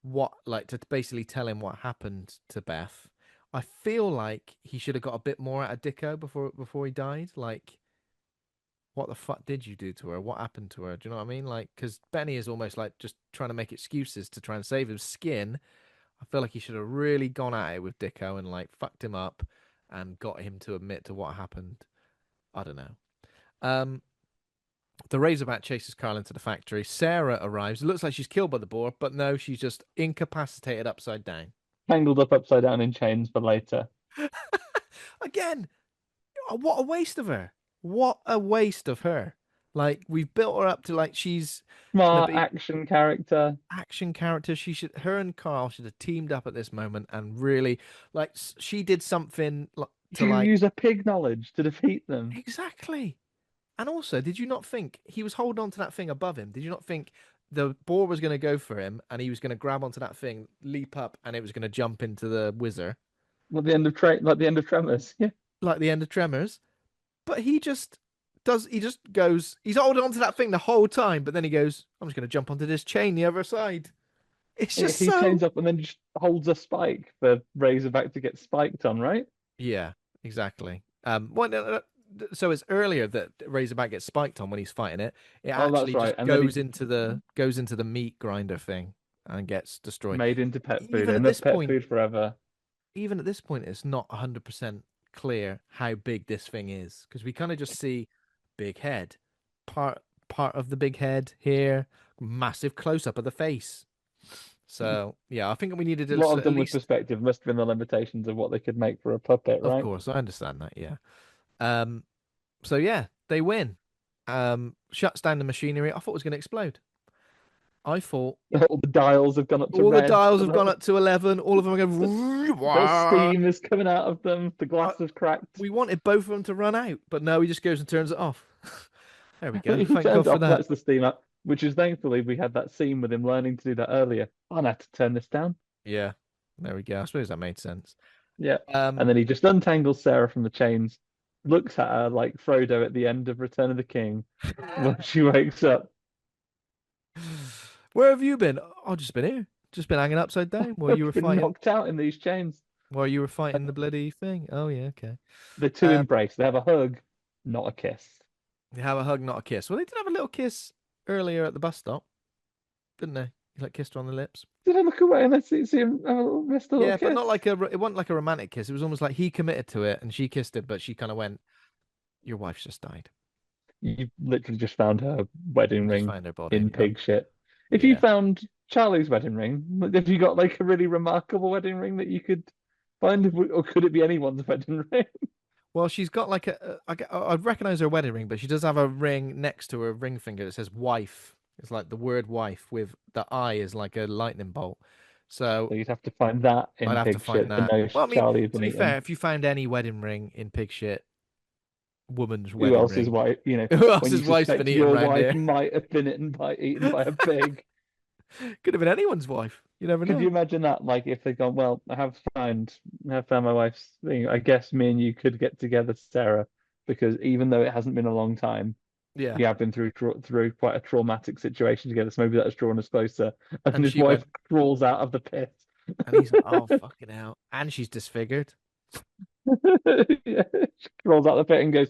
what, like, to basically tell him what happened to Beth. I feel like he should have got a bit more out of Dicko before he died. Like, what the fuck did you do to her? What happened to her? Do you know what I mean? Like, because Benny is almost like just trying to make excuses to try and save his skin. I feel like he should have really gone at it with Dicko and like fucked him up and got him to admit to what happened. I don't know. Um, the Razorback chases Carl into the factory. Sarah arrives. It looks like she's killed by the boar, but no, she's just incapacitated upside down. Tangled up upside down in chains for later. Again, what a waste of her. What a waste of her. Like, we've built her up to like she's gonna Smart be action character. action character. Her and Carl should have teamed up at this moment and really like she did something to She like use her pig knowledge to defeat them. exactly. And also, did you not think he was holding on to that thing above him? Did you not think the boar was going to go for him and he was going to grab onto that thing, leap up, and it was going to jump into the whizzer Like the end of Tremors. Yeah. like the end of Tremors? But he just goes, he's holding onto that thing the whole time, but then he goes, I'm just going to jump onto this chain the other side. It's just He so chains up and then just holds a spike for Razorback to get spiked on, right? yeah, exactly. Well, so it's earlier that Razorback gets spiked on when he's fighting it. It Oh, that's actually right. just And then he goes into the meat grinder thing and gets destroyed. made into pet food. Even at And that's this pet point, food forever. it's not 100% clear how big this thing is because we kind of just see big head, part part of the big head here, massive close up of the face. So yeah, I think we needed A lot of at them with least. perspective must have been the limitations of what they could make for a puppet, Of right? course, I understand that. Yeah. Um. So yeah, they win. Shuts down the machinery. I thought it was going to explode. I thought All the dials have gone up to all the red. dials have gone up to 11. All of them are going. The Wah! steam is coming out of them. The I- glass has cracked. We wanted both of them to run out, but no, he just goes and turns it off. There we go. He Thank God turns for off, that. lets the steam out, which is thankfully we had that scene with him learning to do that earlier. I had to turn this down. Yeah, there we go. I suppose that made sense. Yeah. And Um, then he just untangles Sarah from the chains, looks at her like Frodo at the end of Return of the King when she wakes up. where have you been? I've just been here. Just been hanging upside down while you I've were been fighting. knocked out in these chains. While you were fighting the bloody thing. Oh yeah, okay. The two Um, embrace. They have a hug, not a kiss. they have a hug, not a kiss. Well, they did have a little kiss earlier at the bus stop, didn't they? He like kissed her on the lips. Did I look away and I see him have missed a little Yeah, but kiss? not like it wasn't like a romantic kiss. It was almost like he committed to it and she kissed it, but she kind of went, "Your wife's just died." You literally just found her wedding You just ring find her body. in pig shit. If you Yeah. found Charlie's wedding ring, have you got like a really remarkable wedding ring that you could find, or could it be anyone's wedding ring? Well, she's got like I'd recognize her wedding ring, but she does have a ring next to her ring finger that says wife. It's like the word wife with the eye is like a lightning bolt. So So you'd have to find that I'd in have to pig find shit to that. know Well, I mean, Charlie had to been be eaten. fair, if you found any wedding ring in pig shit, woman's Who wedding else's ring, wife? who When you else's wife's been suspect eaten your round wife here? might have been eaten by a pig. Could have been anyone's wife. You never Could you know. imagine that? Like if they'd gone, well, I have found my wife's thing. I guess me and you could get together, Sarah, because even though it hasn't been a long time, Yeah. we have been through quite a traumatic situation together. So maybe that's drawn us closer. And And his she wife went, crawls out of the pit. and he's like, "Oh fucking hell!" And she's disfigured. Yeah. She crawls out of the pit and goes,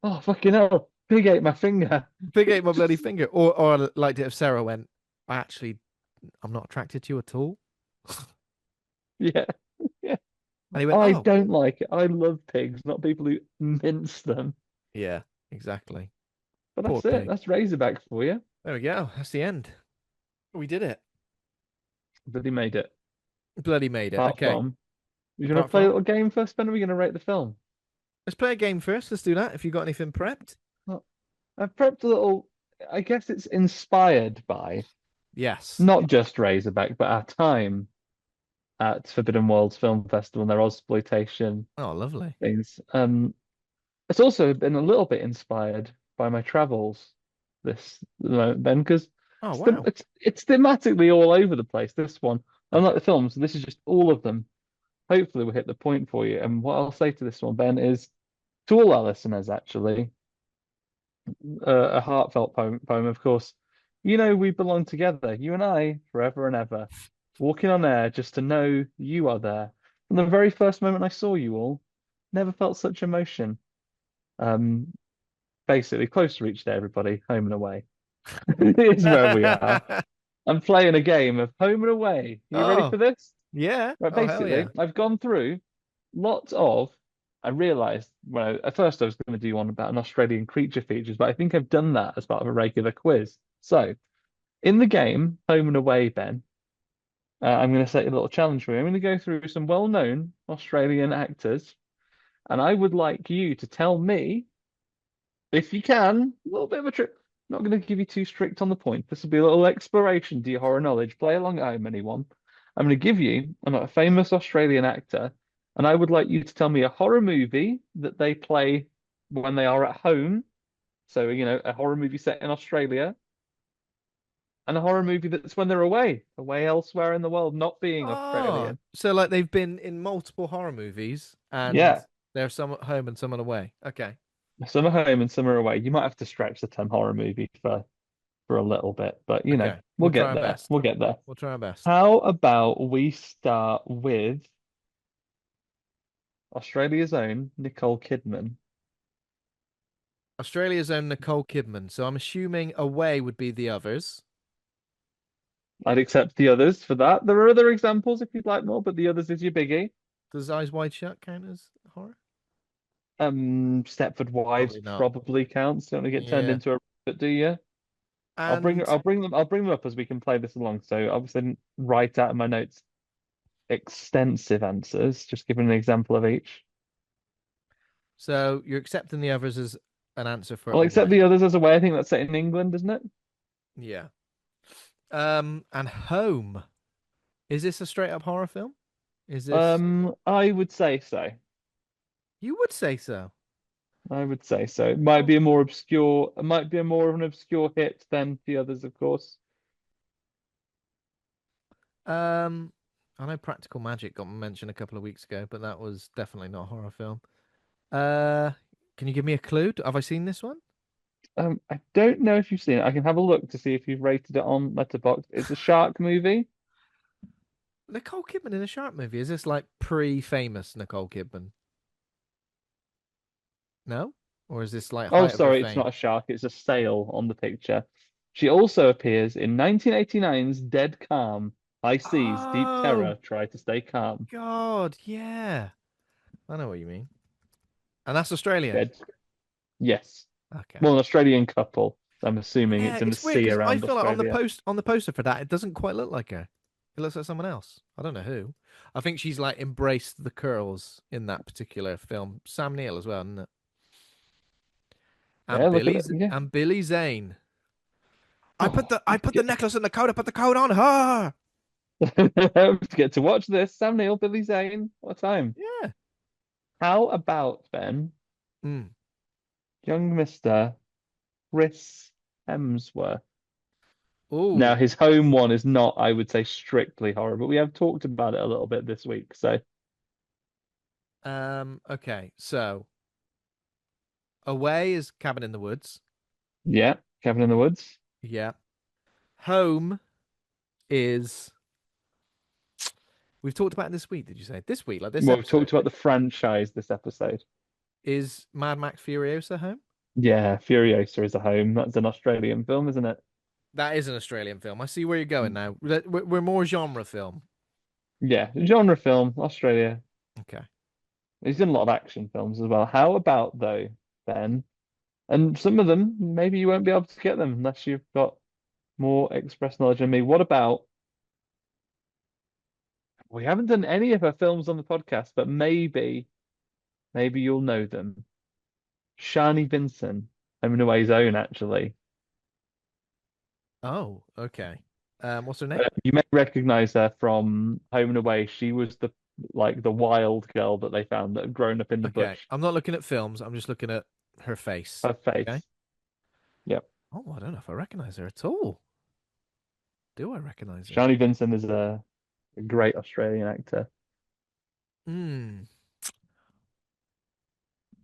"Oh fucking hell, pig ate my finger." Pig ate my bloody finger. Or I liked it if Sarah went, "I actually, I'm not attracted to you at all." Yeah, yeah. And he went, I "Oh, don't like it. I love pigs, not people who mince them. yeah, exactly." But Poor that's it. pig. That's Razorback for you. There we go. That's the end. We did it. But he made it. Bloody made it. Apart Okay. from, you're gonna Apart play a from, little game first, Ben? Or are we gonna rate the film? let's play a game first. Let's do that. If you got anything prepped. Well, I've prepped a little. I guess it's inspired by Yes. not just Razorback, but our time at Forbidden Worlds Film Festival and their Ozploitation Oh, lovely. things. It's also been a little bit inspired by my travels Ben, because Oh, wow. it's thematically all over the place. This one, unlike Okay. the films, this is just all of them. Hopefully, we'll hit the point for you. And what I'll say to this one, Ben, is to all our listeners, actually, a heartfelt poem, of course. You know, we belong together, you and I, forever and ever, walking on air just to know you are there. From the very first moment I saw you all, never felt such emotion. Um, Basically, close to reach there, everybody, home and away. Is where we are. I'm playing a game of home and away. Are you ready Oh, for this? yeah. Right, Oh, hell basically, yeah. I've gone through lots of. I realized at first I was going to do one about an Australian creature features, but I think I've done that as part of a regular quiz. So, in the game, home and away, Ben, I'm going to set you a little challenge for you. I'm going to go through some well-known Australian actors, and I would like you to tell me, if you can, a little bit of a trick. Not going to give you too strict on the point. This will be a little exploration to your horror knowledge. Play along at home, anyone. I'm going to give you a famous Australian actor, and I would like you to tell me a horror movie that they play when they are at home. So, a horror movie set in Australia, and a horror movie that's when they're away elsewhere in the world, not being Oh, Australian. so like they've been in multiple horror movies and Yeah, there's some at home and some are away. Okay. some are home and some are away. You might have to stretch the term horror movie for a little bit, but Okay. we'll We'll try get our there. best. We'll get there. We'll try our best. How about we start with Australia's own Nicole Kidman? Australia's own Nicole Kidman. So I'm assuming away would be the others. I'd accept the others for that. There are other examples if you'd like more, but the others is your biggie. Does Eyes Wide Shut count as horror? Stepford Wives Probably not. probably counts. Don't want to get turned Yeah. into a but do you? And I'll bring them up as we can play this along. So obviously I didn't write out in my notes extensive answers, just giving an example of each. so you're accepting the others as an answer for I'll accept away. the others as a way. I think that's set in England, isn't it? Yeah. And Home. Is this a straight up horror film? Is this I would say so. You would say so. I would say so. It might Well, be a more obscure, it might be a more of an obscure hit than the others, of course. um I know Practical Magic got mentioned a couple of weeks ago, but that was definitely not a horror film. Uh can you give me a clue? Have I seen this one? I don't know if you've seen it. I can have a look to see if you've rated it on Letterboxd. It's a shark movie. Nicole Kidman in a shark movie. Is this like pre-famous Nicole Kidman? No? Or is this like Oh, height of her sorry, it's not fame? a shark. It's a sail on the picture. She also appears in 1989's Dead Calm. High seas, deep Oh terror, try to stay calm. God, yeah. I know what you mean. And that's Australian. Dead. Yes. Okay. Well, an Australian couple. I'm assuming Yeah, it's in the it's weird sea because I around feel like Australia. on the poster for that, it doesn't quite look like her. It looks like someone else. I don't know who. I think she's like embraced the curls in that particular film. Sam Neill as well, isn't it? Yeah, look at it. Yeah. And Billy Zane. Oh, I put the necklace in the coat. I put the coat on her. to get to watch this. Sam Neill, Billy Zane. What a time. Yeah. How about, Ben, Mm. young Mr. Chris Hemsworth? Now, Oh. his home one is not, I would say, strictly horror, but we have talked about it a little bit this week. So, Okay. So away is Cabin in the Woods. yeah, Cabin in the Woods. Yeah. Home is. We've talked about it this week. Did you say this week? Like this Well, we've talked episode about the franchise this episode. is Mad Max Furiosa home? Yeah, Furiosa is a home. That's an Australian film, isn't it? That is an Australian film. I see where you're going now. We're more genre film. Yeah, genre film, Australia. Okay. He's done a lot of action films as well. How about, though, Ben? And some of them, maybe you won't be able to get them unless you've got more express knowledge than me. What about, we haven't done any of her films on the podcast, but maybe you'll know them. Shani Vinson, Home and Away's own, actually. Oh, okay. What's her name? You may recognize her from Home and Away. She was the wild girl that they found that had grown up in the Okay, bush. I'm not looking at films. I'm just looking at her face. Her Okay. face. Yep. Oh, I don't know if I recognize her at all. Do I recognize her? Shani Vinson is a great Australian actor. Hmm.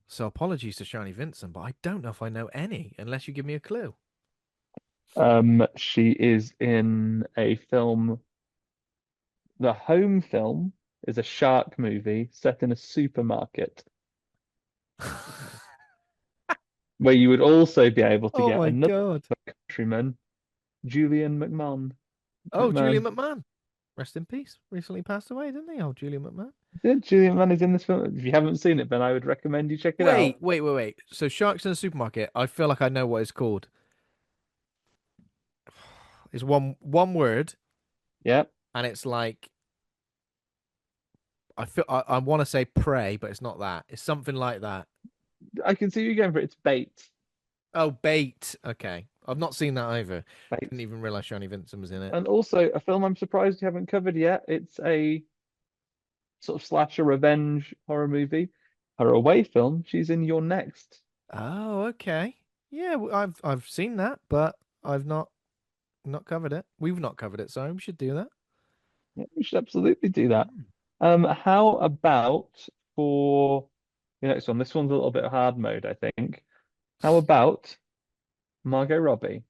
So apologies to Shani Vincent, but I don't know if I know any unless you give me a clue. She is in a film. The home film is a shark movie set in a supermarket where you would also be able to Oh get my another God. countryman, Julian McMahon. Oh, Julian McMahon. McMahon. Rest in peace. Recently passed away, didn't he? Oh, Julian McMahon. Yeah, Julian McMahon is in this film. If you haven't seen it, then I would recommend you check it out. Wait. So Sharks in the Supermarket. I feel like I know what it's called. It's one word, Yeah, and it's like I want to say prey, but it's not that. It's something like that. I can see you going for it. It's Bait. Oh, bait. Okay. I've not seen that either. Didn't Bait. even realize Shani Vincent was in it. And also a film I'm surprised you haven't covered yet. It's a sort of slasher revenge horror movie. Her away film. She's in Your Next. Oh, okay. Yeah, I've seen that, but I've not covered it. We've not covered it, so we should do that. Yeah, we should absolutely do that. Mm. How about for the next one? This one's a little bit hard mode, I think. How about Margot Robbie?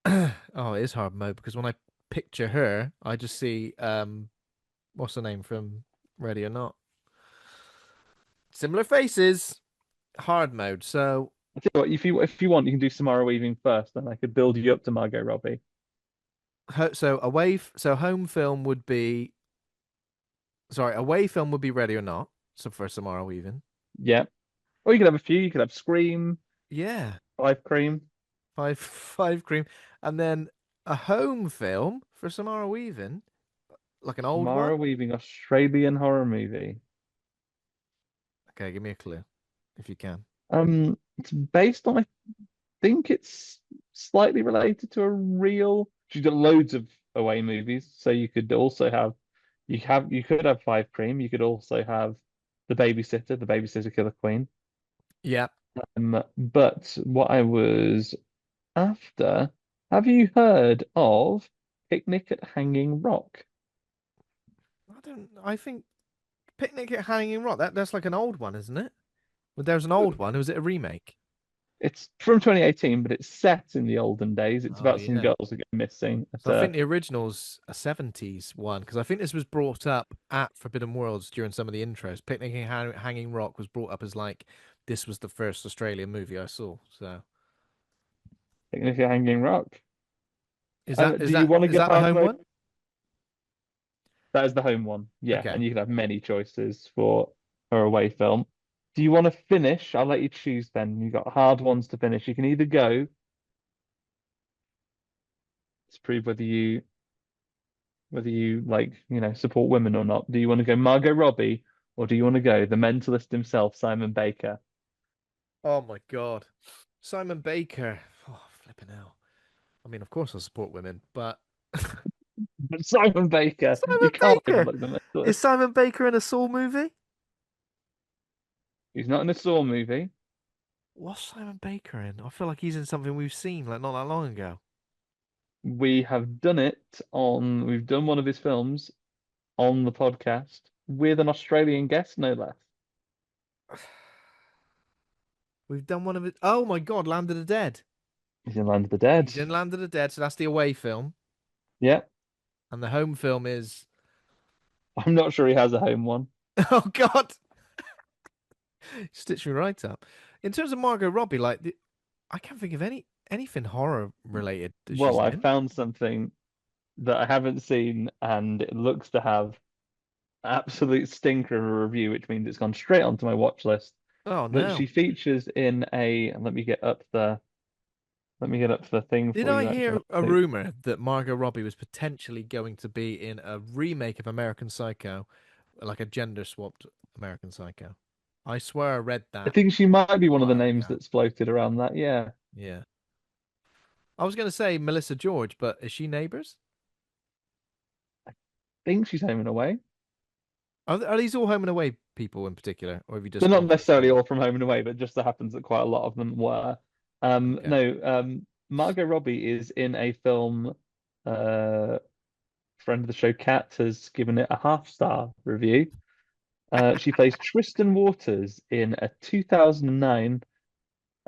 Oh, it is hard mode because when I picture her, I just see what's her name from Ready or Not? Similar faces. Hard mode. So I tell you what, if you want, you can do Samara Weaving first, then I could build you up to Margot Robbie. so home film would be sorry, away film would be Ready or Not. So for Samara Weaving. Yeah. Or you could have a few. You could have Scream, Yeah, Five Cream, five cream, and then a home film for Samara Weaving, like an old Samara one. Weaving Australian horror movie. Okay, give me a clue if you can. It's based on, I think it's slightly related to a real. She's got loads of away movies, so you could also you could have Five Cream. You could also have The Babysitter Killer Queen. Yeah, But what I was after, have you heard of Picnic at Hanging Rock? I don't. I think Picnic at Hanging Rock. That's like an old one, isn't it? Well, there's an old one. Was it a remake? It's from 2018, but it's set in the olden days. It's Oh about some yeah. girls who go missing at So I think the original's a 70s one because I think this was brought up at Forbidden Worlds during some of the intros. Picnic at Hanging Rock was brought up as like this was the first Australian movie I saw. So Picnic at Hanging Rock. is that is Do you that want to is give that the hard home mode? one? That is the home one. Yeah, Okay. and you can have many choices for her away film. Do you want to finish? I'll let you choose then. You've got hard ones to finish. You can either go to prove whether you like, support women or not. Do you want to go Margot Robbie or do you want to go the mentalist himself, Simon Baker? Oh my God. Simon Baker. Oh, flipping hell. I mean, of course I support women, but Simon Baker. Simon You can't Baker. overlook the Is mentalist. Simon Baker in a Saw movie? He's not in a Saw movie. What's Simon Baker in? I feel like he's in something we've seen like not that long ago. We've done one of his films on the podcast with an Australian guest, no less. We've done one of it. Oh my God, Land of the Dead. He's in Land of the Dead. He's in Land of the Dead, so that's the away film, Yeah, and the home film is. I'm not sure he has a home one. Oh God, stitch me right up. In terms of Margot Robbie, I can't think of anything horror related that she's Well, I in. found something that I haven't seen, and it looks to have absolute stinker of a review, which means it's gone straight onto my watch list. Oh That no. she features in a. Let me get up the thing Did for I you. Actually, hear a rumor that Margot Robbie was potentially going to be in a remake of American Psycho, like a gender swapped American Psycho? I swear I read I that think she might a be one of the while names ago. that's floated around that. Yeah, Yeah. I was going to say Melissa George, but is she Neighbours? I think she's Home and Away. Are these all Home and Away people in particular, or have you They're just not gone for necessarily some? all from Home and Away, but just so happens that quite a lot of them were. Okay. No, Margot Robbie is in a film. Uh, Friend of the show, Kat, has given it a half-star review. She plays Tristan Waters in a 2009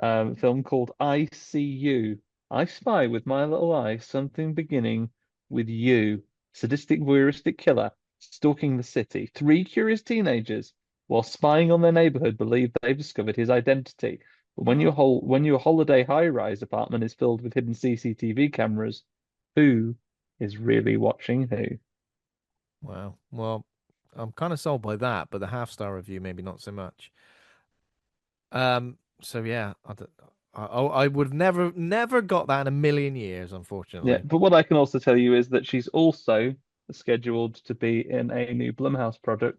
film called I See You. I spy with my little eye something beginning with you. Sadistic, voyeuristic killer stalking the city. Three curious teenagers, while spying on their neighborhood, believe they've discovered his identity. But Oh, when your holiday high-rise apartment is filled with hidden CCTV cameras, who is really watching who? wow. Well, I'm kind of sold by that, but the half-star review maybe not so much. So yeah, I would have never got that in a million years, Yeah, unfortunately. but what I can also tell you is that she's also scheduled to be in a new Blumhouse project,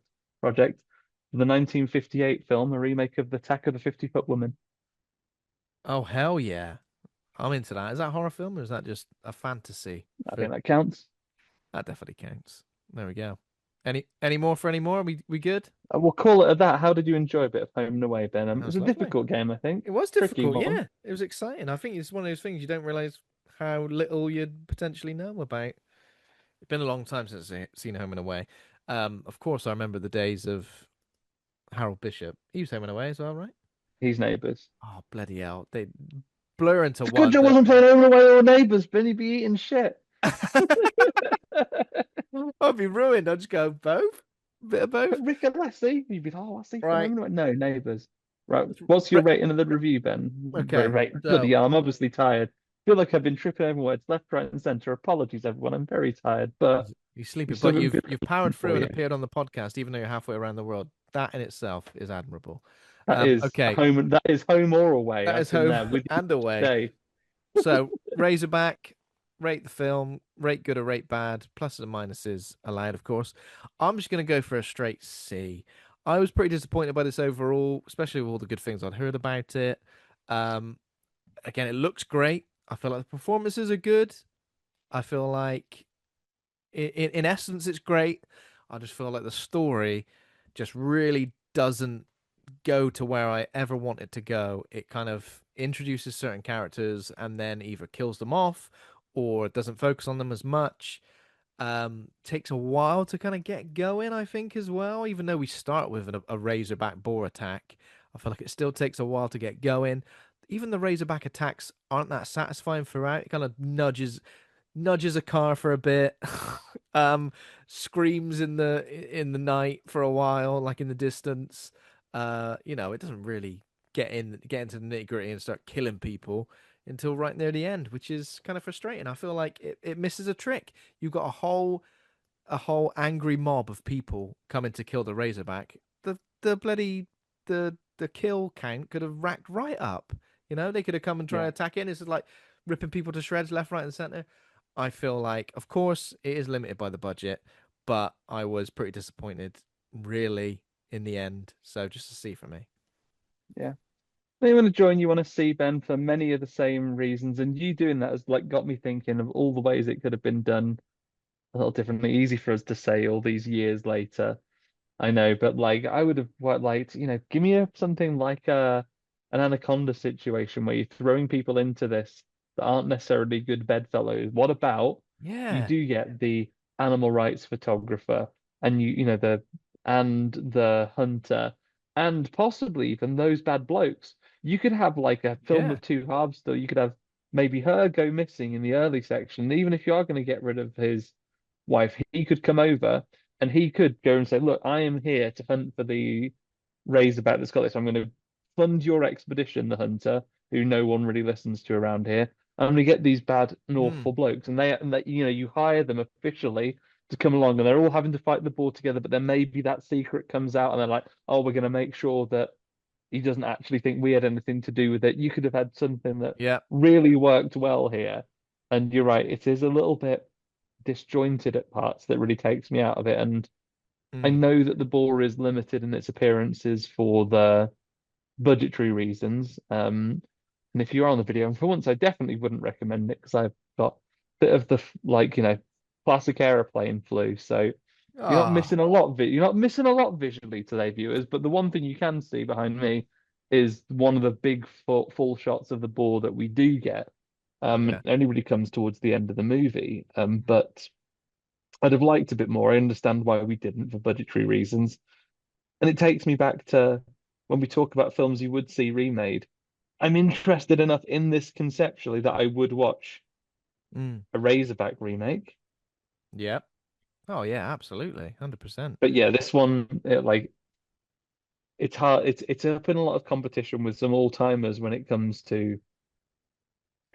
the 1958 film, a remake of The Attack of the 50-Foot Woman. Oh hell yeah. I'm into that. Is that a horror film or is that just a fantasy I for think that counts. that definitely counts. There we go. Any more for any more? We good? We'll call it at that. How did you enjoy a bit of Home and Away, Ben? That It's was a lovely. difficult game, I think. It was Tricky difficult, one. yeah. It was exciting. I think it's one of those things you don't realize how little you'd potentially know about. It's been a long time since I've seen Home and Away. Of course, I remember the days of Harold Bishop. He was Home and Away as well, right? He's Neighbours. Oh, bloody hell. They blur into It's a good one, job I don't wasn't they? playing Home and Away or Neighbours, Ben. He'd be eating shit. I'd be ruined. I'd just go both. Bit of both. Rick and Lassie. You'd be like, oh, Lassie from Right. Home and Away. No, Neighbours. Right. What's your rating of the review, Ben? Okay. Bloody So hell, I'm obviously tired. Feel like I've been tripping over words left, right, and centre. Apologies, everyone. I'm very tired, but you we've sleepy, still but got a you've good powered through for and you. appeared on the podcast, even though you're halfway around the world. That in itself is admirable. That is Okay, home. That is home or away. that I've is been home there with you and away. today. So Razorback, rate the film, rate good or rate bad, pluses and minuses allowed, of course. I'm just gonna go for a straight C. I was pretty disappointed by this overall, especially with all the good things I'd heard about it. Um, Again, it looks great. I feel like the performances are good. I feel like in essence it's great. I just feel like the story just really doesn't go to where I ever want it to go. It kind of introduces certain characters and then either kills them off or doesn't focus on them as much. Takes a while to kind of get going, I think, as well. Even though we start with a Razorback boar attack, I feel like it still takes a while to get going. Even the Razorback attacks aren't that satisfying throughout. It kind of nudges a car for a bit, um, screams in the night for a while, like in the distance. It doesn't really get into the nitty gritty and start killing people until right near the end, which is kind of frustrating. I feel like it misses a trick. You've got a whole angry mob of people coming to kill the Razorback. The bloody the kill count could have racked right up. They could have come and tried to Yeah, attack it. And it's just like ripping people to shreds left, right, and center. I feel like, of course, it is limited by the budget, but I was pretty disappointed, really, in the end. So just a C for me. yeah. I'm going to join you on a C, Ben, for many of the same reasons, and you doing that has like got me thinking of all the ways it could have been done a little differently. Easy for us to say all these years later. I know, but like I would have what liked, give me something like an anaconda situation where you're throwing people into this that aren't necessarily good bedfellows. What about you Yeah, do get the animal rights photographer and the hunter and possibly even those bad blokes. You could have like a film yeah. with two halves though. You could have maybe her go missing in the early section. Even if you are going to get rid of his wife, he could come over and he could go and say, "Look, I am here to hunt for the Razorback that's got this. I'm going to fund your expedition, the hunter, who no one really listens to around here. I'm going to get these bad and Mm, awful blokes, and you hire them officially to come along, and they're all having to fight the boar together. But then maybe that secret comes out, and they're like, oh, we're going to make sure that." he doesn't actually think we had anything to do with it. You could have had something that Yeah. really worked well here. And you're right, it is a little bit disjointed at parts that really takes me out of it. And I Mm. know that the boar is limited in its appearances for the budgetary reasons. And if you're on the video, and for once, I definitely wouldn't recommend it because I've got a bit of the classic aeroplane flu. So you're not Ah. missing a lot. You're not missing a lot visually today, viewers. But the one thing you can see behind me is one of the big full shots of the boar that we do get. Yeah. It only really comes towards the end of the movie. But I'd have liked a bit more. I understand why we didn't for budgetary reasons. And it takes me back to when we talk about films you would see remade. I'm interested enough in this conceptually that I would watch Mm. a Razorback remake. Yeah. Oh yeah, absolutely. 100%. But yeah, this one, it's hard. It's up in a lot of competition with some all-timers when it comes to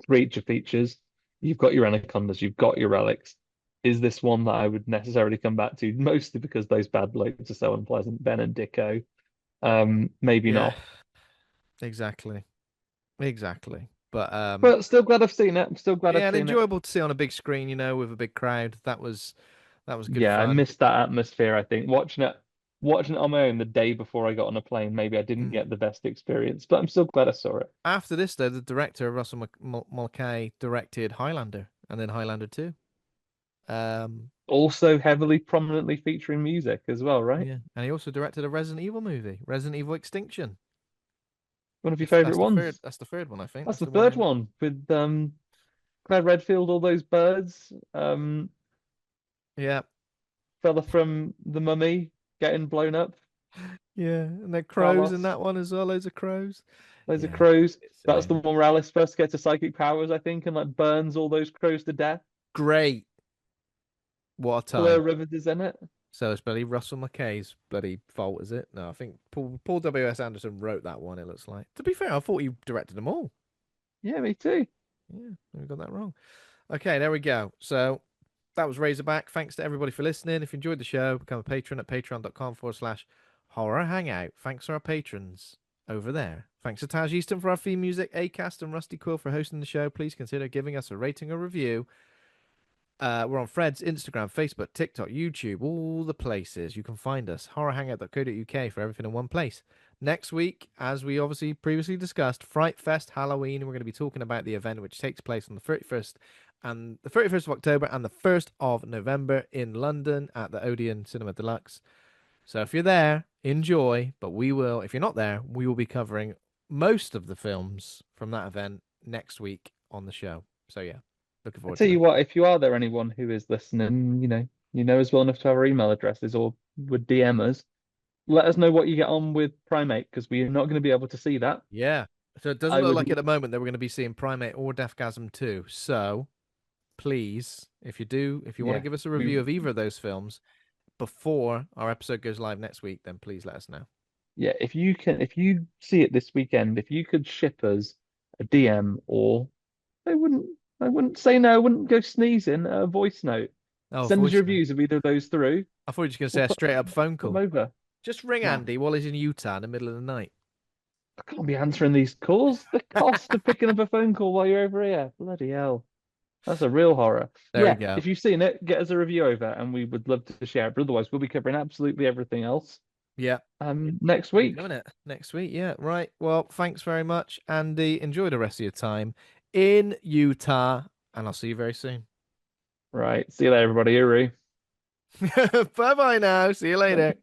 creature features. You've got your anacondas, you've got your relics. Is this one that I would necessarily come back to? Mostly because those bad blokes are so unpleasant, Ben and Dicko. Maybe Yeah, not. exactly. Exactly. But But still glad I've seen it. I'm still glad I've yeah, and seen it. enjoyable to see on a big screen, with a big crowd. That was good Yeah, I fun. missed that atmosphere, I think. Watching it on my own the day before I got on a plane, maybe I didn't Mm. get the best experience, but I'm still glad I saw it. After this, though, the director Russell Mulcahy directed Highlander and then Highlander 2. Um, Also heavily prominently featuring music as well, right? yeah, and he also directed a Resident Evil movie, Resident Evil Extinction. One of your favorite That's the third. ones. That's the third one, I think. That's That's the the one third in. one with Claire Redfield, all those birds, Yeah, fella from The Mummy getting blown up, yeah, and then crows in Carlos, that one as well. Loads of crows. those are Yeah, crows. it's That's the amazing. one where Alice first gets her psychic powers, I think, and like burns all those crows to death. Great. What a Blair time. Rivers is in it. So it's bloody Russell McKay's bloody fault, is it? No, I think Paul W.S. Anderson wrote that one, it looks like. To be fair, I thought he directed them all. Yeah, me too. Yeah, we got that wrong. Okay, there we go. So that was Razorback. Thanks to everybody for listening. If you enjoyed the show, become a patron at patreon.com/horror hangout. Thanks to our patrons over there. Thanks to Taj Easton for our theme music, Acast and Rusty Quill for hosting the show. Please consider giving us a rating or review. We're on Threads, Instagram, Facebook, TikTok, YouTube, all the places. You can find us. horrorhangout.co.uk for everything in one place. Next week, as we obviously previously discussed, Fright Fest Halloween. We're going to be talking about the event which takes place on the 31st of October and the 1st of November in London at the Odeon Cinema Deluxe. So if you're there, enjoy. But if you're not there, we will be covering most of the films from that event next week on the show. So yeah, looking I forward tell to you that. what, if you are there, anyone who is listening, you know as well enough to have our email addresses or would DM us, let us know what you get on with Primate because we are not going to be able to see that. Yeah. So it doesn't I look would, like at the moment that we're going to be seeing Primate or Deathgasm 2. So please, if you want to yeah, give us a we, review of either of those films before our episode goes live next week, then please let us know. yeah. If you see it this weekend, if you could ship us a DM or I wouldn't, I wouldn't say no, I wouldn't go sneezing. A voice note. Oh, Send us your voice note. reviews of either of those through. I thought you were just going to We'll say a straight up phone put them call. over. Just ring No, Andy while he's in Utah in the middle of the night. I can't be answering these calls. The cost of picking up a phone call while you're over here. Bloody hell. That's a real horror. There we Yeah, go. if you've seen it, get us a review over and we would love to share it. But otherwise, we'll be covering absolutely everything else Yeah. next We'll be week. doing it next week. Yeah. Right. Well, thanks very much, Andy. Enjoy the rest of your time in Utah, and I'll see you very soon. Right. See you later, everybody. Uru. Bye bye now. See you later.